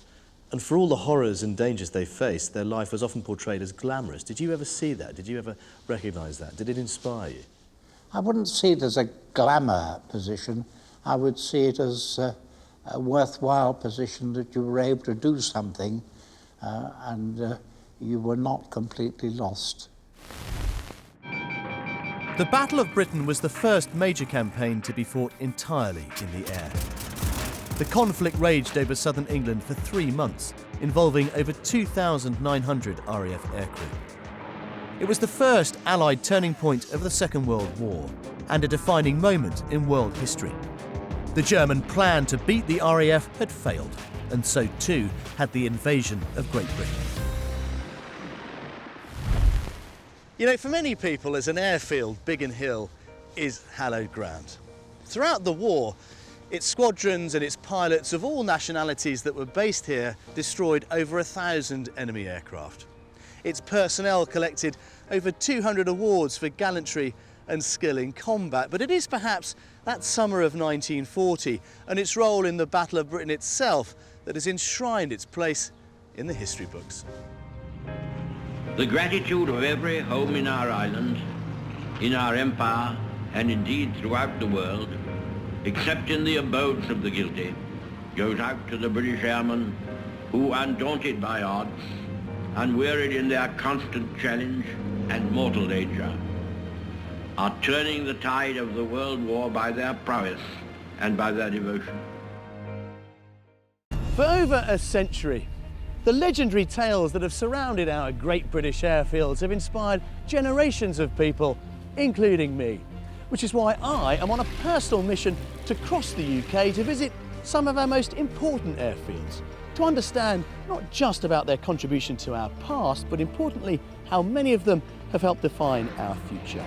And for all the horrors and dangers they faced, their life was often portrayed as glamorous. Did you ever see that? Did you ever recognise that? Did it inspire you? I wouldn't see it as a glamour position. I would see it as a worthwhile position that you were able to do something and you were not completely lost. The Battle of Britain was the first major campaign to be fought entirely in the air. The conflict raged over southern England for 3 months, involving over 2,900 RAF aircrew. It was the first Allied turning point of the Second World War and a defining moment in world history. The German plan to beat the RAF had failed, and so too had the invasion of Great Britain. You know, for many people, as an airfield, Bigan Hill is hallowed ground. Throughout the war, its squadrons and its pilots of all nationalities that were based here destroyed over 1,000 enemy aircraft. Its personnel collected over 200 awards for gallantry and skill in combat, but it is perhaps that summer of 1940 and its role in the Battle of Britain itself that has enshrined its place in the history books. The gratitude of every home in our island, in our empire, and indeed throughout the world, except in the abodes of the guilty, goes out to the British airmen who, undaunted by odds, unwearied in their constant challenge and mortal danger, are turning the tide of the world war by their prowess and by their devotion. For over a century, the legendary tales that have surrounded our great British airfields have inspired generations of people, including me, which is why I am on a personal mission to cross the UK to visit some of our most important airfields, to understand not just about their contribution to our past, but importantly, how many of them have helped define our future.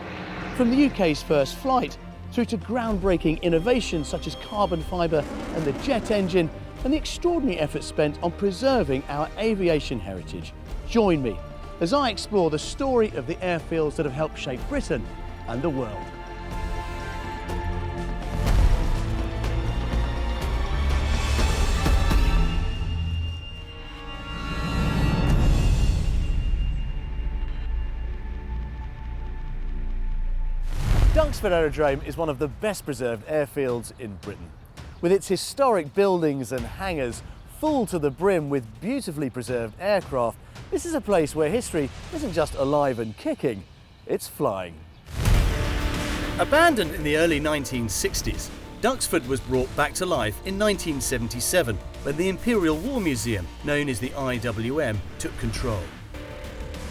From the UK's first flight, through to groundbreaking innovations such as carbon fibre and the jet engine, and the extraordinary effort spent on preserving our aviation heritage. Join me as I explore the story of the airfields that have helped shape Britain and the world. Duxford Aerodrome is one of the best preserved airfields in Britain. With its historic buildings and hangars full to the brim with beautifully preserved aircraft, this is a place where history isn't just alive and kicking, it's flying. Abandoned in the early 1960s, Duxford was brought back to life in 1977 when the Imperial War Museum, known as the IWM, took control.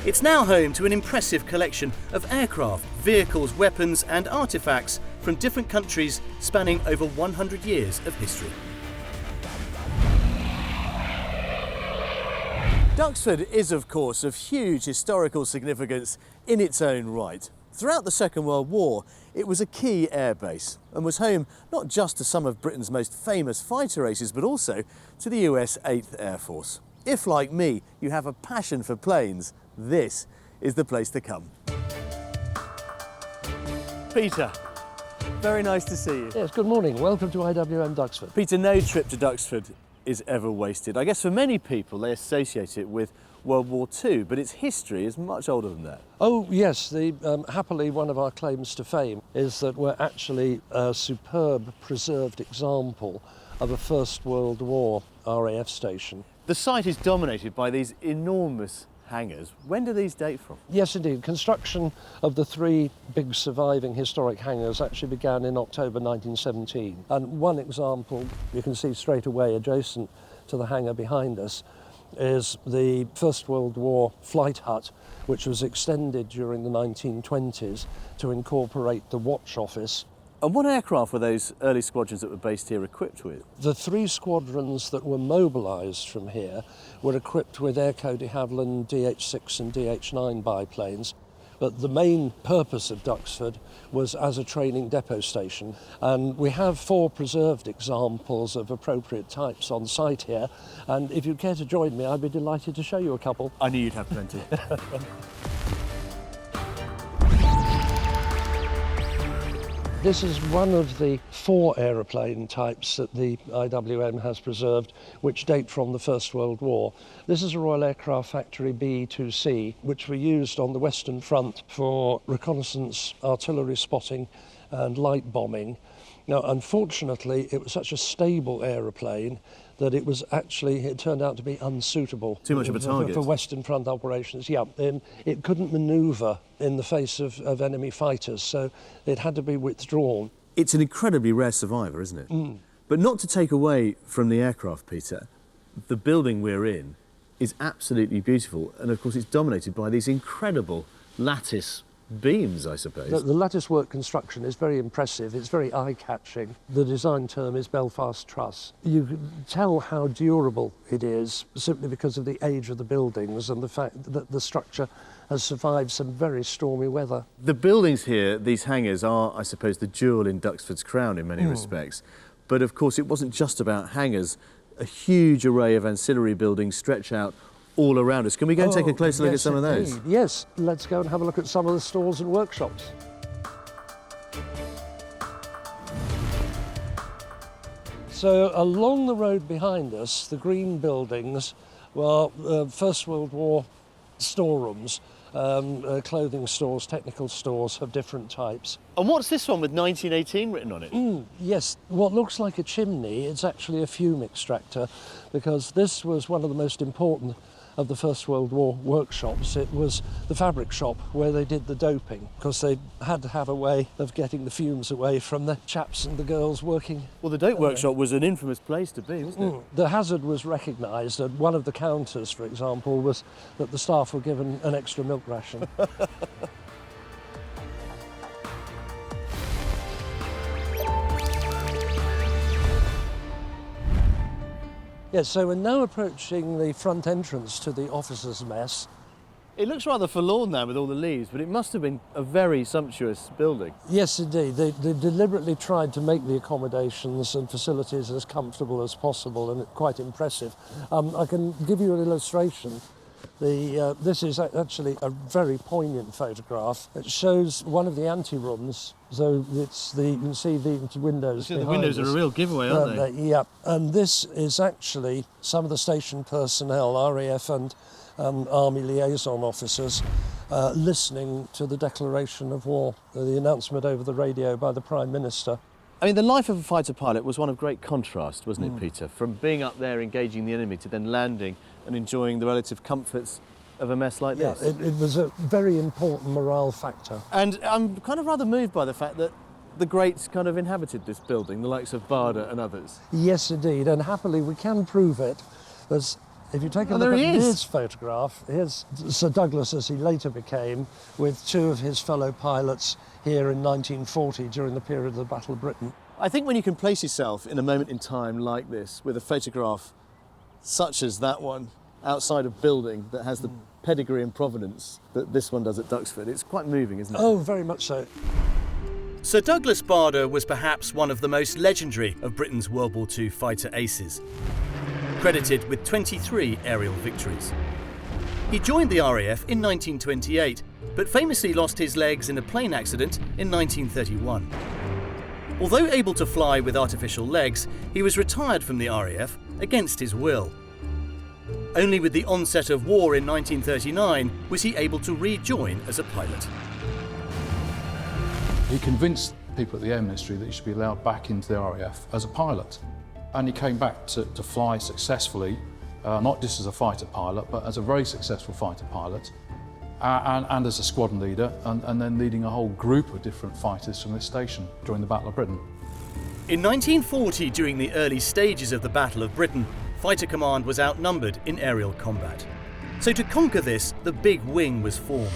It's now home to an impressive collection of aircraft, vehicles, weapons and artefacts from different countries spanning over 100 years of history. Duxford is, of course, of huge historical significance in its own right. Throughout the Second World War, it was a key airbase and was home not just to some of Britain's most famous fighter races, but also to the US 8th Air Force. If, like me, you have a passion for planes, this is the place to come. Peter, very nice to see you. Yes, good morning. Welcome to IWM Duxford. Peter, no trip to Duxford is ever wasted. I guess for many people, they associate it with World War II, but its history is much older than that. Oh, yes. Happily, one of our claims to fame is that we're actually a superb preserved example of a First World War RAF station. The site is dominated by these enormous hangars. When do these date from? Yes, indeed. Construction of the three big surviving historic hangars actually began in October 1917. And one example you can see straight away adjacent to the hangar behind us is the First World War flight hut, which was extended during the 1920s to incorporate the watch office. And what aircraft were those early squadrons that were based here equipped with? The three squadrons that were mobilised from here were equipped with Airco de Havilland DH6 and DH9 biplanes. But the main purpose of Duxford was as a training depot station. And we have 4 preserved examples of appropriate types on site here. And if you'd care to join me, I'd be delighted to show you a couple. I knew you'd have plenty. This is one of the 4 aeroplane types that the IWM has preserved, which date from the First World War. This is a Royal Aircraft Factory BE-2C, which were used on the Western Front for reconnaissance, artillery spotting and light bombing. Now, unfortunately, it was such a stable aeroplane that it turned out to be unsuitable. Too much of a target. For Western Front operations, yeah. It couldn't manoeuvre in the face of enemy fighters, so it had to be withdrawn. It's an incredibly rare survivor, isn't it? Mm. But not to take away from the aircraft, Peter, the building we're in is absolutely beautiful, and of course it's dominated by these incredible lattice beams, I suppose. The lattice work construction is very impressive. It's very eye-catching. The design term is Belfast Truss. You can tell how durable it is simply because of the age of the buildings and the fact that the structure has survived some very stormy weather. The buildings here, these hangars, are, I suppose, the jewel in Duxford's crown in many respects. But of course, it wasn't just about hangars. A huge array of ancillary buildings stretch out all around us. Can we go and take a closer look at some of those? Yes, let's go and have a look at some of the stalls and workshops. So along the road behind us, the green buildings were First World War storerooms, clothing stores, technical stores of different types. And what's this one with 1918 written on it? Yes, what looks like a chimney, it's actually a fume extractor, because this was one of the most important of the First World War workshops. It was the fabric shop where they did the doping, because they had to have a way of getting the fumes away from the chaps and the girls working. Well, the dope workshop was an infamous place to be, wasn't it? The hazard was recognised, and one of the counters, for example, was that the staff were given an extra milk ration. Yes, so we're now approaching the front entrance to the officers' mess. It looks rather forlorn now with all the leaves, but it must have been a very sumptuous building. Yes, indeed. They deliberately tried to make the accommodations and facilities as comfortable as possible, and it's quite impressive. I can give you an illustration. This is actually a very poignant photograph. It shows one of the ante-rooms, so you can see the windows behind the windows us. are a real giveaway, aren't they? Yeah, and this is actually some of the station personnel, RAF and Army liaison officers, listening to the declaration of war, the announcement over the radio by the Prime Minister. I mean, the life of a fighter pilot was one of great contrast, wasn't it, Peter? From being up there engaging the enemy to then landing and enjoying the relative comforts of a mess like this. It was a very important morale factor. And I'm kind of rather moved by the fact that the greats kind of inhabited this building, the likes of Barda and others. Yes, indeed, and happily we can prove it. As if you take a look at this photograph, here's Sir Douglas as he later became, with 2 of his fellow pilots here in 1940 during the period of the Battle of Britain. I think when you can place yourself in a moment in time like this, with a photograph such as that one, outside a building that has the pedigree and provenance that this one does at Duxford, it's quite moving, isn't it? Oh, very much so. Sir Douglas Barda was perhaps one of the most legendary of Britain's World War II fighter aces. credited with 23 aerial victories. He joined the RAF in 1928, but famously lost his legs in a plane accident in 1931. Although able to fly with artificial legs, he was retired from the RAF against his will. Only with the onset of war in 1939 was he able to rejoin as a pilot. He convinced people at the Air Ministry that he should be allowed back into the RAF as a pilot. And he came back to fly successfully, not just as a fighter pilot, but as a very successful fighter pilot, and as a squadron leader, and then leading a whole group of different fighters from this station during the Battle of Britain. In 1940, during the early stages of the Battle of Britain, Fighter Command was outnumbered in aerial combat. So to conquer this, the Big Wing was formed.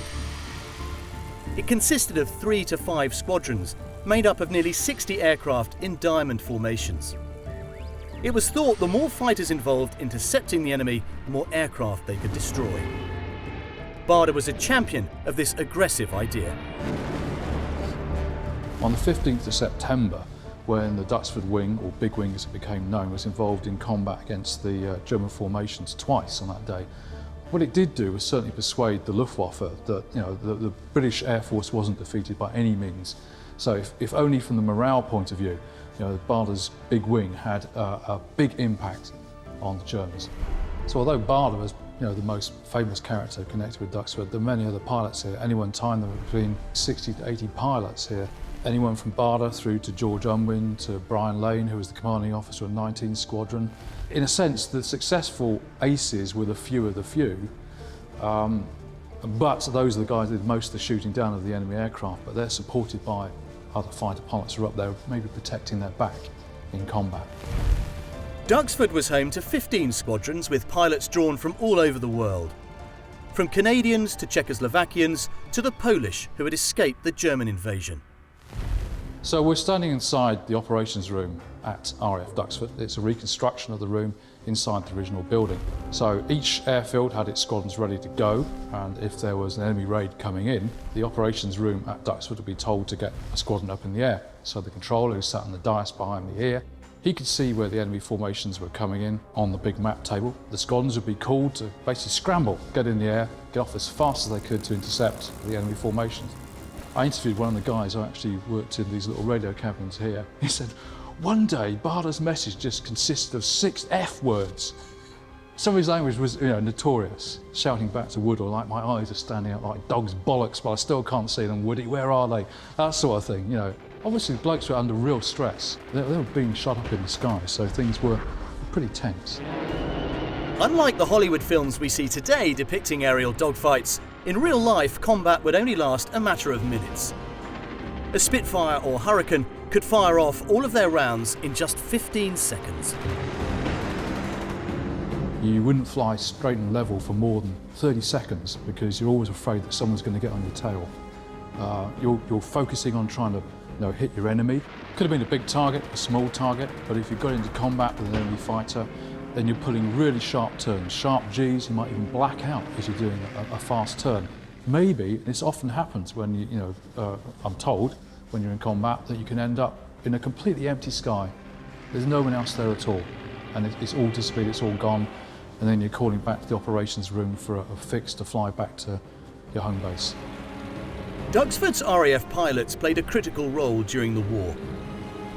It consisted of 3 to 5 squadrons, made up of nearly 60 aircraft in diamond formations. It was thought the more fighters involved intercepting the enemy, the more aircraft they could destroy. Barder was a champion of this aggressive idea. On the 15th of September, when the Duxford Wing, or Big Wing as it became known, was involved in combat against the German formations twice on that day, what it did do was certainly persuade the Luftwaffe that the British Air Force wasn't defeated by any means. So if only from the morale point of view, Barder's Big Wing had a big impact on the Germans. So although Barder was the most famous character connected with Duxford, there are many other pilots here. At any one time there were between 60 to 80 pilots here. Anyone from Barder through to George Unwin to Brian Lane, who was the commanding officer of 19th Squadron. In a sense, the successful aces were the few of the few, but those are the guys that did most of the shooting down of the enemy aircraft, but they're supported by other fighter pilots who are up there maybe protecting their back in combat. Duxford was home to 15 squadrons with pilots drawn from all over the world. From Canadians to Czechoslovakians to the Polish who had escaped the German invasion. So we're standing inside the operations room at RAF Duxford. It's a reconstruction of the room inside the original building. So each airfield had its squadrons ready to go, and if there was an enemy raid coming in, the operations room at Duxford would be told to get a squadron up in the air. So the controller, who sat on the dais behind me here, he could see where the enemy formations were coming in on the big map table. The squadrons would be called to basically scramble, get in the air, get off as fast as they could to intercept the enemy formations. I interviewed one of the guys who actually worked in these little radio cabins here. He said, one day Barder's message just consisted of 6 F words. Some of his language was notorious, shouting back to Woodall like my eyes are standing out like dog's bollocks, but I still can't see them, Woody, where are they? That sort of thing, Obviously the blokes were under real stress. They were being shot up in the sky, so things were pretty tense. Unlike the Hollywood films we see today depicting aerial dogfights, in real life combat would only last a matter of minutes. A Spitfire or Hurricane could fire off all of their rounds in just 15 seconds. You wouldn't fly straight and level for more than 30 seconds because you're always afraid that someone's going to get on your tail. You're focusing on trying to hit your enemy. Could have been a big target, a small target, but if you got into combat with an enemy fighter, then you're pulling really sharp turns, sharp Gs. You might even black out as you're doing a fast turn. Maybe, this often happens when I'm told, when you're in combat, that you can end up in a completely empty sky. There's no one else there at all, and it's all dissipated, it's all gone, and then you're calling back to the operations room for a fix to fly back to your home base. Duxford's RAF pilots played a critical role during the war.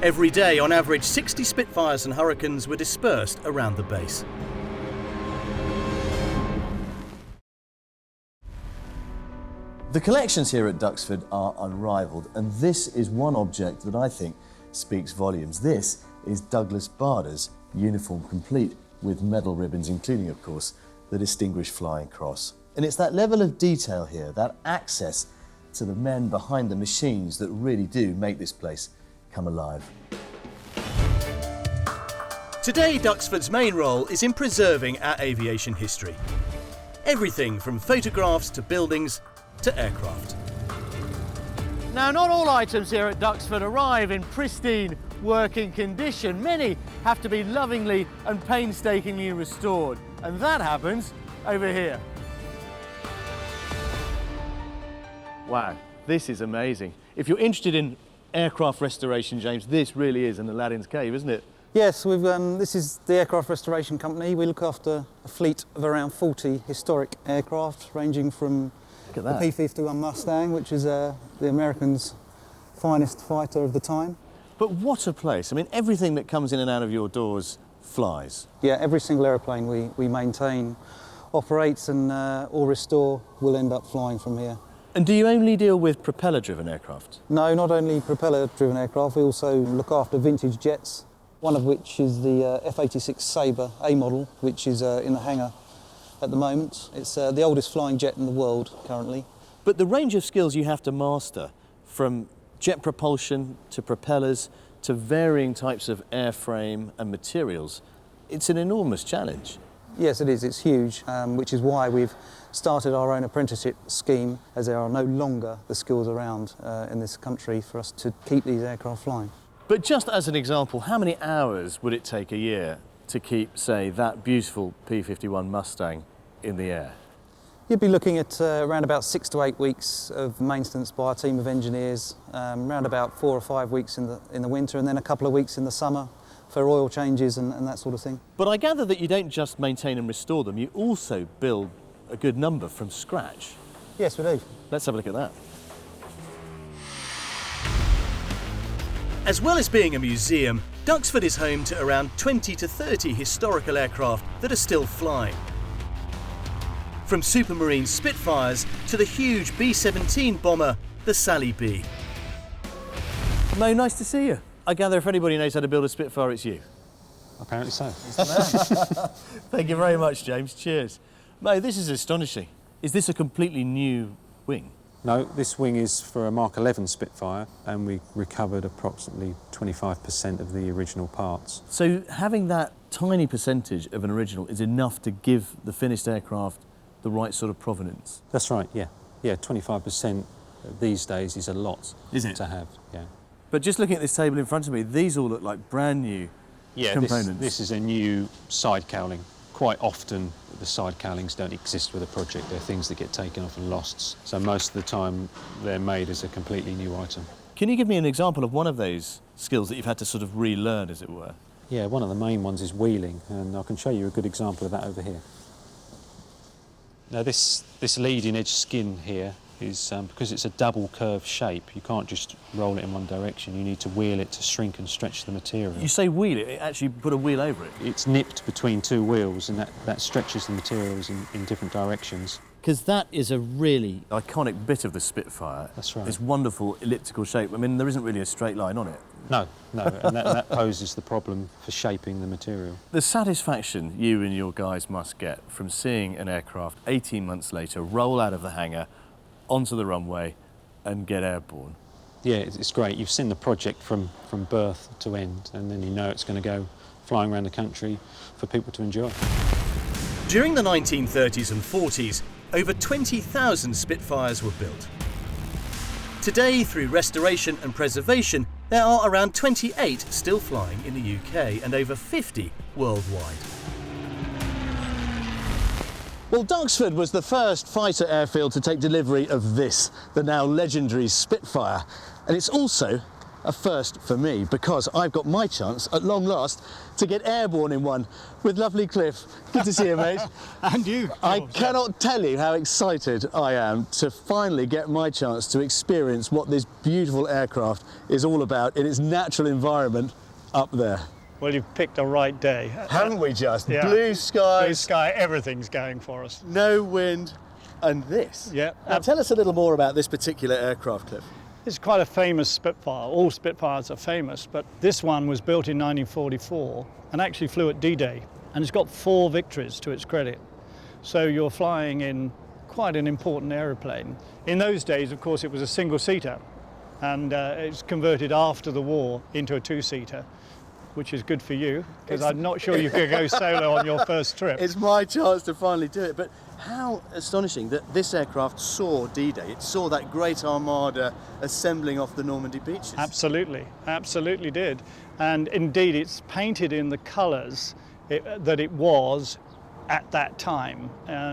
Every day, on average, 60 Spitfires and Hurricanes were dispersed around the base. The collections here at Duxford are unrivalled, and this is one object that I think speaks volumes. This is Douglas Barder's uniform, complete with medal ribbons, including, of course, the Distinguished Flying Cross. And it's that level of detail here, that access to the men behind the machines, that really do make this place come alive. Today, Duxford's main role is in preserving our aviation history. Everything from photographs to buildings to aircraft. Now, not all items here at Duxford arrive in pristine working condition. Many have to be lovingly and painstakingly restored, and that happens over here. Wow, this is amazing. If you're interested in aircraft restoration, James, this really is an Aladdin's cave, isn't it? Yes, this is the Aircraft Restoration Company. We look after a fleet of around 40 historic aircraft, ranging from the P-51 Mustang, which is the Americans' finest fighter of the time. But what a place. I mean, everything that comes in and out of your doors flies. Yeah, every single aeroplane we maintain, operates and or restore will end up flying from here. And do you only deal with propeller-driven aircraft? No, not only propeller-driven aircraft, we also look after vintage jets, one of which is the F-86 Sabre A model, which is in the hangar at the moment. It's the oldest flying jet in the world currently. But the range of skills you have to master, from jet propulsion to propellers to varying types of airframe and materials, it's an enormous challenge. Yes, it is. It's huge, which is why we've started our own apprenticeship scheme, as there are no longer the skills around in this country for us to keep these aircraft flying. But just as an example, how many hours would it take a year to keep, say, that beautiful P-51 Mustang in the air? You'd be looking at around about 6 to 8 weeks of maintenance by a team of engineers, around about 4 or 5 weeks in the winter, and then a couple of weeks in the summer for oil changes and that sort of thing. But I gather that you don't just maintain and restore them, you also build a good number from scratch. Yes, we do. Let's have a look at that. As well as being a museum, Duxford is home to around 20 to 30 historical aircraft that are still flying. From Supermarine Spitfires to the huge B-17 bomber, the Sally B. Mo, nice to see you. I gather if anybody knows how to build a Spitfire, it's you. Apparently so. Thank you very much, James. Cheers. Mo, this is astonishing. Is this a completely new wing? No, this wing is for a Mark 11 Spitfire, and we recovered approximately 25% of the original parts. So having that tiny percentage of an original is enough to give the finished aircraft the right sort of provenance? That's right, yeah. Yeah, 25% these days is a lot to have, yeah. But just looking at this table in front of me, these all look like brand new components. This is a new side cowling. Quite often the side cowlings don't exist with a project. They're things that get taken off and lost. So most of the time they're made as a completely new item. Can you give me an example of one of those skills that you've had to sort of relearn, as it were? Yeah, one of the main ones is wheeling, and I can show you a good example of that over here. Now this leading edge skin here is, because it's a double curved shape, you can't just roll it in one direction. You need to wheel it to shrink and stretch the material. You say wheel it, actually put a wheel over it? It's nipped between two wheels, and that stretches the materials in different directions. Because that is a really iconic bit of the Spitfire. That's right. This wonderful elliptical shape. I mean, there isn't really a straight line on it. No, and that poses the problem for shaping the material. The satisfaction you and your guys must get from seeing an aircraft 18 months later roll out of the hangar onto the runway and get airborne. Yeah, it's great. You've seen the project from birth to end, and then you know it's going to go flying around the country for people to enjoy. During the 1930s and 40s, over 20,000 Spitfires were built. Today, through restoration and preservation, there are around 28 still flying in the UK and over 50 worldwide. Well, Duxford was the first fighter airfield to take delivery of this, the now legendary Spitfire. And it's also a first for me, because I've got my chance, at long last, to get airborne in one with lovely Cliff. Good to see you, mate. And you. I cannot tell you how excited I am to finally get my chance to experience what this beautiful aircraft is all about in its natural environment up there. Well, you've picked a right day. Haven't we just? Yeah. Blue skies. Blue sky, everything's going for us. No wind, and this. Yeah. Now tell us a little more about this particular aircraft, Cliff. It's quite a famous Spitfire. All Spitfires are famous, but this one was built in 1944 and actually flew at D-Day. And it's got 4 victories to its credit. So you're flying in quite an important aeroplane. In those days, of course, it was a single-seater, and it's converted after the war into a 2-seater. Which is good for you, because I'm not sure you could go solo on your first trip. It's my chance to finally do it, but how astonishing that this aircraft saw D-Day. It saw that great armada assembling off the Normandy beaches. Absolutely, absolutely did. And indeed, it's painted in the colours that it was at that time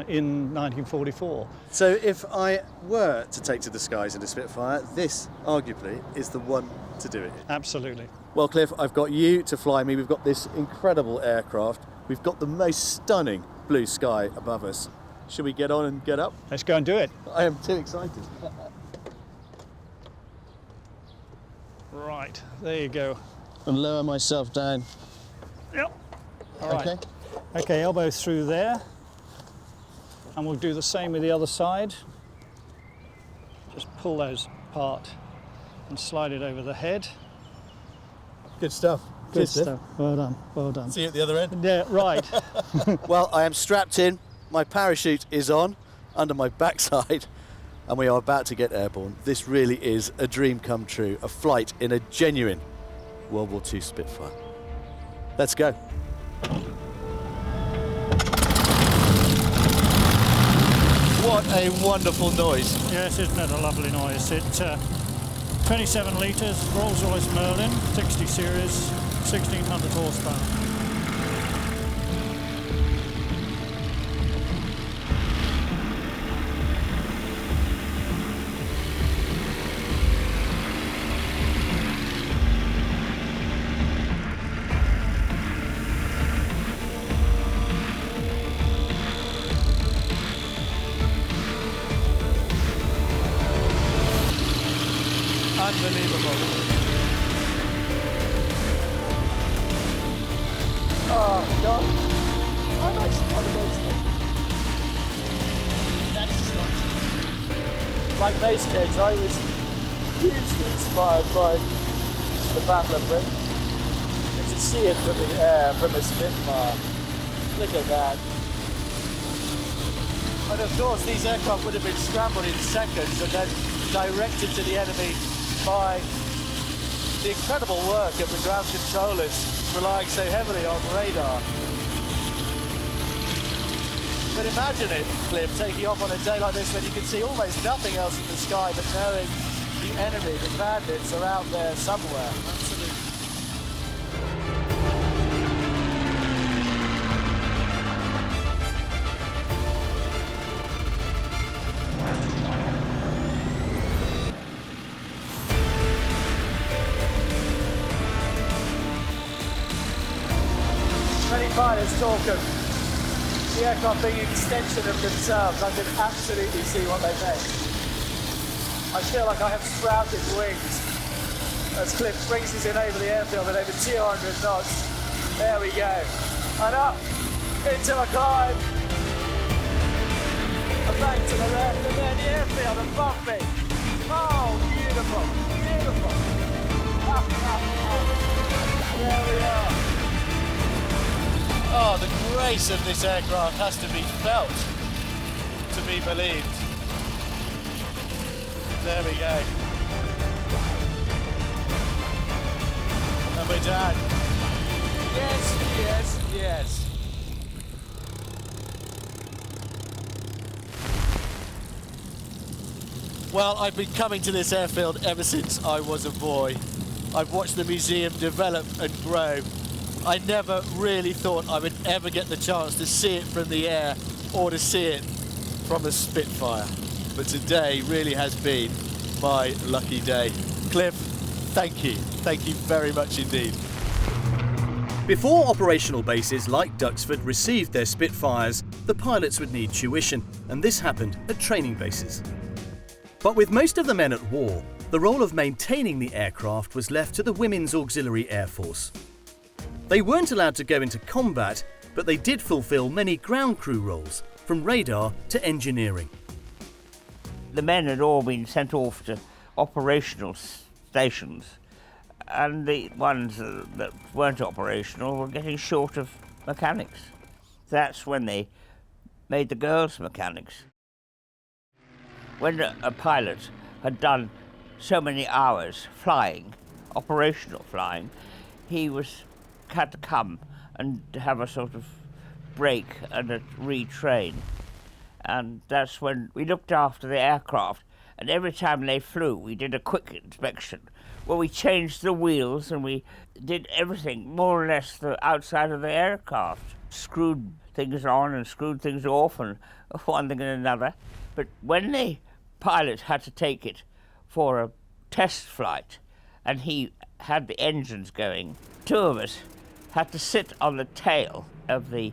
in 1944. So if I were to take to the skies in a Spitfire, this arguably is the one to do it. Absolutely. Well, Cliff, I've got you to fly me. We've got this incredible aircraft. We've got the most stunning blue sky above us. Should we get on and get up? Let's go and do it. I am too excited. Right, there you go. And lower myself down. Yep. All right. Okay. Okay, elbow through there. And we'll do the same with the other side. Just pull those apart and slide it over the head. Good stuff. Good stuff. Well done, well done. See you at the other end? Yeah, right. Well, I am strapped in. My parachute is on under my backside. And we are about to get airborne. This really is a dream come true, a flight in a genuine World War II Spitfire. Let's go. What a wonderful noise. Yes, isn't it a lovely noise? It 27 litres, Rolls-Royce Merlin, 60 series, 1600 horsepower. Unbelievable. Oh, God. I'm actually on the That's like most kids, I was hugely inspired by the Battle of Britain. And to see it from the air, from a Spitfire, look at that. And of course, these aircraft would have been scrambled in seconds and then directed to the enemy by the incredible work of the ground controllers relying so heavily on radar. But imagine it, Cliff, taking off on a day like this when you can see almost nothing else in the sky but knowing the enemy, the bandits, are out there somewhere. Absolutely. 20 pilots talk of the aircraft being an extension of themselves. I can absolutely see what they meant. I feel like I have sprouted wings as Cliff brings us in over the airfield at over 200 knots. There we go. And up into a climb. And back to the left, and then the airfield above me. Oh, beautiful, beautiful. There we are. Oh, the grace of this aircraft has to be felt to be believed. There we go. And we're done. Yes, yes, yes. Well, I've been coming to this airfield ever since I was a boy. I've watched the museum develop and grow. I never really thought I would ever get the chance to see it from the air or to see it from a Spitfire. But today really has been my lucky day. Cliff, thank you. Thank you very much indeed. Before operational bases like Duxford received their Spitfires, the pilots would need tuition, and this happened at training bases. But with most of the men at war, the role of maintaining the aircraft was left to the Women's Auxiliary Air Force. They weren't allowed to go into combat, but they did fulfill many ground crew roles, from radar to engineering. The men had all been sent off to operational stations, and the ones that weren't operational were getting short of mechanics. That's when they made the girls mechanics. When a pilot had done so many hours flying, operational flying, he had to come and have a sort of break and a retrain. And that's when we looked after the aircraft, and every time they flew we did a quick inspection where we changed the wheels and we did everything more or less the outside of the aircraft. Screwed things on and screwed things off and one thing and another. But when the pilot had to take it for a test flight, and he had the engines going. Two of us had to sit on the tail of the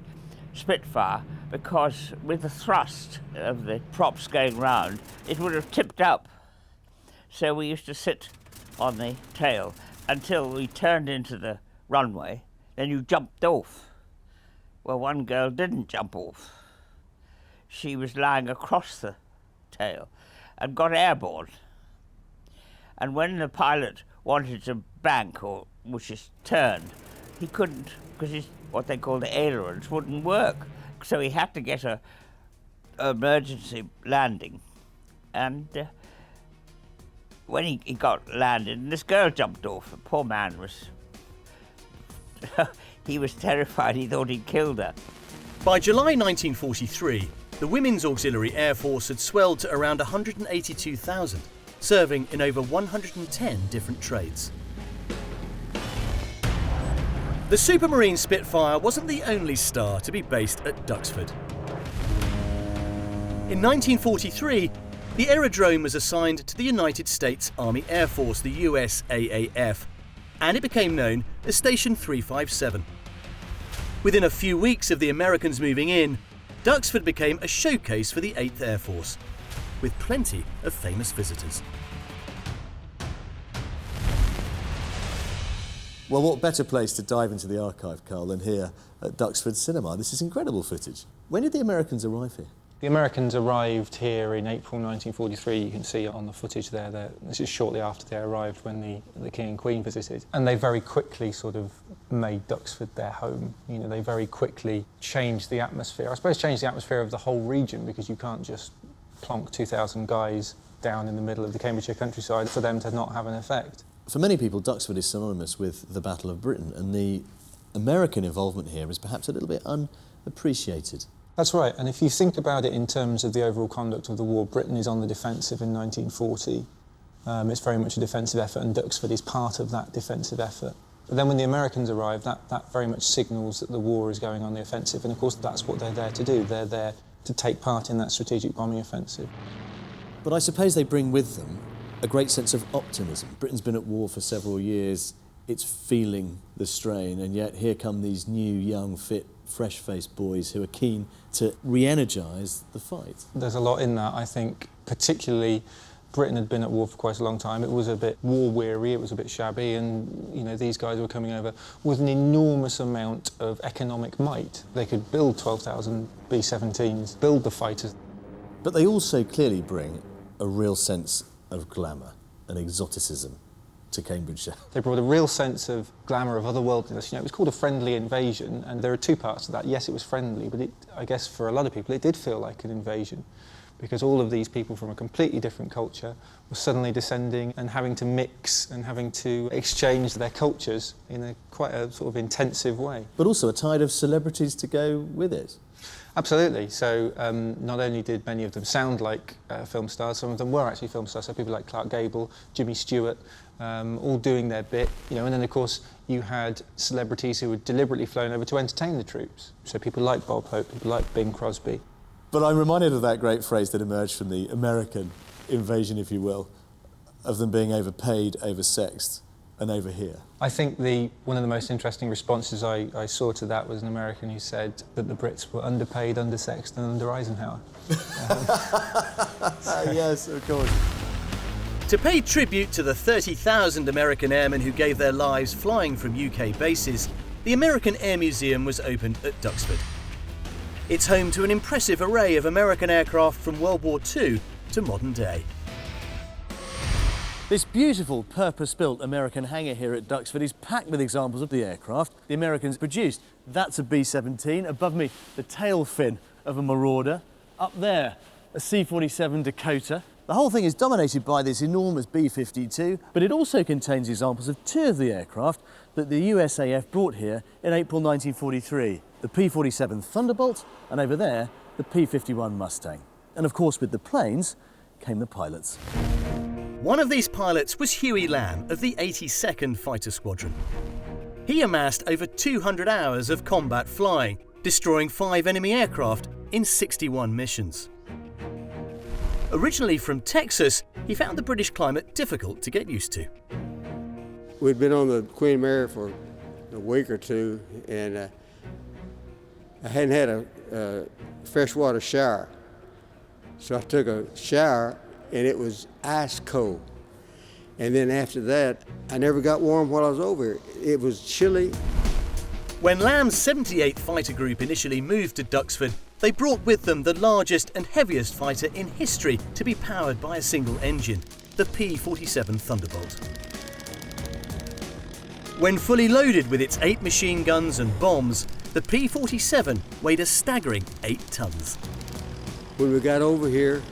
Spitfire because with the thrust of the props going round, it would have tipped up. So we used to sit on the tail until we turned into the runway, then you jumped off. Well, one girl didn't jump off. She was lying across the tail and got airborne. And when the pilot wanted to bank, or which is turned, he couldn't, because what they call the ailerons wouldn't work. So he had to get a emergency landing. And when he got landed, and this girl jumped off, the poor man was, he was terrified, he thought he'd killed her. By July 1943, the Women's Auxiliary Air Force had swelled to around 182,000, serving in over 110 different trades. The Supermarine Spitfire wasn't the only star to be based at Duxford. In 1943, the aerodrome was assigned to the United States Army Air Force, the USAAF, and it became known as Station 357. Within a few weeks of the Americans moving in, Duxford became a showcase for the 8th Air Force, with plenty of famous visitors. Well, what better place to dive into the archive, Carl, than here at Duxford Cinema? This is incredible footage. When did the Americans arrive here? The Americans arrived here in April 1943. You can see it on the footage there. This is shortly after they arrived, when the King and Queen visited. And they very quickly sort of made Duxford their home. You know, they very quickly changed the atmosphere. I suppose changed the atmosphere of the whole region, because you can't just plonk 2,000 guys down in the middle of the Cambridgeshire countryside for them to not have an effect. For many people, Duxford is synonymous with the Battle of Britain, and the American involvement here is perhaps a little bit unappreciated. That's right, and if you think about it in terms of the overall conduct of the war, Britain is on the defensive in 1940. It's very much a defensive effort, and Duxford is part of that defensive effort. But then when the Americans arrive, that very much signals that the war is going on the offensive, and of course that's what they're there to do. They're there to take part in that strategic bombing offensive. But I suppose they bring with them a great sense of optimism. Britain's been at war for several years, it's feeling the strain, and yet here come these new, young, fit, fresh-faced boys who are keen to re-energise the fight. There's a lot in that. I think particularly Britain had been at war for quite a long time. It was a bit war-weary, it was a bit shabby, and you know, these guys were coming over with an enormous amount of economic might. They could build 12,000 B-17s, build the fighters. But they also clearly bring a real sense of glamour and exoticism to Cambridgeshire. They brought a real sense of glamour, of otherworldliness. You know, it was called a friendly invasion, and there are two parts to that. Yes, it was friendly, but I guess for a lot of people it did feel like an invasion, because all of these people from a completely different culture were suddenly descending and having to mix and having to exchange their cultures in quite a sort of intensive way. But also a tide of celebrities to go with it. Absolutely. So not only did many of them sound like film stars, some of them were actually film stars. So people like Clark Gable, Jimmy Stewart, all doing their bit. You know, and then of course you had celebrities who were deliberately flown over to entertain the troops. So people like Bob Hope, people like Bing Crosby. But I'm reminded of that great phrase that emerged from the American invasion, if you will, of them being overpaid, oversexed, and over here. I think one of the most interesting responses I saw to that was an American who said that the Brits were underpaid, undersexed, and under Eisenhower. Yes, of course. To pay tribute to the 30,000 American airmen who gave their lives flying from UK bases, the American Air Museum was opened at Duxford. It's home to an impressive array of American aircraft from World War II to modern day. This beautiful purpose-built American hangar here at Duxford is packed with examples of the aircraft the Americans produced. That's a B-17. Above me, the tail fin of a Marauder. Up there, a C-47 Dakota. The whole thing is dominated by this enormous B-52, but it also contains examples of two of the aircraft that the USAF brought here in April 1943. The P-47 Thunderbolt, and over there, the P-51 Mustang. And of course, with the planes came the pilots. One of these pilots was Huey Lamb of the 82nd Fighter Squadron. He amassed over 200 hours of combat flying, destroying 5 enemy aircraft in 61 missions. Originally from Texas, he found the British climate difficult to get used to. We'd been on the Queen Mary for a week or two, and I hadn't had a freshwater shower. So I took a shower, and it was ice cold. And then after that, I never got warm while I was over here. It was chilly. When Lamb's 78th Fighter Group initially moved to Duxford, they brought with them the largest and heaviest fighter in history to be powered by a single engine, the P-47 Thunderbolt. When fully loaded with its 8 machine guns and bombs, the P-47 weighed a staggering 8 tons. When we got over here,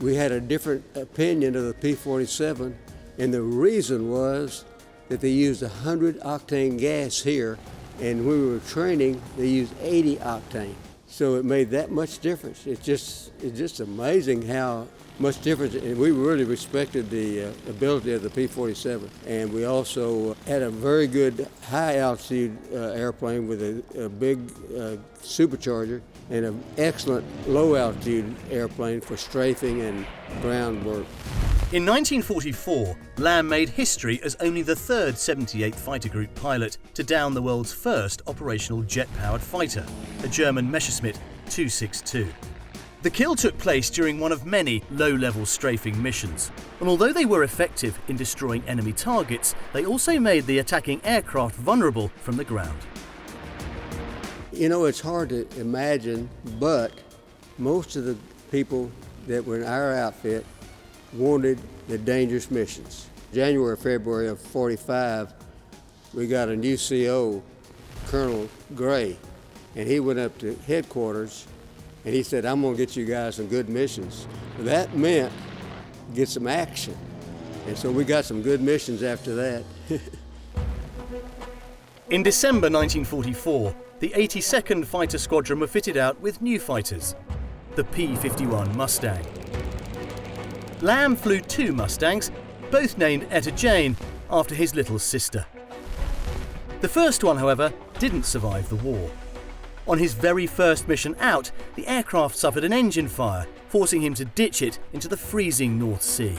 we had a different opinion of the P-47, and the reason was that they used 100 octane gas here, and when we were training, they used 80 octane. So it made that much difference. It's just amazing how much difference, and we really respected the ability of the P-47. And we also had a very good high-altitude airplane with a big supercharger and an excellent low-altitude airplane for strafing and ground work. In 1944, Lamb made history as only the 3rd 78th Fighter Group pilot to down the world's first operational jet-powered fighter, a German Messerschmitt 262. The kill took place during one of many low-level strafing missions, and although they were effective in destroying enemy targets, they also made the attacking aircraft vulnerable from the ground. You know, it's hard to imagine, but most of the people that were in our outfit wanted the dangerous missions. January, February of '45, we got a new CO, Colonel Gray, and he went up to headquarters and he said, I'm gonna get you guys some good missions. That meant get some action. And so we got some good missions after that. In December 1944, the 82nd Fighter Squadron were fitted out with new fighters, the P-51 Mustang. Lamb flew 2 Mustangs, both named Etta Jane after his little sister. The first one, however, didn't survive the war. On his very first mission out, the aircraft suffered an engine fire, forcing him to ditch it into the freezing North Sea.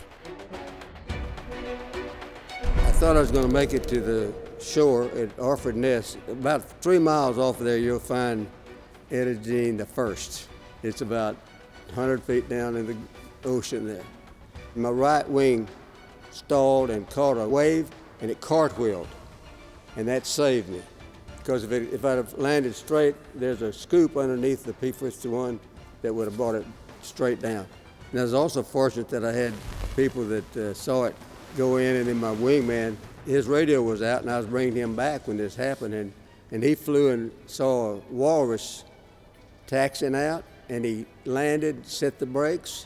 I thought I was going to make it to the shore at Orford Ness. About 3 miles off of there, you'll find Etta Jane the First. It's about 100 feet down in the ocean there. My right wing stalled and caught a wave, and it cartwheeled, and that saved me. Because if I'd have landed straight, there's a scoop underneath the P-51 that would have brought it straight down. And I was also fortunate that I had people that saw it go in, and then my wingman, his radio was out, and I was bringing him back when this happened, and he flew and saw a walrus taxiing out, and he landed, set the brakes,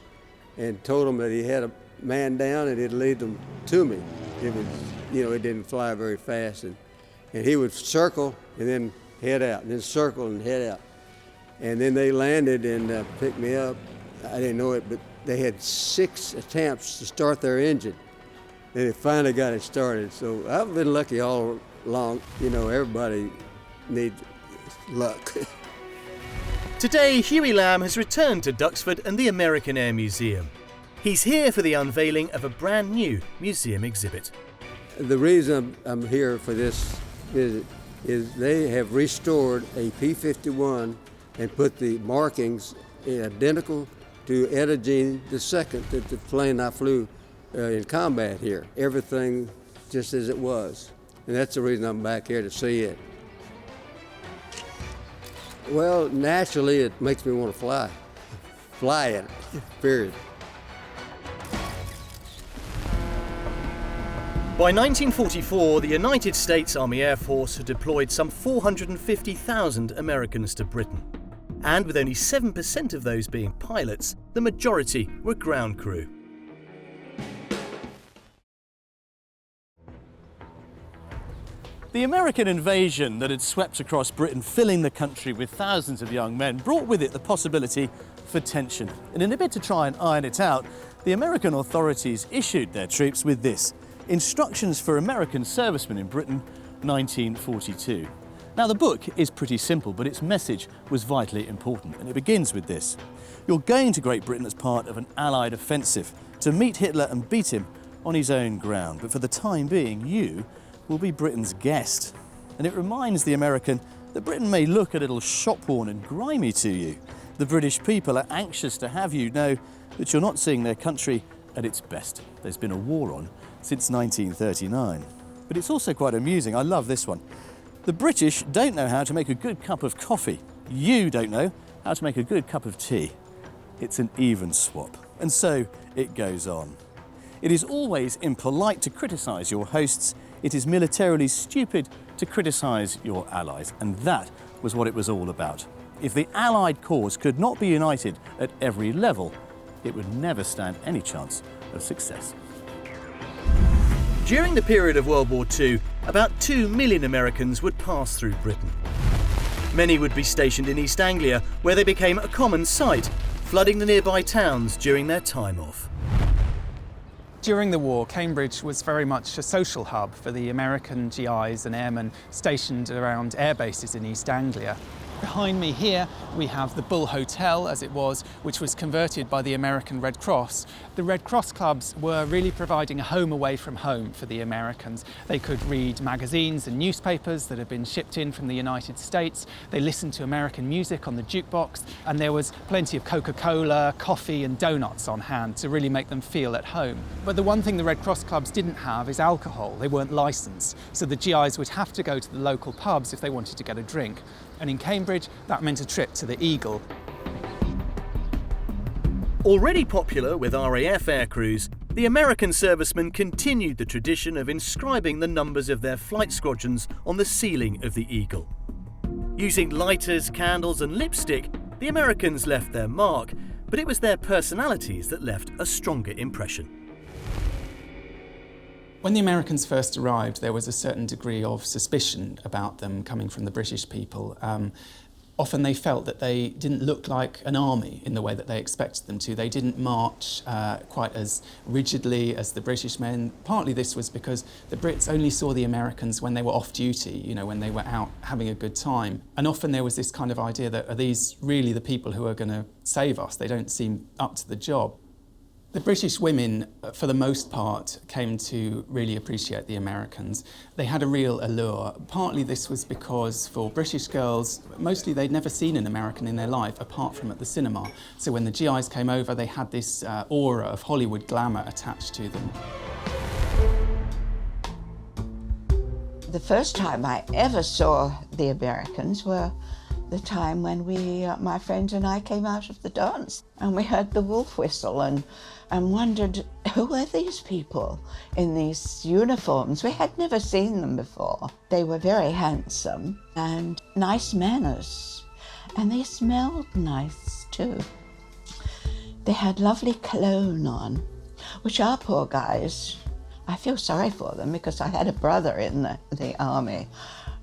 and told them that he had a man down and he'd lead them to me. It was, it didn't fly very fast, and he would circle and then head out, and then circle and head out. And then they landed and picked me up. I didn't know it, but they had 6 attempts to start their engine. And they finally got it started. So I've been lucky all along. Everybody needs luck. Today, Huey Lamb has returned to Duxford and the American Air Museum. He's here for the unveiling of a brand new museum exhibit. The reason I'm here for this visit is they have restored a P-51 and put the markings identical to Etta Jane II, the plane I flew in combat here. Everything just as it was. And that's the reason I'm back here to see it. Well, naturally, it makes me want to fly. Fly it, period. By 1944, the United States Army Air Force had deployed some 450,000 Americans to Britain. And with only 7% of those being pilots, the majority were ground crew. The American invasion that had swept across Britain, filling the country with thousands of young men, brought with it the possibility for tension. And in a bid to try and iron it out, the American authorities issued their troops with this: Instructions for American Servicemen in Britain, 1942. Now, the book is pretty simple, but its message was vitally important, and it begins with this: You're going to Great Britain as part of an Allied offensive to meet Hitler and beat him on his own ground. But for the time being, you will be Britain's guest. And it reminds the American that Britain may look a little shop-worn and grimy to you. The British people are anxious to have you know that you're not seeing their country at its best. There's been a war on since 1939. But it's also quite amusing. I love this one. The British don't know how to make a good cup of coffee. You don't know how to make a good cup of tea. It's an even swap. And so it goes on. It is always impolite to criticise your hosts. It is militarily stupid to criticise your allies. And that was what it was all about. If the Allied cause could not be united at every level, it would never stand any chance of success. During the period of World War II, about 2 million Americans would pass through Britain. Many would be stationed in East Anglia, where they became a common sight, flooding the nearby towns during their time off. During the war, Cambridge was very much a social hub for the American GIs and airmen stationed around air bases in East Anglia. Behind me here we have the Bull Hotel, as it was, which was converted by the American Red Cross. The Red Cross clubs were really providing a home away from home for the Americans. They could read magazines and newspapers that had been shipped in from the United States. They listened to American music on the jukebox, and there was plenty of Coca-Cola, coffee and donuts on hand to really make them feel at home. But the one thing the Red Cross clubs didn't have is alcohol. They weren't licensed, so the GIs would have to go to the local pubs if they wanted to get a drink. And in Cambridge, that meant a trip to the Eagle. Already popular with RAF aircrews, the American servicemen continued the tradition of inscribing the numbers of their flight squadrons on the ceiling of the Eagle. Using lighters, candles and lipstick, the Americans left their mark, but it was their personalities that left a stronger impression. When the Americans first arrived, there was a certain degree of suspicion about them coming from the British people. Often they felt that they didn't look like an army in the way that they expected them to. They didn't march quite as rigidly as the British men. Partly this was because the Brits only saw the Americans when they were off duty, you know, when they were out having a good time. And often there was this kind of idea that, are these really the people who are going to save us? They don't seem up to the job. The British women, for the most part, came to really appreciate the Americans. They had a real allure. Partly this was because for British girls, mostly they'd never seen an American in their life apart from at the cinema. So when the GIs came over, they had this aura of Hollywood glamour attached to them. The first time I ever saw the Americans were the time when my friends and I came out of the dance and we heard the wolf whistle and wondered, who are these people in these uniforms? We had never seen them before. They were very handsome and nice manners, and they smelled nice too. They had lovely cologne on, which our poor guys, I feel sorry for them because I had a brother in the army.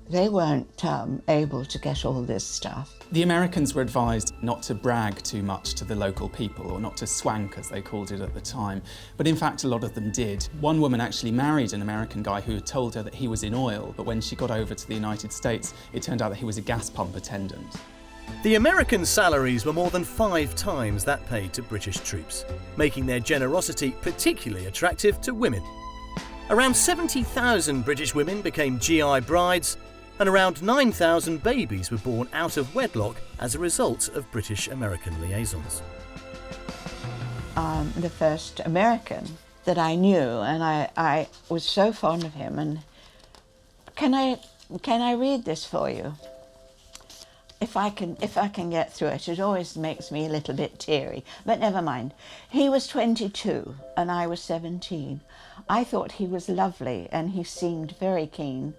They weren't able to get all this stuff. The Americans were advised not to brag too much to the local people, or not to swank, as they called it at the time. But in fact, a lot of them did. One woman actually married an American guy who had told her that he was in oil, but when she got over to the United States, it turned out that he was a gas pump attendant. The American salaries were more than 5 times that paid to British troops, making their generosity particularly attractive to women. Around 70,000 British women became GI brides, and around 9,000 babies were born out of wedlock as a result of British-American liaisons. The first American that I knew, and I was so fond of him. And can I read this for you? If I can get through it. It always makes me a little bit teary, but never mind. He was 22 and I was 17. I thought he was lovely and he seemed very keen.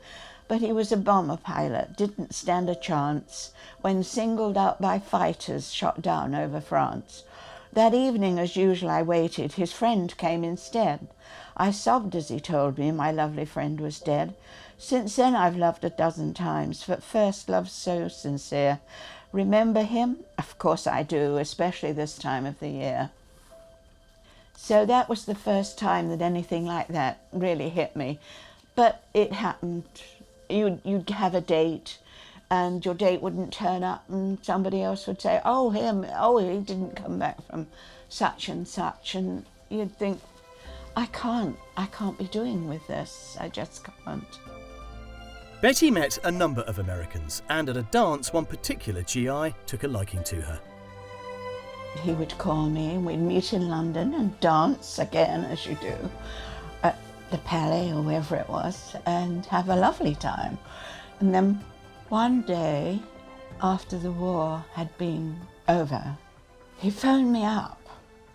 But he was a bomber pilot, didn't stand a chance when singled out by fighters shot down over France. That evening, as usual, I waited. His friend came instead. I sobbed as he told me my lovely friend was dead. Since then I've loved a dozen times, but first love so sincere. Remember him? Of course I do, especially this time of the year. So that was the first time that anything like that really hit me. But it happened. You'd have a date and your date wouldn't turn up and somebody else would say, oh, him, oh, he didn't come back from such and such. And you'd think, I can't be doing with this. I just can't. Betty met a number of Americans, and at a dance, one particular GI took a liking to her. He would call me and we'd meet in London and dance again, as you do, at the Palais or wherever it was, and have a lovely time. And then one day, after the war had been over, he phoned me up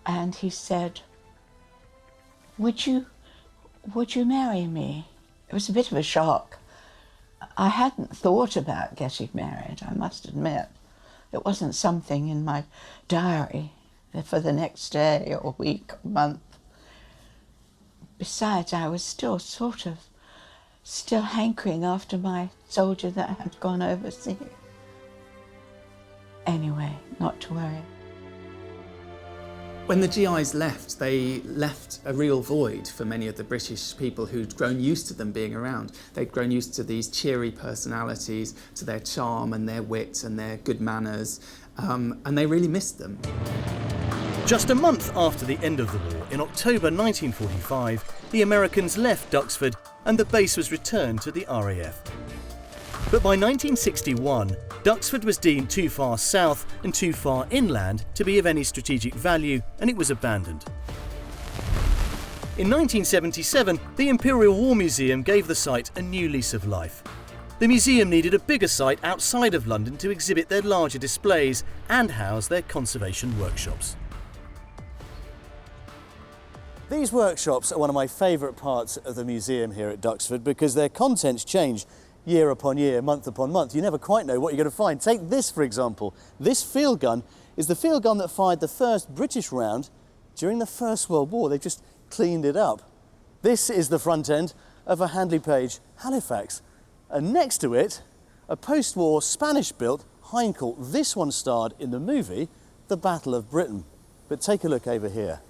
and he said, would you marry me? It was a bit of a shock. I hadn't thought about getting married, I must admit. It wasn't something in my diary for the next day or week or month. Besides, I was still hankering after my soldier that had gone overseas. Anyway, not to worry. When the GIs left, they left a real void for many of the British people who'd grown used to them being around. They'd grown used to these cheery personalities, to their charm and their wit and their good manners, and they really missed them. Just a month after the end of the war, in October 1945, the Americans left Duxford and the base was returned to the RAF. But by 1961, Duxford was deemed too far south and too far inland to be of any strategic value, and it was abandoned. In 1977, the Imperial War Museum gave the site a new lease of life. The museum needed a bigger site outside of London to exhibit their larger displays and house their conservation workshops. These workshops are one of my favourite parts of the museum here at Duxford because their contents change year upon year, month upon month. You never quite know what you're going to find. Take this, for example. This field gun is the field gun that fired the first British round during the First World War. They've just cleaned it up. This is the front end of a Handley Page Halifax. And next to it, a post-war Spanish-built Heinkel. This one starred in the movie The Battle of Britain. But take a look over here.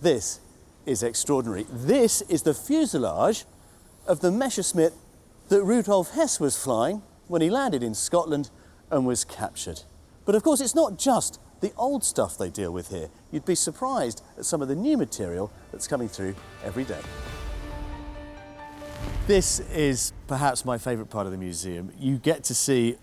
This is extraordinary. This is the fuselage of the Messerschmitt that Rudolf Hess was flying when he landed in Scotland and was captured. But of course, it's not just the old stuff they deal with here. You'd be surprised at some of the new material that's coming through every day. This is perhaps my favourite part of the museum. You get to see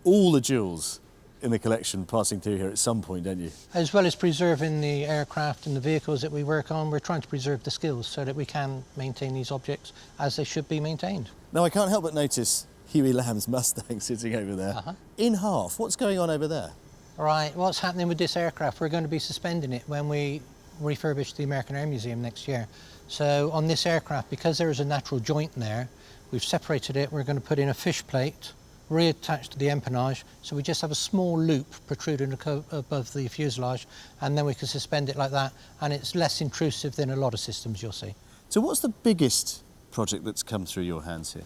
all the jewels in the collection passing through here at some point, don't you? As well as preserving the aircraft and the vehicles that we work on, we're trying to preserve the skills so that we can maintain these objects as they should be maintained. Now, I can't help but notice Huey Lamb's Mustang sitting over there. In half. What's going on over there? Right, what's happening with this aircraft? We're going to be suspending it when we refurbish the American Air Museum next year. So on this aircraft, because there is a natural joint in there, we've separated it. We're going to put in a fish plate, reattached to the empennage, so we just have a small loop protruding above the fuselage, and then we can suspend it like that, and it's less intrusive than a lot of systems you'll see. So what's the biggest project that's come through your hands here?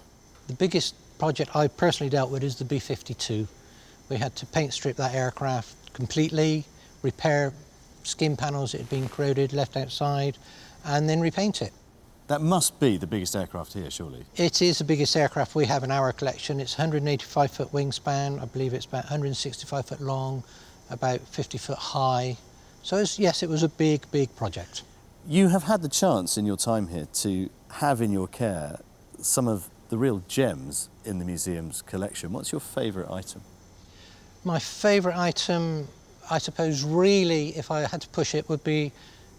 The biggest project I personally dealt with is the B-52. We had to paint strip that aircraft completely, repair skin panels that had been corroded, left outside, and then repaint it. That must be the biggest aircraft here, surely? It is the biggest aircraft we have in our collection. It's 185-foot wingspan. I believe it's about 165 foot long, about 50 foot high. So yes, it was a big, big project. You have had the chance in your time here to have in your care some of the real gems in the museum's collection. What's your favourite item? My favourite item, I suppose, really, if I had to push it, would be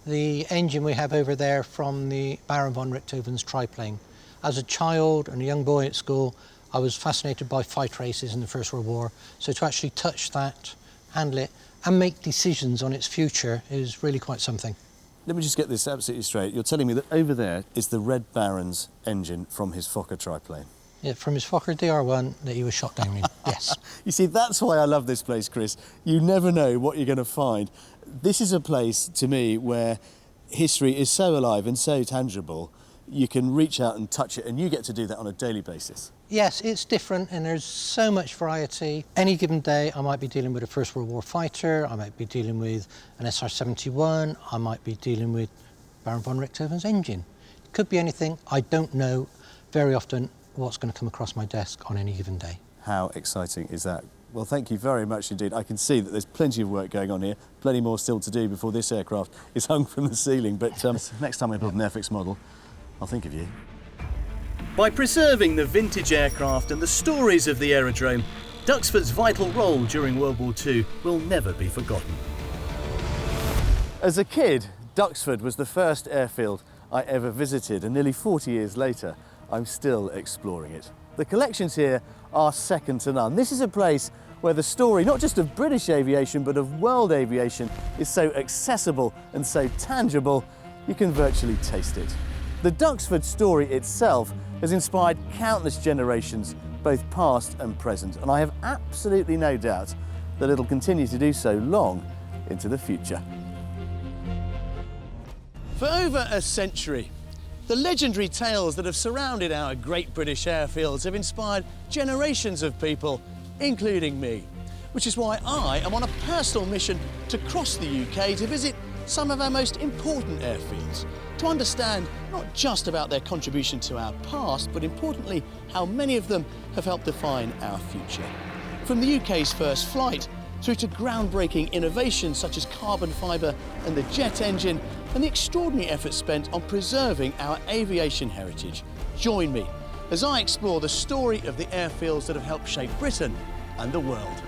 the engine we have over there from the Baron von Richthofen's triplane. As a child and a young boy at school, I was fascinated by fight races in the First World War. So to actually touch that, handle it, and make decisions on its future is really quite something. Let me just get this absolutely straight. You're telling me that over there is the Red Baron's engine from his Fokker triplane? Yeah, from his Fokker DR1 that he was shot down in, yes. You see, that's why I love this place, Chris. You never know what you're going to find. This is a place, to me, where history is so alive and so tangible, you can reach out and touch it, and you get to do that on a daily basis. Yes, it's different, and there's so much variety. Any given day, I might be dealing with a First World War fighter, I might be dealing with an SR-71, I might be dealing with Baron von Richthofen's engine. It could be anything. I don't know very often what's going to come across my desk on any given day. How exciting is that? Well, thank you very much indeed. I can see that there's plenty of work going on here, plenty more still to do before this aircraft is hung from the ceiling. But next time I build an Airfix model, I'll think of you. By preserving the vintage aircraft and the stories of the aerodrome, Duxford's vital role during World War II will never be forgotten. As a kid, Duxford was the first airfield I ever visited, and nearly 40 years later, I'm still exploring it. The collections here are second to none. This is a place where the story, not just of British aviation, but of world aviation, is so accessible and so tangible, you can virtually taste it. The Duxford story itself has inspired countless generations, both past and present, and I have absolutely no doubt that it'll continue to do so long into the future. For over a century, the legendary tales that have surrounded our great British airfields have inspired generations of people, including me, which is why I am on a personal mission to cross the UK to visit some of our most important airfields, to understand not just about their contribution to our past, but importantly, how many of them have helped define our future. From the UK's first flight, through to groundbreaking innovations such as carbon fibre and the jet engine, and the extraordinary effort spent on preserving our aviation heritage. Join me as I explore the story of the airfields that have helped shape Britain and the world.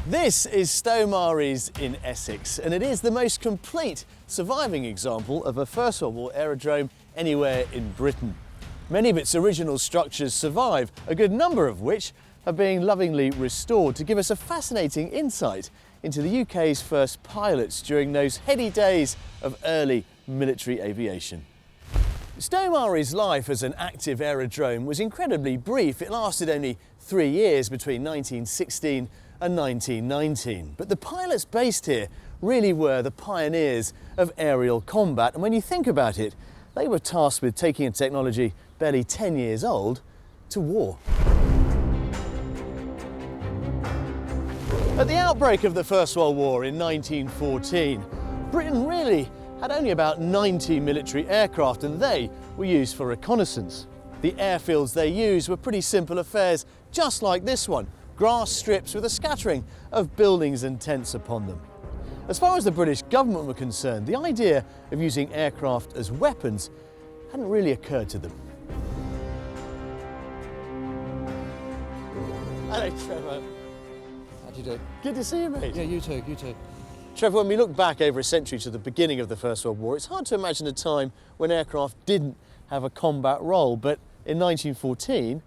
This is Stowe Maries in Essex, and it is the most complete surviving example of a First World War aerodrome anywhere in Britain. Many of its original structures survive, a good number of which are being lovingly restored to give us a fascinating insight into the UK's first pilots during those heady days of early military aviation. Stowe Maries' life as an active aerodrome was incredibly brief. It lasted only 3 years between 1916 and 1919. But the pilots based here really were the pioneers of aerial combat. And when you think about it, they were tasked with taking a technology barely 10 years old to war. At the outbreak of the First World War in 1914, Britain really had only about 90 military aircraft, and they were used for reconnaissance. The airfields they used were pretty simple affairs, just like this one. Grass strips with a scattering of buildings and tents upon them. As far as the British government were concerned, the idea of using aircraft as weapons hadn't really occurred to them. Hello, Trevor. How do you do? Good to see you, mate. Yeah, you too, you too. Trevor, when we look back over a century to the beginning of the First World War, it's hard to imagine a time when aircraft didn't have a combat role, but in 1914,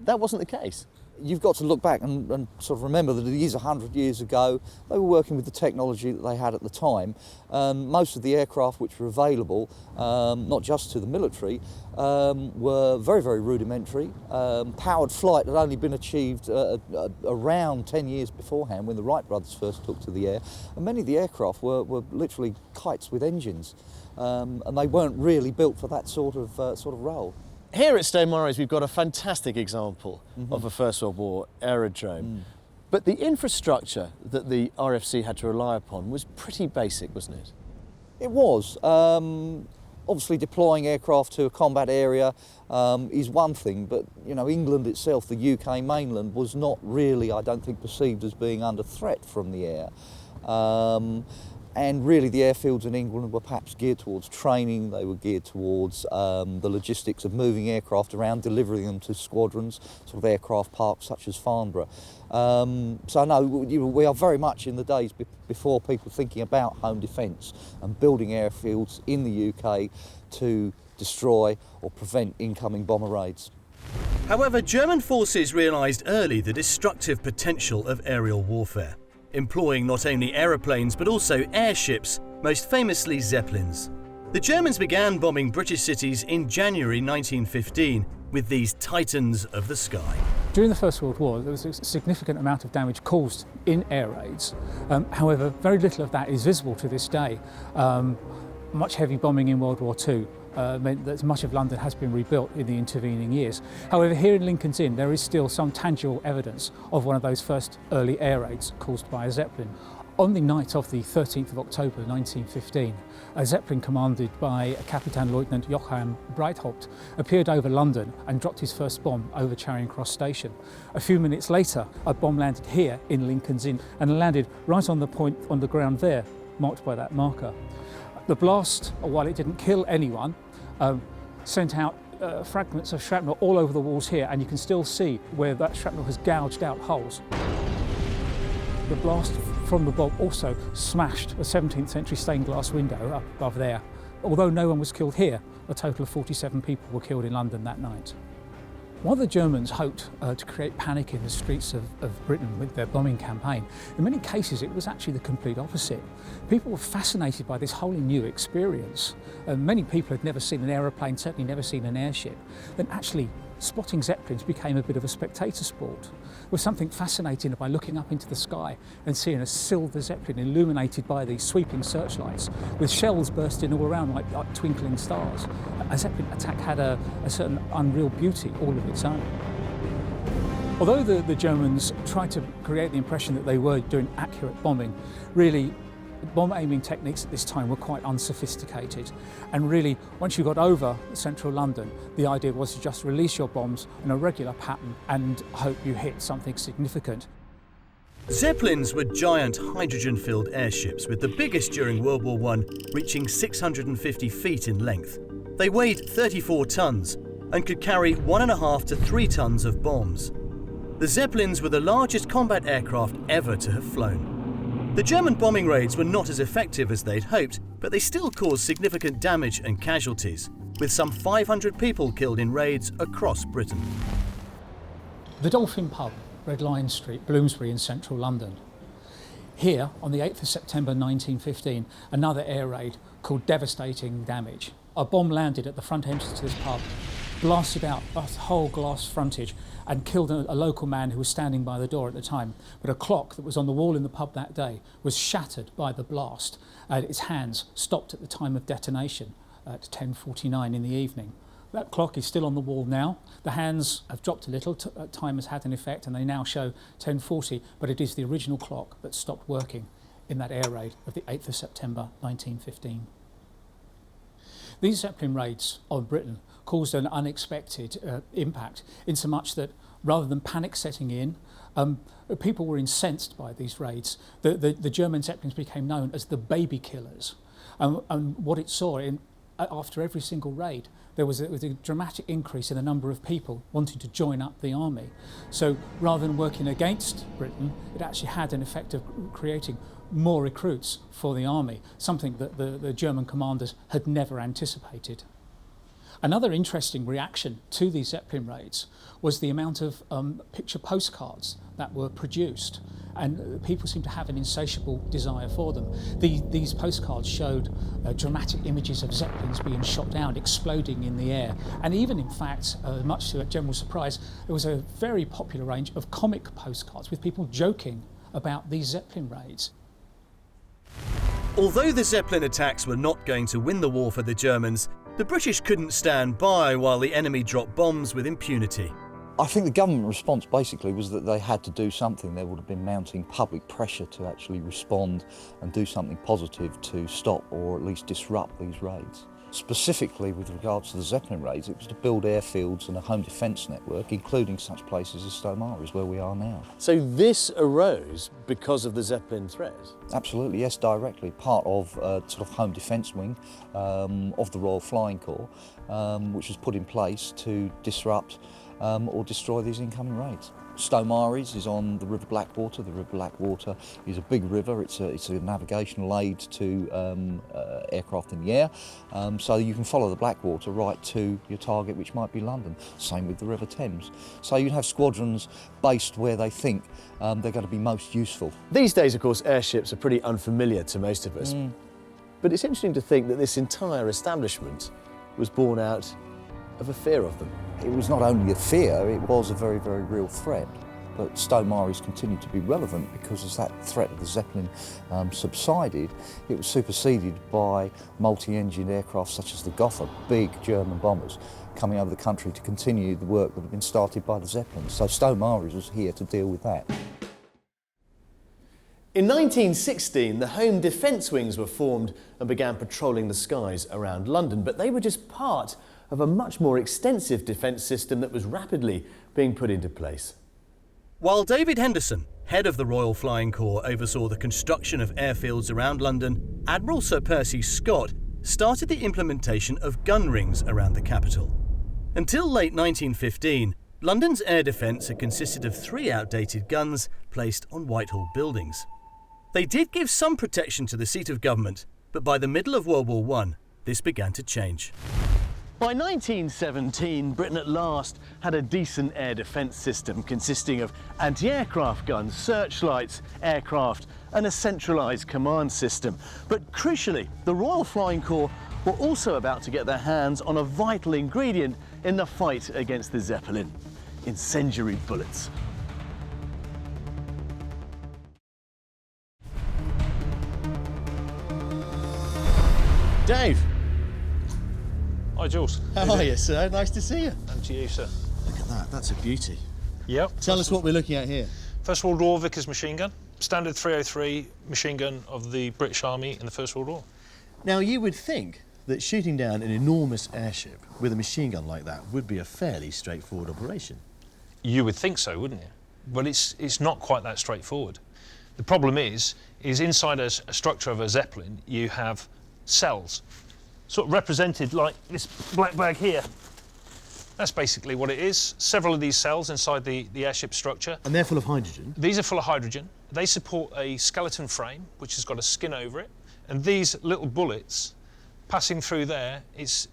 that wasn't the case. You've got to look back and sort of remember that it is 100 years ago. They were working with the technology that they had at the time. Most of the aircraft which were available, not just to the military, were very, very rudimentary. Powered flight had only been achieved around 10 years beforehand when the Wright brothers first took to the air. And many of the aircraft were literally kites with engines. And they weren't really built for that sort of role. Here at Stowe Maries, we've got a fantastic example of a First World War aerodrome. But the infrastructure that the RFC had to rely upon was pretty basic, wasn't it? It was. Obviously deploying aircraft to a combat area is one thing, but you know, England itself, the UK mainland, was not really, I don't think, perceived as being under threat from the air. And really the airfields in England were perhaps geared towards training. They were geared towards the logistics of moving aircraft around, delivering them to squadrons, sort of aircraft parks such as Farnborough. So no, we are very much in the days before people thinking about home defence and building airfields in the UK to destroy or prevent incoming bomber raids. However, German forces realised early the destructive potential of aerial warfare, employing not only aeroplanes but also airships, most famously Zeppelins. The Germans began bombing British cities in January 1915 with these titans of the sky. During the First World War, there was a significant amount of damage caused in air raids. However, very little of that is visible to this day. Much heavy bombing in World War II meant that much of London has been rebuilt in the intervening years. However, here in Lincoln's Inn there is still some tangible evidence of one of those first early air raids caused by a Zeppelin. On the night of the 13th of October 1915, a Zeppelin commanded by Captain Lieutenant Johann Breithaupt appeared over London and dropped his first bomb over Charing Cross Station. A few minutes later, a bomb landed here in Lincoln's Inn and landed right on the point on the ground there, marked by that marker. The blast, while it didn't kill anyone, sent out fragments of shrapnel all over the walls here, and you can still see where that shrapnel has gouged out holes. The blast from the bomb also smashed a 17th century stained glass window up above there. Although no one was killed here, a total of 47 people were killed in London that night. While the Germans hoped to create panic in the streets of Britain with their bombing campaign, in many cases it was actually the complete opposite. People were fascinated by this wholly new experience. Many people had never seen an aeroplane, certainly never seen an airship. Then actually spotting Zeppelins became a bit of a spectator sport. There was something fascinating by looking up into the sky and seeing a silver Zeppelin illuminated by these sweeping searchlights, with shells bursting all around like twinkling stars. A Zeppelin attack had a certain unreal beauty all of its own. Although the Germans tried to create the impression that they were doing accurate bombing, really bomb aiming techniques at this time were quite unsophisticated, and really once you got over central London, the idea was to just release your bombs in a regular pattern and hope you hit something significant. Zeppelins were giant hydrogen-filled airships, with the biggest during World War I reaching 650 feet in length. They weighed 34 tons and could carry 1.5 to 3 tons of bombs. The Zeppelins were the largest combat aircraft ever to have flown. The German bombing raids were not as effective as they'd hoped, but they still caused significant damage and casualties, with some 500 people killed in raids across Britain. The Dolphin Pub, Red Lion Street, Bloomsbury in central London. Here, on the 8th of September 1915, another air raid called Devastating Damage. A bomb landed at the front entrance to this pub, blasted out a whole glass frontage and killed a local man who was standing by the door at the time. But a clock that was on the wall in the pub that day was shattered by the blast, and its hands stopped at the time of detonation at 10:49 in the evening. That clock is still on the wall now. The hands have dropped a little, time has had an effect, and they now show 10:40, but it is the original clock that stopped working in that air raid of the 8th of September 1915. These Zeppelin raids on Britain caused an unexpected impact, in so much that rather than panic setting in, people were incensed by these raids. The German Zeppelins became known as the baby killers. And what it saw after every single raid, there was a dramatic increase in the number of people wanting to join up the army. So rather than working against Britain, it actually had an effect of creating more recruits for the army, something that the German commanders had never anticipated. Another interesting reaction to these Zeppelin raids was the amount of picture postcards that were produced, and people seemed to have an insatiable desire for them. These postcards showed dramatic images of Zeppelins being shot down, exploding in the air, and even in fact, much to a general surprise, there was a very popular range of comic postcards with people joking about these Zeppelin raids. Although the Zeppelin attacks were not going to win the war for the Germans, the British couldn't stand by while the enemy dropped bombs with impunity. I think the government response basically was that they had to do something. There would have been mounting public pressure to actually respond and do something positive to stop or at least disrupt these raids. Specifically with regards to the Zeppelin raids, it was to build airfields and a home defence network, including such places as Stomaris, where we are now. So this arose because of the Zeppelin threat? Absolutely, yes, directly. Part of sort of home defence wing of the Royal Flying Corps, which was put in place to disrupt or destroy these incoming raids. Stomaris is on the River Blackwater. The River Blackwater is a big river. It's a navigational aid to aircraft in the air, so you can follow the Blackwater right to your target, which might be London. Same with the River Thames. So you have squadrons based where they think they're going to be most useful. These days, of course, airships are pretty unfamiliar to most of us, but it's interesting to think that this entire establishment was born out of a fear of them. It was not only a fear, it was a very, very real threat. but Stowe Maris continued to be relevant because as that threat of the Zeppelin subsided, it was superseded by multi-engined aircraft such as the Gotha, big German bombers, coming over the country to continue the work that had been started by the Zeppelins. So Stowe Maris was here to deal with that. In 1916, the Home Defence Wings were formed and began patrolling the skies around London, but they were just part of a much more extensive defence system that was rapidly being put into place. While David Henderson, head of the Royal Flying Corps, oversaw the construction of airfields around London, Admiral Sir Percy Scott started the implementation of gun rings around the capital. Until late 1915, London's air defence had consisted of 3 outdated guns placed on Whitehall buildings. They did give some protection to the seat of government, but by the middle of World War I, this began to change. By 1917, Britain at last had a decent air defence system consisting of anti-aircraft guns, searchlights, aircraft and a centralised command system. But crucially, the Royal Flying Corps were also about to get their hands on a vital ingredient in the fight against the Zeppelin: incendiary bullets. Dave. Hi, Jules. How are you, sir? Nice to see you. And to you, sir. Look at that, that's a beauty. Yep. Tell us what we're looking at here. First World War Vickers machine gun. Standard 303 machine gun of the British Army in the First World War. Now, you would think that shooting down an enormous airship with a machine gun like that would be a fairly straightforward operation. You would think so, wouldn't you? But it's not quite that straightforward. The problem is inside a structure of a Zeppelin, you have cells, sort of represented like this black bag here. That's basically what it is. Several of these cells inside the airship structure. And they're full of hydrogen? These are full of hydrogen. They support a skeleton frame, which has got a skin over it. And these little bullets passing through there, it's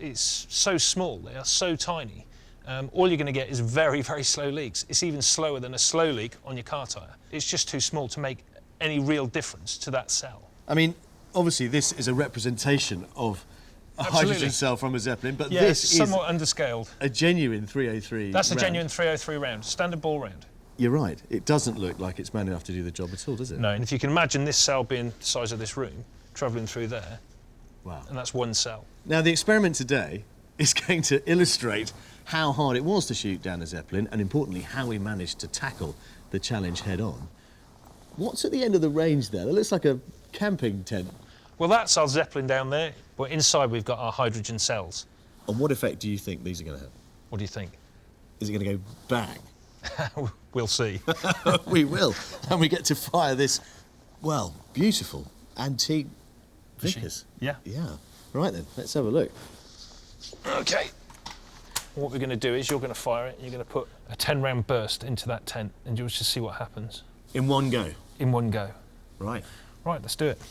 so small, they are so tiny. All you're going to get is very, very slow leaks. It's even slower than a slow leak on your car tyre. It's just too small to make any real difference to that cell. I mean, obviously this is a representation of a hydrogen cell from a Zeppelin, but yeah, this it's somewhat underscaled. A genuine 303 That's a round. genuine 303 round, standard ball round. You're right, it doesn't look like it's man enough to do the job at all, does it? No, and if you can imagine this cell being the size of this room, travelling through there, wow. And that's one cell. Now, the experiment today is going to illustrate how hard it was to shoot down a Zeppelin, and importantly, how we managed to tackle the challenge head on. What's at the end of the range there? That looks like a camping tent. Well, that's our Zeppelin down there, but inside we've got our hydrogen cells. And what effect do you think these are going to have? What do you think? Is it going to go bang? We'll see. We will. And we get to fire this, well, beautiful antique Vickers. Yeah. Yeah. Right then, let's have a look. OK. What we're going to do is you're going to fire it and you're going to put a 10-round burst into that tent and you'll just see what happens. In one go? In one go. Right. Right, let's do it.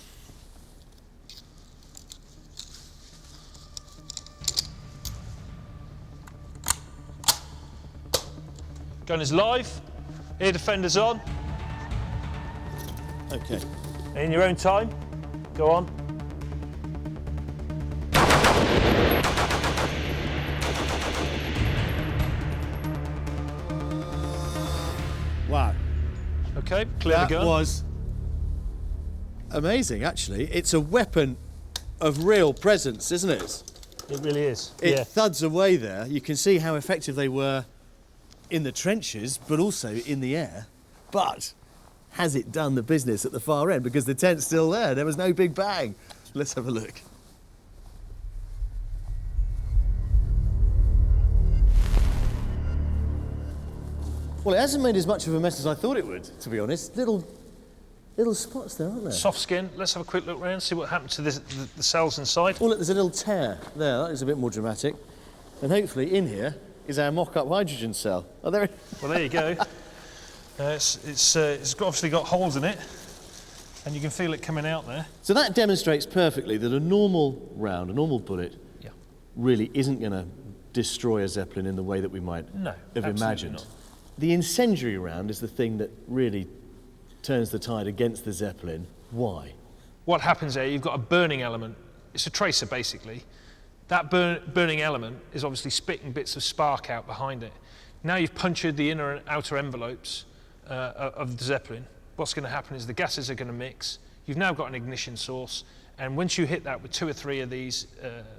Gun is live, air defender's on. OK. In your own time, go on. Wow. OK, clear the gun. That was amazing, actually. It's a weapon of real presence, isn't it? It really is. It thuds away there. You can see how effective they were in the trenches, but also in the air. But has it done the business at the far end? Because the tent's still there. There was no big bang. Let's have a look. Well, it hasn't made as much of a mess as I thought it would, to be honest. Little spots there, aren't there? Soft skin. Let's have a quick look round, see what happened to the cells inside. Oh, look, there's a little tear there. That is a bit more dramatic. And hopefully in here is our mock-up hydrogen cell. Oh, there. Well, there you go. It's obviously got holes in it, and you can feel it coming out there. So that demonstrates perfectly that a normal round, a normal bullet, really isn't going to destroy a Zeppelin in the way that we might have imagined. Not. The incendiary round is the thing that really turns the tide against the Zeppelin. Why? What happens there, you've got a burning element. It's a tracer, basically. That burning element is obviously spitting bits of spark out behind it. Now you've punctured the inner and outer envelopes of the Zeppelin, what's going to happen is the gases are going to mix. You've now got an ignition source, and once you hit that with 2 or 3 of these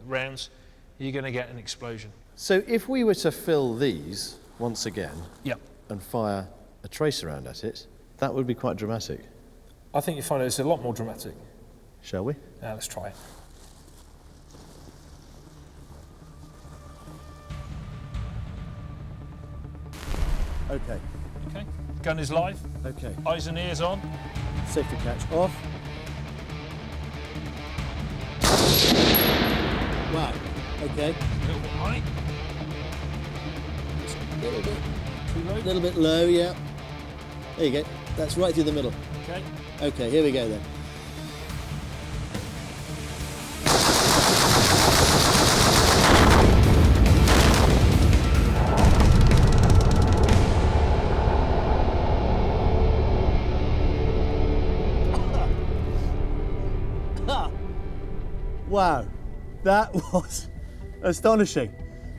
rounds, you're going to get an explosion. So if we were to fill these once again Yep. and fire a tracer round at it, that would be quite dramatic. I think you find it's a lot more dramatic. Shall we? Now let's try it. Okay. Okay. Gun is live. Okay. Eyes and ears on. Safety catch off. Wow. Okay. A little bit high. A little bit. Too low. A little bit low, yeah. There you go. That's right through the middle. Okay. Okay, here we go then. Wow, that was astonishing.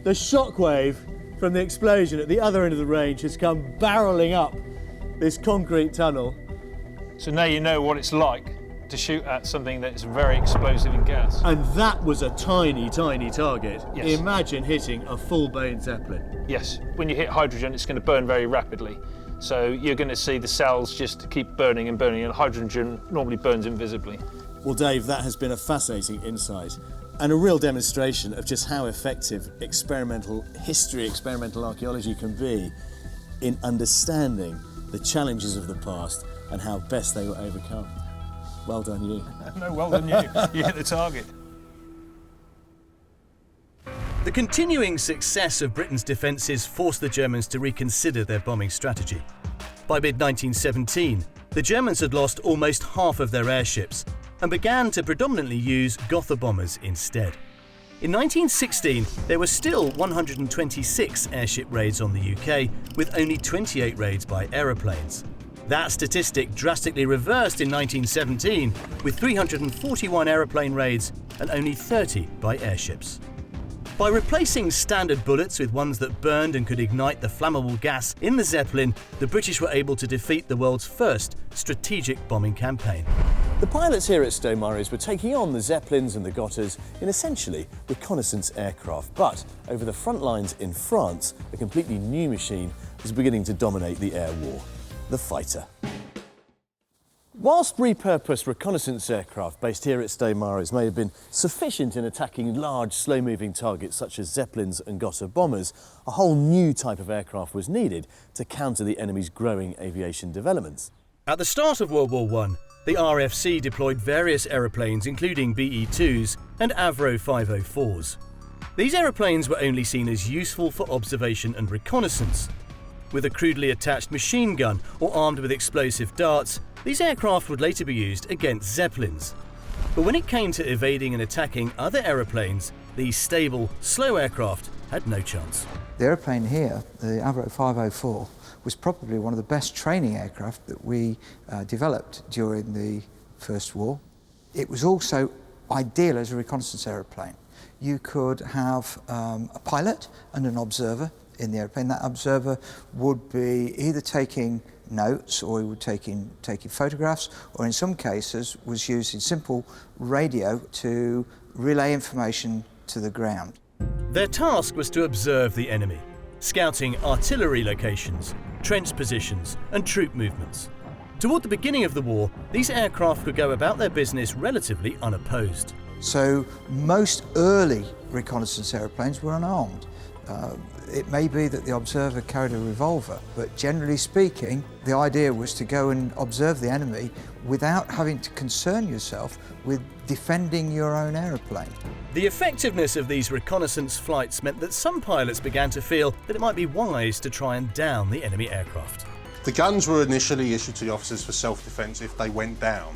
The shockwave from the explosion at the other end of the range has come barreling up this concrete tunnel. So now you know what it's like to shoot at something that is very explosive in gas. And that was a tiny, tiny target. Yes. Imagine hitting a full-bane Zeppelin. Yes, when you hit hydrogen, it's going to burn very rapidly. So you're going to see the cells just keep burning and burning, and hydrogen normally burns invisibly. Well, Dave, that has been a fascinating insight and a real demonstration of just how effective experimental archaeology can be in understanding the challenges of the past and how best they were overcome. Well done, you. No, well done you. You hit the target. The continuing success of Britain's defences forced the Germans to reconsider their bombing strategy. By mid-1917, the Germans had lost almost half of their airships and began to predominantly use Gotha bombers instead. In 1916, there were still 126 airship raids on the UK, with only 28 raids by aeroplanes. That statistic drastically reversed in 1917, with 341 aeroplane raids and only 30 by airships. By replacing standard bullets with ones that burned and could ignite the flammable gas in the Zeppelin, the British were able to defeat the world's first strategic bombing campaign. The pilots here at Stowe Murrays were taking on the Zeppelins and the Gothas in essentially reconnaissance aircraft, but over the front lines in France, a completely new machine was beginning to dominate the air war, the fighter. Whilst repurposed reconnaissance aircraft based here at Stowe Murrays may have been sufficient in attacking large, slow-moving targets such as Zeppelins and Gotha bombers, a whole new type of aircraft was needed to counter the enemy's growing aviation developments. At the start of World War I, the RFC deployed various aeroplanes including BE-2s and Avro 504s. These aeroplanes were only seen as useful for observation and reconnaissance. With a crudely attached machine gun or armed with explosive darts, these aircraft would later be used against Zeppelins. But when it came to evading and attacking other aeroplanes, these stable, slow aircraft had no chance. The aeroplane here, the Avro 504, was probably one of the best training aircraft that we developed during the First War. It was also ideal as a reconnaissance aeroplane. You could have a pilot and an observer in the airplane. That observer would be either taking notes or he would taking photographs, or in some cases was using simple radio to relay information to the ground. Their task was to observe the enemy, scouting artillery locations, trench positions and troop movements. Toward the beginning of the war, these aircraft could go about their business relatively unopposed. So most early reconnaissance aeroplanes were unarmed. It may be that the observer carried a revolver, but generally speaking, the idea was to go and observe the enemy without having to concern yourself with defending your own aeroplane. The effectiveness of these reconnaissance flights meant that some pilots began to feel that it might be wise to try and down the enemy aircraft. The guns were initially issued to the officers for self-defence if they went down.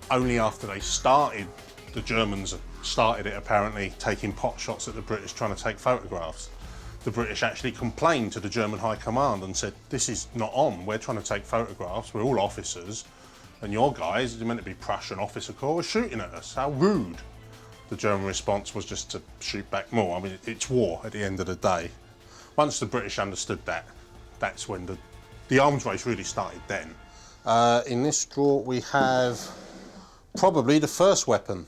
Only after they started, the Germans started it apparently, taking pot shots at the British trying to take photographs. The British actually complained to the German High Command and said, this is not on, we're trying to take photographs, we're all officers, and your guys, you're meant to be Prussian officer corps, are shooting at us, how rude. The German response was just to shoot back more. I mean, it's war at the end of the day. Once the British understood that, that's when the The arms race really started then. In this drawer we have probably the first weapon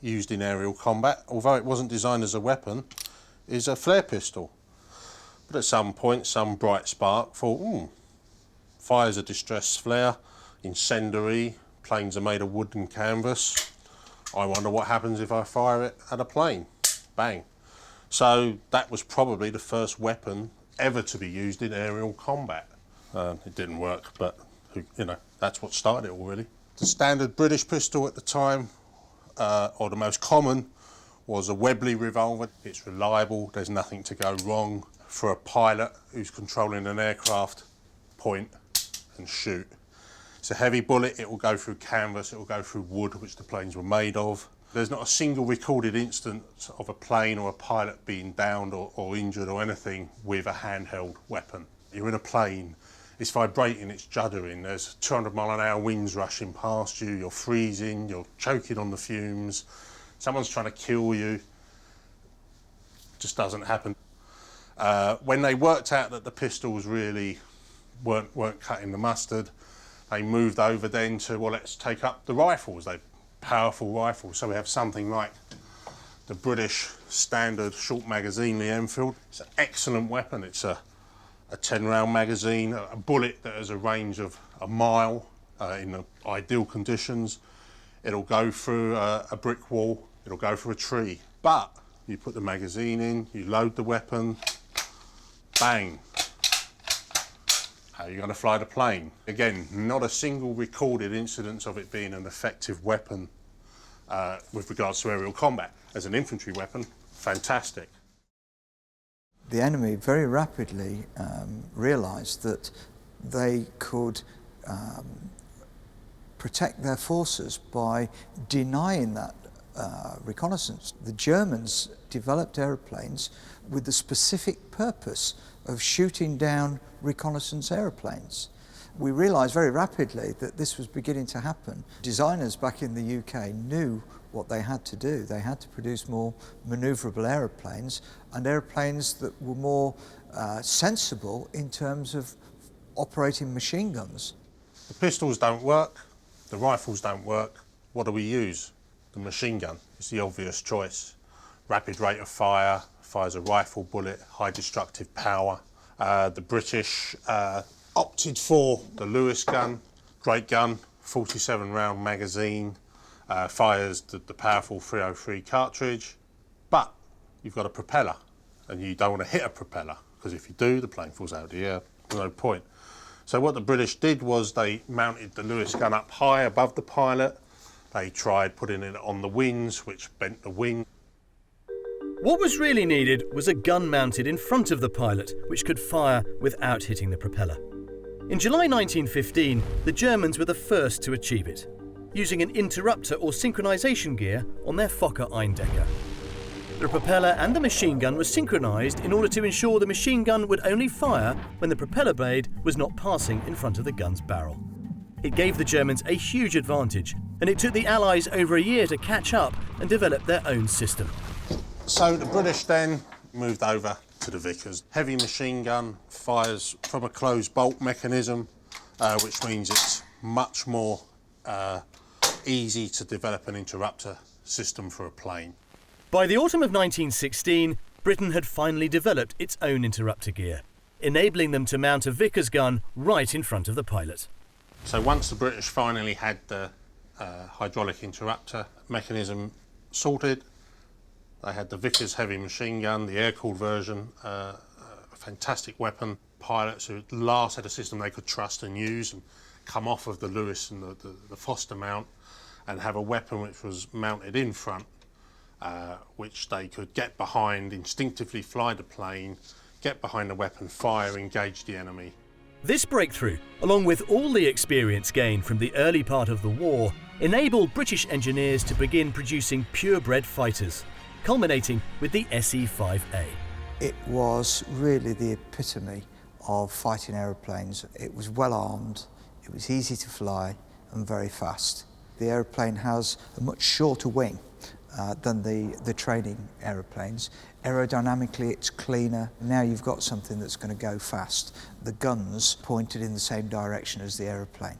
used in aerial combat, although it wasn't designed as a weapon, is a flare pistol. But at some point some bright spark thought, fires a distress flare, incendiary, planes are made of wood and canvas. I wonder what happens if I fire it at a plane. Bang. So that was probably the first weapon ever to be used in aerial combat. It didn't work, but you know, that's what started it all really. The standard British pistol at the time, or the most common, was a Webley revolver. It's reliable, there's nothing to go wrong. For a pilot who's controlling an aircraft, point and shoot. It's a heavy bullet, it will go through canvas, it will go through wood, which the planes were made of. There's not a single recorded instance of a plane or a pilot being downed or injured or anything with a handheld weapon. You're in a plane, it's vibrating, it's juddering, there's 200-mile-an-hour winds rushing past you, you're freezing, you're choking on the fumes, someone's trying to kill you. Just doesn't happen. When they worked out that the pistols really weren't cutting the mustard, they moved over then to, well, let's take up the rifles. They're powerful rifles. So we have something like the British standard short magazine, the Enfield. It's an excellent weapon. It's a 10-round magazine, a bullet that has a range of a mile in the ideal conditions. It'll go through a brick wall, it'll go through a tree. But you put the magazine in, you load the weapon, bang. How are you going to fly the plane? Again, not a single recorded incidence of it being an effective weapon with regards to aerial combat. As an infantry weapon, fantastic. The enemy very rapidly realised that they could protect their forces by denying that reconnaissance. The Germans developed aeroplanes with the specific purpose of shooting down reconnaissance aeroplanes. We realised very rapidly that this was beginning to happen. Designers back in the UK knew what they had to do. They had to produce more manoeuvrable aeroplanes and aeroplanes that were more sensible in terms of operating machine guns. The pistols don't work, the rifles don't work. What do we use? The machine gun is the obvious choice. Rapid rate of fire, fires a rifle bullet, high destructive power. The British opted for the Lewis gun, great gun, 47-round magazine, fires the powerful 303 cartridge, but you've got a propeller and you don't want to hit a propeller because if you do, the plane falls out of the air, no point. So what the British did was they mounted the Lewis gun up high above the pilot. They tried putting it on the wings, which bent the wing. What was really needed was a gun mounted in front of the pilot, which could fire without hitting the propeller. In July 1915, the Germans were the first to achieve it, using an interrupter or synchronization gear on their Fokker Eindecker. The propeller and the machine gun were synchronized in order to ensure the machine gun would only fire when the propeller blade was not passing in front of the gun's barrel. It gave the Germans a huge advantage, and it took the Allies over a year to catch up and develop their own system. So the British then moved over to the Vickers. Heavy machine gun fires from a closed bolt mechanism, which means it's much more easy to develop an interrupter system for a plane. By the autumn of 1916, Britain had finally developed its own interrupter gear, enabling them to mount a Vickers gun right in front of the pilot. So once the British finally had the hydraulic interrupter mechanism sorted, they had the Vickers heavy machine gun, the air-cooled version, a fantastic weapon. Pilots who at last had a system they could trust and use and come off of the Lewis and the Foster mount and have a weapon which was mounted in front, which they could get behind, instinctively fly the plane, get behind the weapon, fire, engage the enemy. This breakthrough, along with all the experience gained from the early part of the war, enabled British engineers to begin producing purebred fighters, culminating with the SE-5A. It was really the epitome of fighting aeroplanes. It was well armed, it was easy to fly and very fast. The aeroplane has a much shorter wing than the training aeroplanes. Aerodynamically, it's cleaner. Now you've got something that's going to go fast. The guns pointed in the same direction as the aeroplane.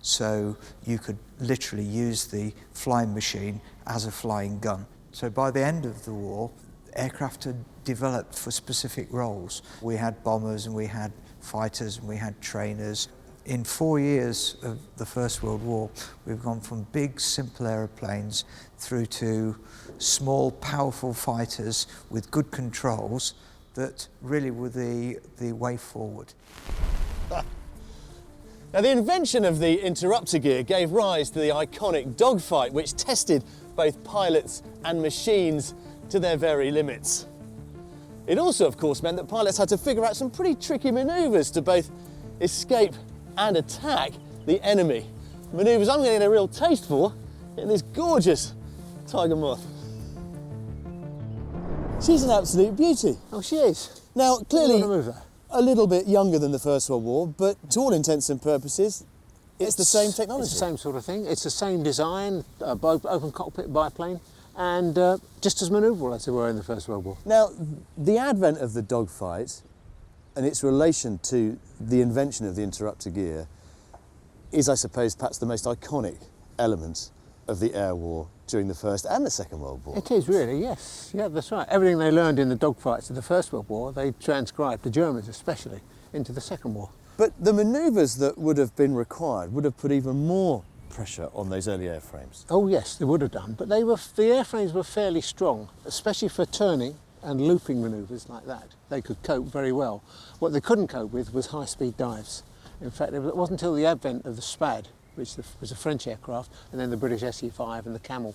So you could literally use the flying machine as a flying gun. So by the end of the war, aircraft had developed for specific roles. We had bombers and we had fighters and we had trainers. In 4 years of the First World War, we've gone from big, simple aeroplanes through to small, powerful fighters with good controls that really were the way forward. Now, the invention of the interrupter gear gave rise to the iconic dogfight, which tested both pilots and machines to their very limits. It also, of course, meant that pilots had to figure out some pretty tricky manoeuvres to both escape and attack the enemy. Manoeuvres I'm getting a real taste for in this gorgeous tiger moth. She's an absolute beauty. Oh, she is. Now, clearly Move her. a little bit younger than the First World War, but to all intents and purposes, it's the same technology. It's the same sort of thing. It's the same design, open cockpit biplane, and just as manoeuvrable as they were in the First World War. Now, the advent of the dogfight and its relation to the invention of the interrupter gear is, I suppose, perhaps the most iconic element of the air war during the First and the Second World War. It is really, yes. Yeah, that's right. Everything they learned in the dogfights of the First World War, they transcribed, the Germans especially, into the Second War. But the manoeuvres that would have been required would have put even more pressure on those early airframes. Oh yes, they would have done, but the airframes were fairly strong, especially for turning and looping manoeuvres like that. They could cope very well. What they couldn't cope with was high-speed dives. In fact, it wasn't until the advent of the Spad, which was a French aircraft, and then the British SE-5 and the Camel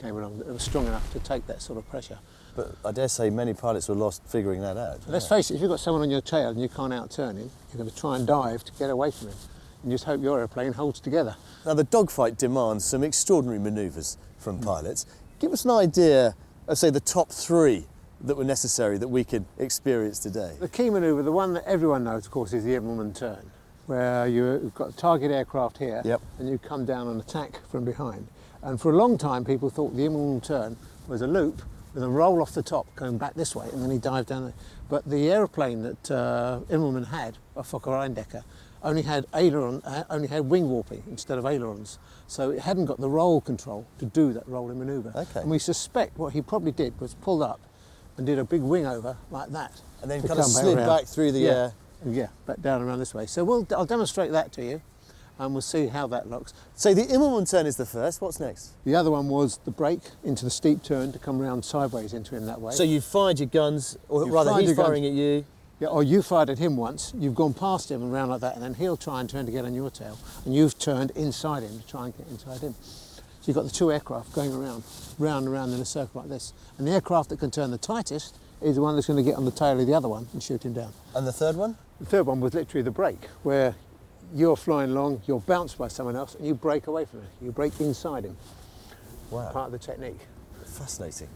came along, that it was strong enough to take that sort of pressure. But I dare say many pilots were lost figuring that out. Let's face it, if you've got someone on your tail and you can't out-turn him, you're going to try and dive to get away from him, and just hope your airplane holds together. Now, the dogfight demands some extraordinary manoeuvres from pilots. Give us an idea of, say, the top three that were necessary that we could experience today. The key manoeuvre, the one that everyone knows, of course, is the Immelman turn, where you've got a target aircraft here, and you come down and attack from behind. And for a long time, people thought the Immelman turn was a loop with a roll off the top going back this way, and then he dived down there. But the aeroplane that Immelman had, a Fokker Eindecker, only had wing warping instead of ailerons. So it hadn't got the roll control to do that rolling manoeuvre. Okay. And we suspect what he probably did was pulled up and did a big wing over like that. And then kind of slid back through the air. Yeah, back down around this way. So I'll demonstrate that to you, and we'll see how that looks. So the Immelman turn is the first. What's next? The other one was the brake into the steep turn to come round sideways into him that way. So you fired your guns, or rather he's firing at you. Yeah, or you fired at him once, you've gone past him and round like that, and then he'll try and turn to get on your tail, and you've turned inside him to try and get inside him. So you've got the two aircraft going around, round and round in a circle like this. And the aircraft that can turn the tightest is the one that's going to get on the tail of the other one and shoot him down. And the third one? The third one was literally the brake, where you're flying along, you're bounced by someone else, and you break away from him. You break inside him. Wow. Part of the technique. Fascinating.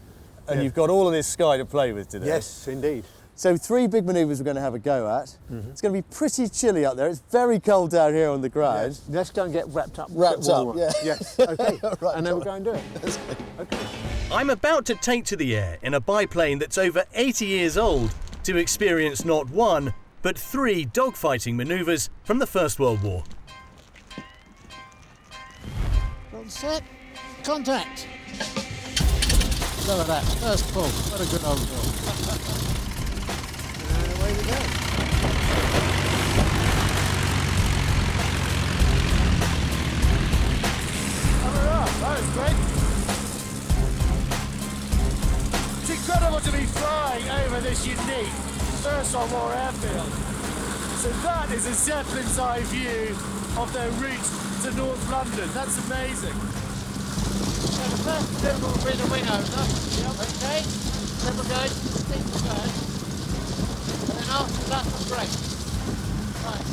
And you've got all of this sky to play with today. Yes, indeed. So three big manoeuvres we're going to have a go at. It's going to be pretty chilly up there. It's very cold down here on the ground. Yes. Let's go and get wrapped up. Yeah. Yes, OK. Right, and then we'll go and do it. OK. I'm about to take to the air in a biplane that's over 80 years old to experience not one, but three dogfighting manoeuvres from the First World War. All set. Contact. Look at that. First pull. What a good old pull. And away we go. That was great. It's incredible to be flying over this unique First World War airfield. So that is a Zeppelin's eye view of their route to North London. That's amazing. So the first bit will be the wing over. Yep. Okay. Then we're going to the steep turn. And then after that the brake. Right.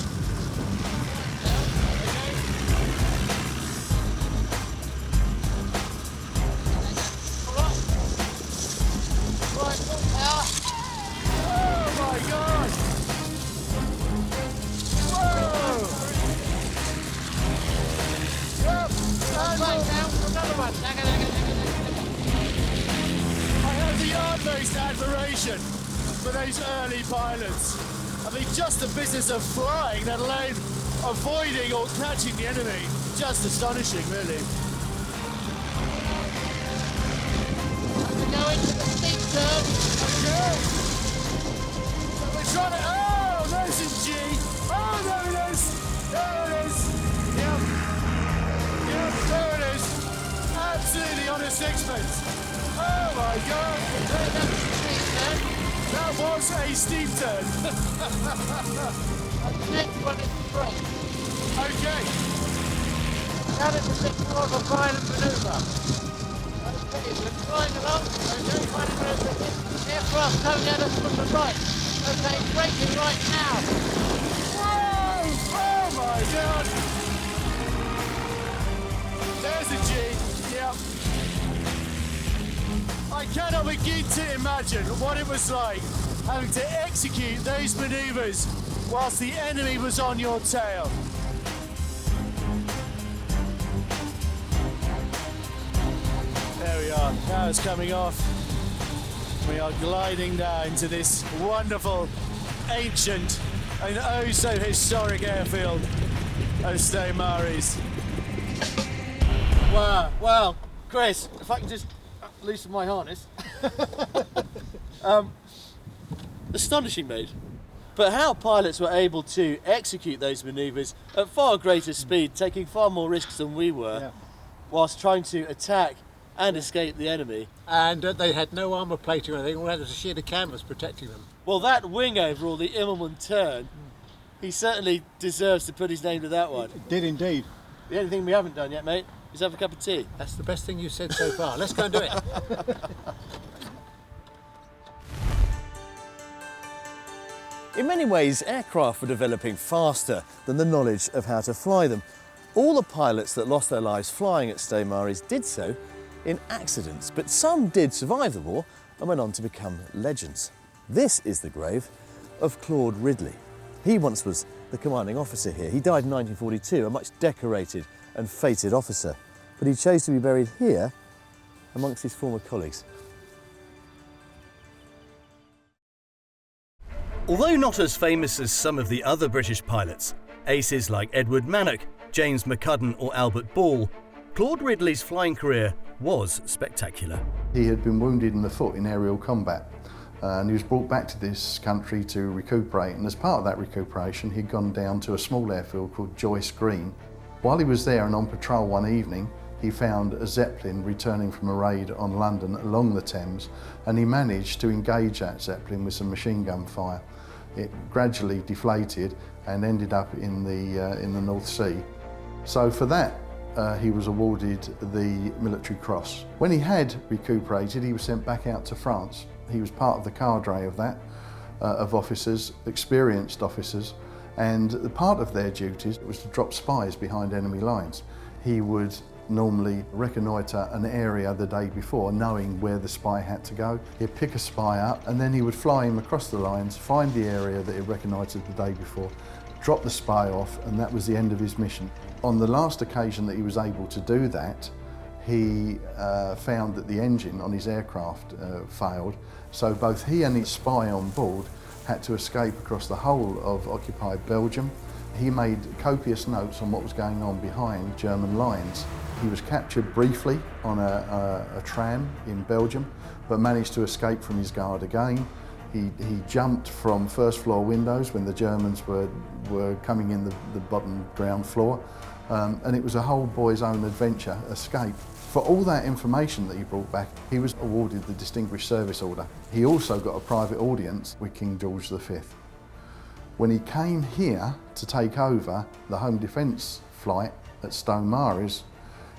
utmost admiration for those early pilots. I mean, just the business of flying, let alone avoiding or catching the enemy, just astonishing, really. We're going to the steep turn. Okay. So we're trying to... Oh, there's a G. Oh, there it is. There it is. Yep. Yep, there it is. Absolutely on a sixpence. Oh, my God. That was a steep turn. The next one is straight. Okay. That is a bit more of a violent manoeuvre. Okay, we're flying along. Okay, flying over the aircraft coming at us from the right. Okay, braking right now. Whoa! Oh my God! There's a G. Yep. I cannot begin to imagine what it was like having to execute those manoeuvres whilst the enemy was on your tail. There we are, now it's coming off. We are gliding now into this wonderful, ancient and oh so historic airfield of Sto Maris. Wow, well, Chris, if I can just loosen my harness. Astonishing, mate. But how pilots were able to execute those manoeuvres at far greater speed, taking far more risks than we were, whilst trying to attack and escape the enemy. And they had no armour plating or anything, all they had was a sheet of canvas protecting them. Well, that wing overall, the Immerman turn, he certainly deserves to put his name to that one. It did indeed. The only thing we haven't done yet, mate, is have a cup of tea. That's the best thing you've said so far. Let's go and do it. In many ways, aircraft were developing faster than the knowledge of how to fly them. All the pilots that lost their lives flying at Sto Maris did so in accidents, but some did survive the war and went on to become legends. This is the grave of Claude Ridley. He once was the commanding officer here. He died in 1942, a much decorated and feted officer, but he chose to be buried here amongst his former colleagues. Although not as famous as some of the other British pilots, aces like Edward Mannock, James McCudden or Albert Ball, Claude Ridley's flying career was spectacular. He had been wounded in the foot in aerial combat and he was brought back to this country to recuperate, and as part of that recuperation he'd gone down to a small airfield called Joyce Green. While he was there and on patrol one evening, he found a Zeppelin returning from a raid on London along the Thames, and he managed to engage that Zeppelin with some machine gun fire. It gradually deflated and ended up in the North Sea. So for that, he was awarded the Military Cross. When he had recuperated, he was sent back out to France. He was part of the cadre of that, of officers, experienced officers, and part of their duties was to drop spies behind enemy lines. He would normally reconnoitre an area the day before, knowing where the spy had to go. He'd pick a spy up and then he would fly him across the lines, find the area that he reconnoitred the day before, drop the spy off, and that was the end of his mission. On the last occasion that he was able to do that, he found that the engine on his aircraft failed, so both he and his spy on board had to escape across the whole of occupied Belgium. He made copious notes on what was going on behind German lines. He was captured briefly on a tram in Belgium, but managed to escape from his guard again. He jumped from first floor windows when the Germans were coming in the bottom ground floor, and it was a whole boy's own adventure escape. For all that information that he brought back, he was awarded the Distinguished Service Order. He also got a private audience with King George V. When he came here to take over the Home Defence flight at Sto Maris,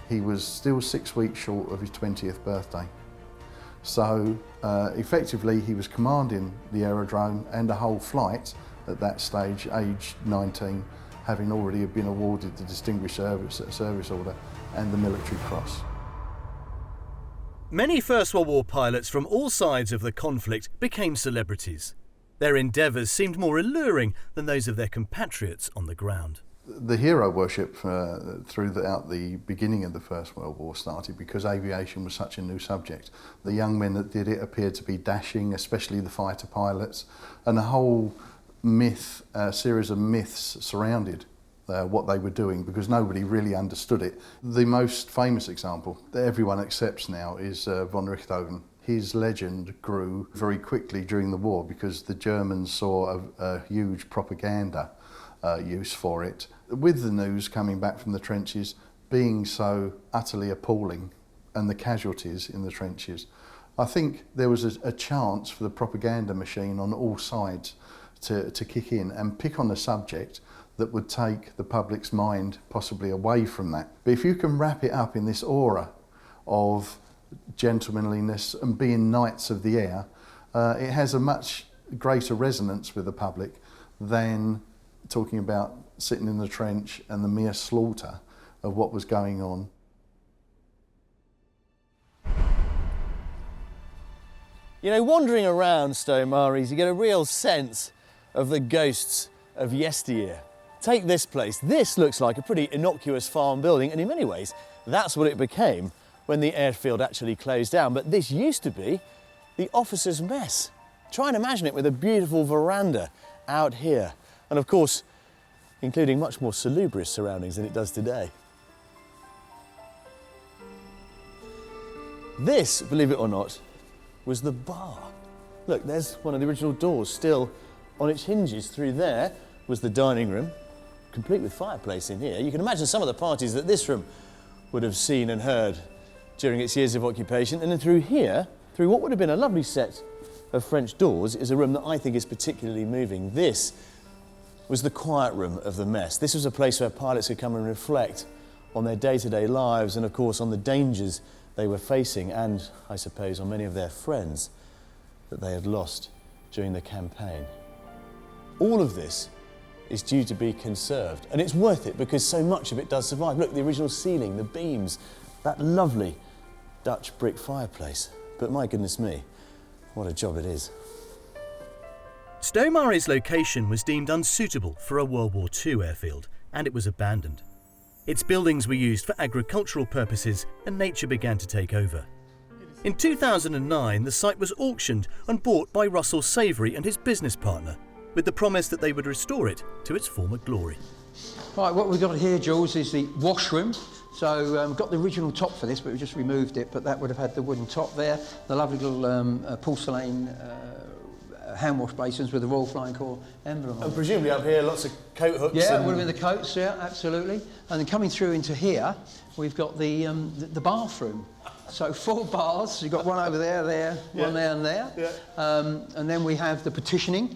he was still 6 weeks short of his 20th birthday. So effectively he was commanding the aerodrome and the whole flight at that stage, age 19, having already been awarded the Distinguished Service Order and the Military Cross. Many First World War pilots from all sides of the conflict became celebrities. Their endeavours seemed more alluring than those of their compatriots on the ground. The hero worship throughout the beginning of the First World War started because aviation was such a new subject. The young men that did it appeared to be dashing, especially the fighter pilots, and the whole series of myths surrounded what they were doing because nobody really understood it. The most famous example that everyone accepts now is von Richthofen. His legend grew very quickly during the war because the Germans saw a huge propaganda use for it, with the news coming back from the trenches being so utterly appalling and the casualties in the trenches. I think there was a chance for the propaganda machine on all sides to kick in and pick on a subject that would take the public's mind possibly away from that. But if you can wrap it up in this aura of gentlemanliness and being knights of the air, it has a much greater resonance with the public than talking about sitting in the trench and the mere slaughter of what was going on. You know, wandering around Stowe Maries, you get a real sense of the ghosts of yesteryear. Take this place. This looks like a pretty innocuous farm building, and in many ways, that's what it became when the airfield actually closed down. But this used to be the officers' mess. Try and imagine it with a beautiful veranda out here. And of course, including much more salubrious surroundings than it does today. This, believe it or not, was the bar. Look, there's one of the original doors still on its hinges. Through there was the dining room, complete with fireplace in here. You can imagine some of the parties that this room would have seen and heard during its years of occupation. And then through here, through what would have been a lovely set of French doors, is a room that I think is particularly moving. This was the quiet room of the mess. This was a place where pilots could come and reflect on their day-to-day lives and, of course, on the dangers they were facing and, I suppose, on many of their friends that they had lost during the campaign. All of this is due to be conserved, and it's worth it because so much of it does survive. Look, the original ceiling, the beams, that lovely Dutch brick fireplace. But my goodness me, what a job it is. Stowe Maries' location was deemed unsuitable for a World War II airfield, and it was abandoned. Its buildings were used for agricultural purposes, and nature began to take over. In 2009, the site was auctioned and bought by Russell Savory and his business partner, with the promise that they would restore it to its former glory. Right, what we've got here, Jules, is the washroom. So we've got the original top for this, but we just removed it, but that would have had the wooden top there, the lovely little porcelain hand wash basins with the Royal Flying Corps emblem on. And presumably up here, lots of coat hooks. Yeah, it would have been the coats, yeah, absolutely. And then coming through into here, we've got the bathroom. So 4 bars, you've got one over there, yeah. One there and there. Yeah. And then we have the partitioning.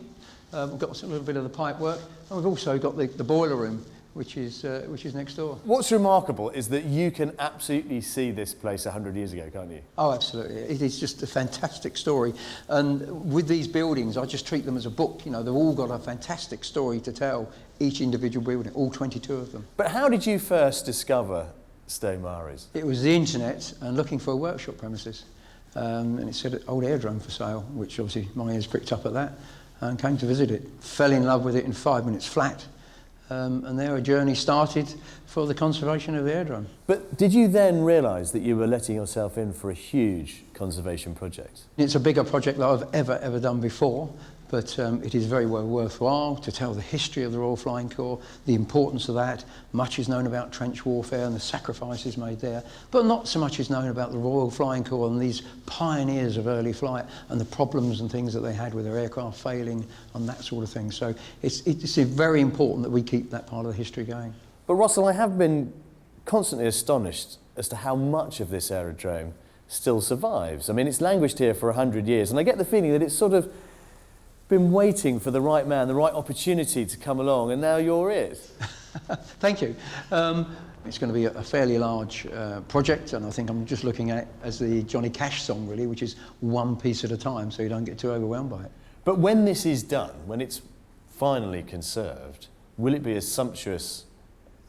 We've got a little bit of the pipe work. And we've also got the boiler room, which is next door. What's remarkable is that you can absolutely see this place 100 years ago, can't you? Oh, absolutely. It is just a fantastic story. And with these buildings, I just treat them as a book. You know, they've all got a fantastic story to tell, each individual building, all 22 of them. But how did you first discover Stowe Maries? It was the internet and looking for a workshop premises. And it said old aerodrome for sale, which obviously my ears pricked up at that, and came to visit it. Fell in love with it in 5 minutes flat. And there a journey started for the conservation of the aerodrome. But did you then realise that you were letting yourself in for a huge conservation project? It's a bigger project than I've ever done before, but it is very well worthwhile to tell the history of the Royal Flying Corps, the importance of that. Much is known about trench warfare and the sacrifices made there, but not so much is known about the Royal Flying Corps and these pioneers of early flight and the problems and things that they had with their aircraft failing and that sort of thing. So it's very important that we keep that part of the history going. But Russell, I have been constantly astonished as to how much of this aerodrome still survives. I mean, it's languished here for 100 years, and I get the feeling that it's sort of been waiting for the right man, the right opportunity to come along, and now you're it. Thank you. It's going to be a fairly large project, and I think I'm just looking at it as the Johnny Cash song, really, which is one piece at a time, so you don't get too overwhelmed by it. But when this is done, when it's finally conserved, will it be as sumptuous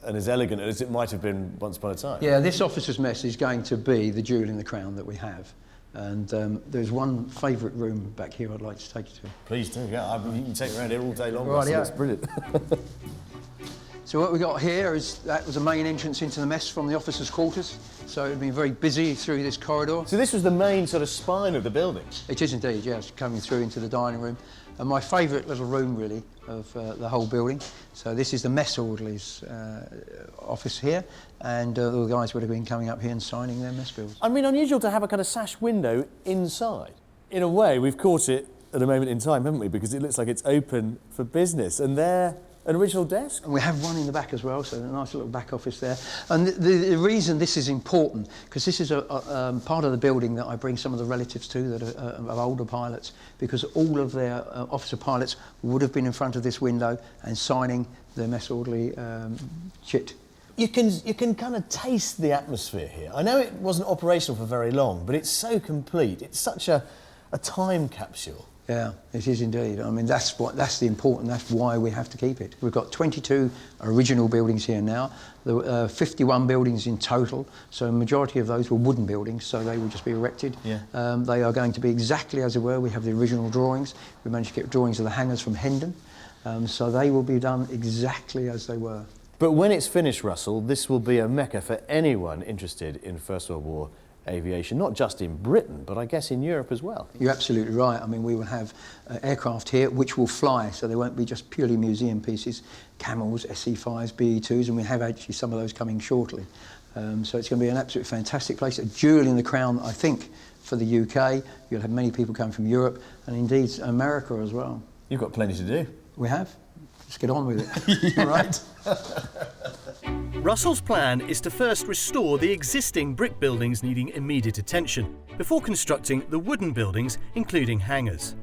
and as elegant as it might have been once upon a time? Yeah, this officer's mess is going to be the jewel in the crown that we have. And there's one favourite room back here I'd like to take you to. Please do, yeah. You can take me around here all day long. Right, That's brilliant. So what we got here is, that was a main entrance into the mess from the officers' quarters. So it had been very busy through this corridor. So this was the main sort of spine of the building? It is indeed, yes, coming through into the dining room. And my favourite little room, really, of the whole building. So this is the mess orderlies' office here, and all the guys would have been coming up here and signing their mess bills. I mean, unusual to have a kind of sash window inside. In a way, we've caught it at a moment in time, haven't we? Because it looks like it's open for business. And there, an original desk? And we have one in the back as well, so a nice little back office there. And the reason this is important, because this is a part of the building that I bring some of the relatives to that are of older pilots, because all of their officer pilots would have been in front of this window and signing their mess orderly chit. You can kind of taste the atmosphere here. I know it wasn't operational for very long, but it's so complete. It's such a time capsule. Yeah, it is indeed. I mean, that's why we have to keep it. We've got 22 original buildings here now. There were 51 buildings in total, so a majority of those were wooden buildings, so they will just be erected. Yeah. They are going to be exactly as they were. We have the original drawings. We managed to get drawings of the hangars from Hendon, so they will be done exactly as they were. But when it's finished, Russell, this will be a mecca for anyone interested in First World War aviation, not just in Britain, but I guess in Europe as well. You're absolutely right. I mean, we will have aircraft here which will fly, so they won't be just purely museum pieces, Camels, SE-5s, BE-2s, and we have actually some of those coming shortly. So it's going to be an absolutely fantastic place, a jewel in the crown, I think, for the UK. You'll have many people coming from Europe, and indeed America as well. You've got plenty to do. We have. Let's get on with it. You're right. Russell's plan is to first restore the existing brick buildings needing immediate attention, before constructing the wooden buildings, including hangars.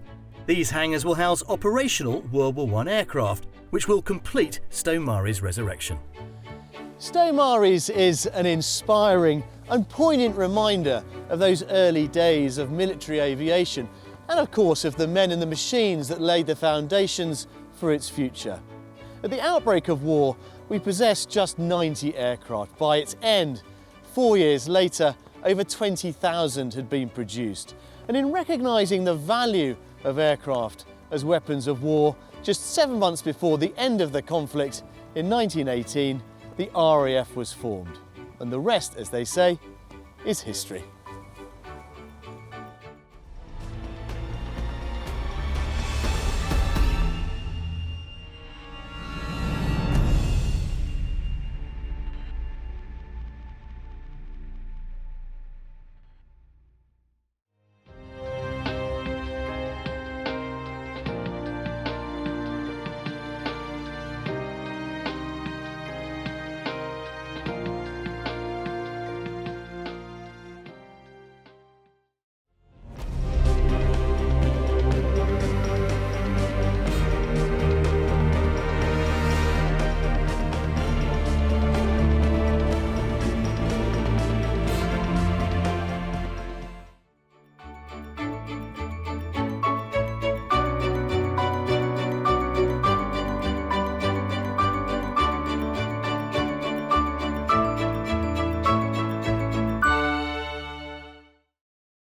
These hangars will house operational World War I aircraft, which will complete Stowe-Mary's resurrection. Stowe-Mary's is an inspiring and poignant reminder of those early days of military aviation, and of course of the men and the machines that laid the foundations for its future. At the outbreak of war, we possessed just 90 aircraft. By its end, 4 years later, over 20,000 had been produced. And in recognising the value of aircraft as weapons of war, just 7 months before the end of the conflict, in 1918, the RAF was formed. And the rest, as they say, is history.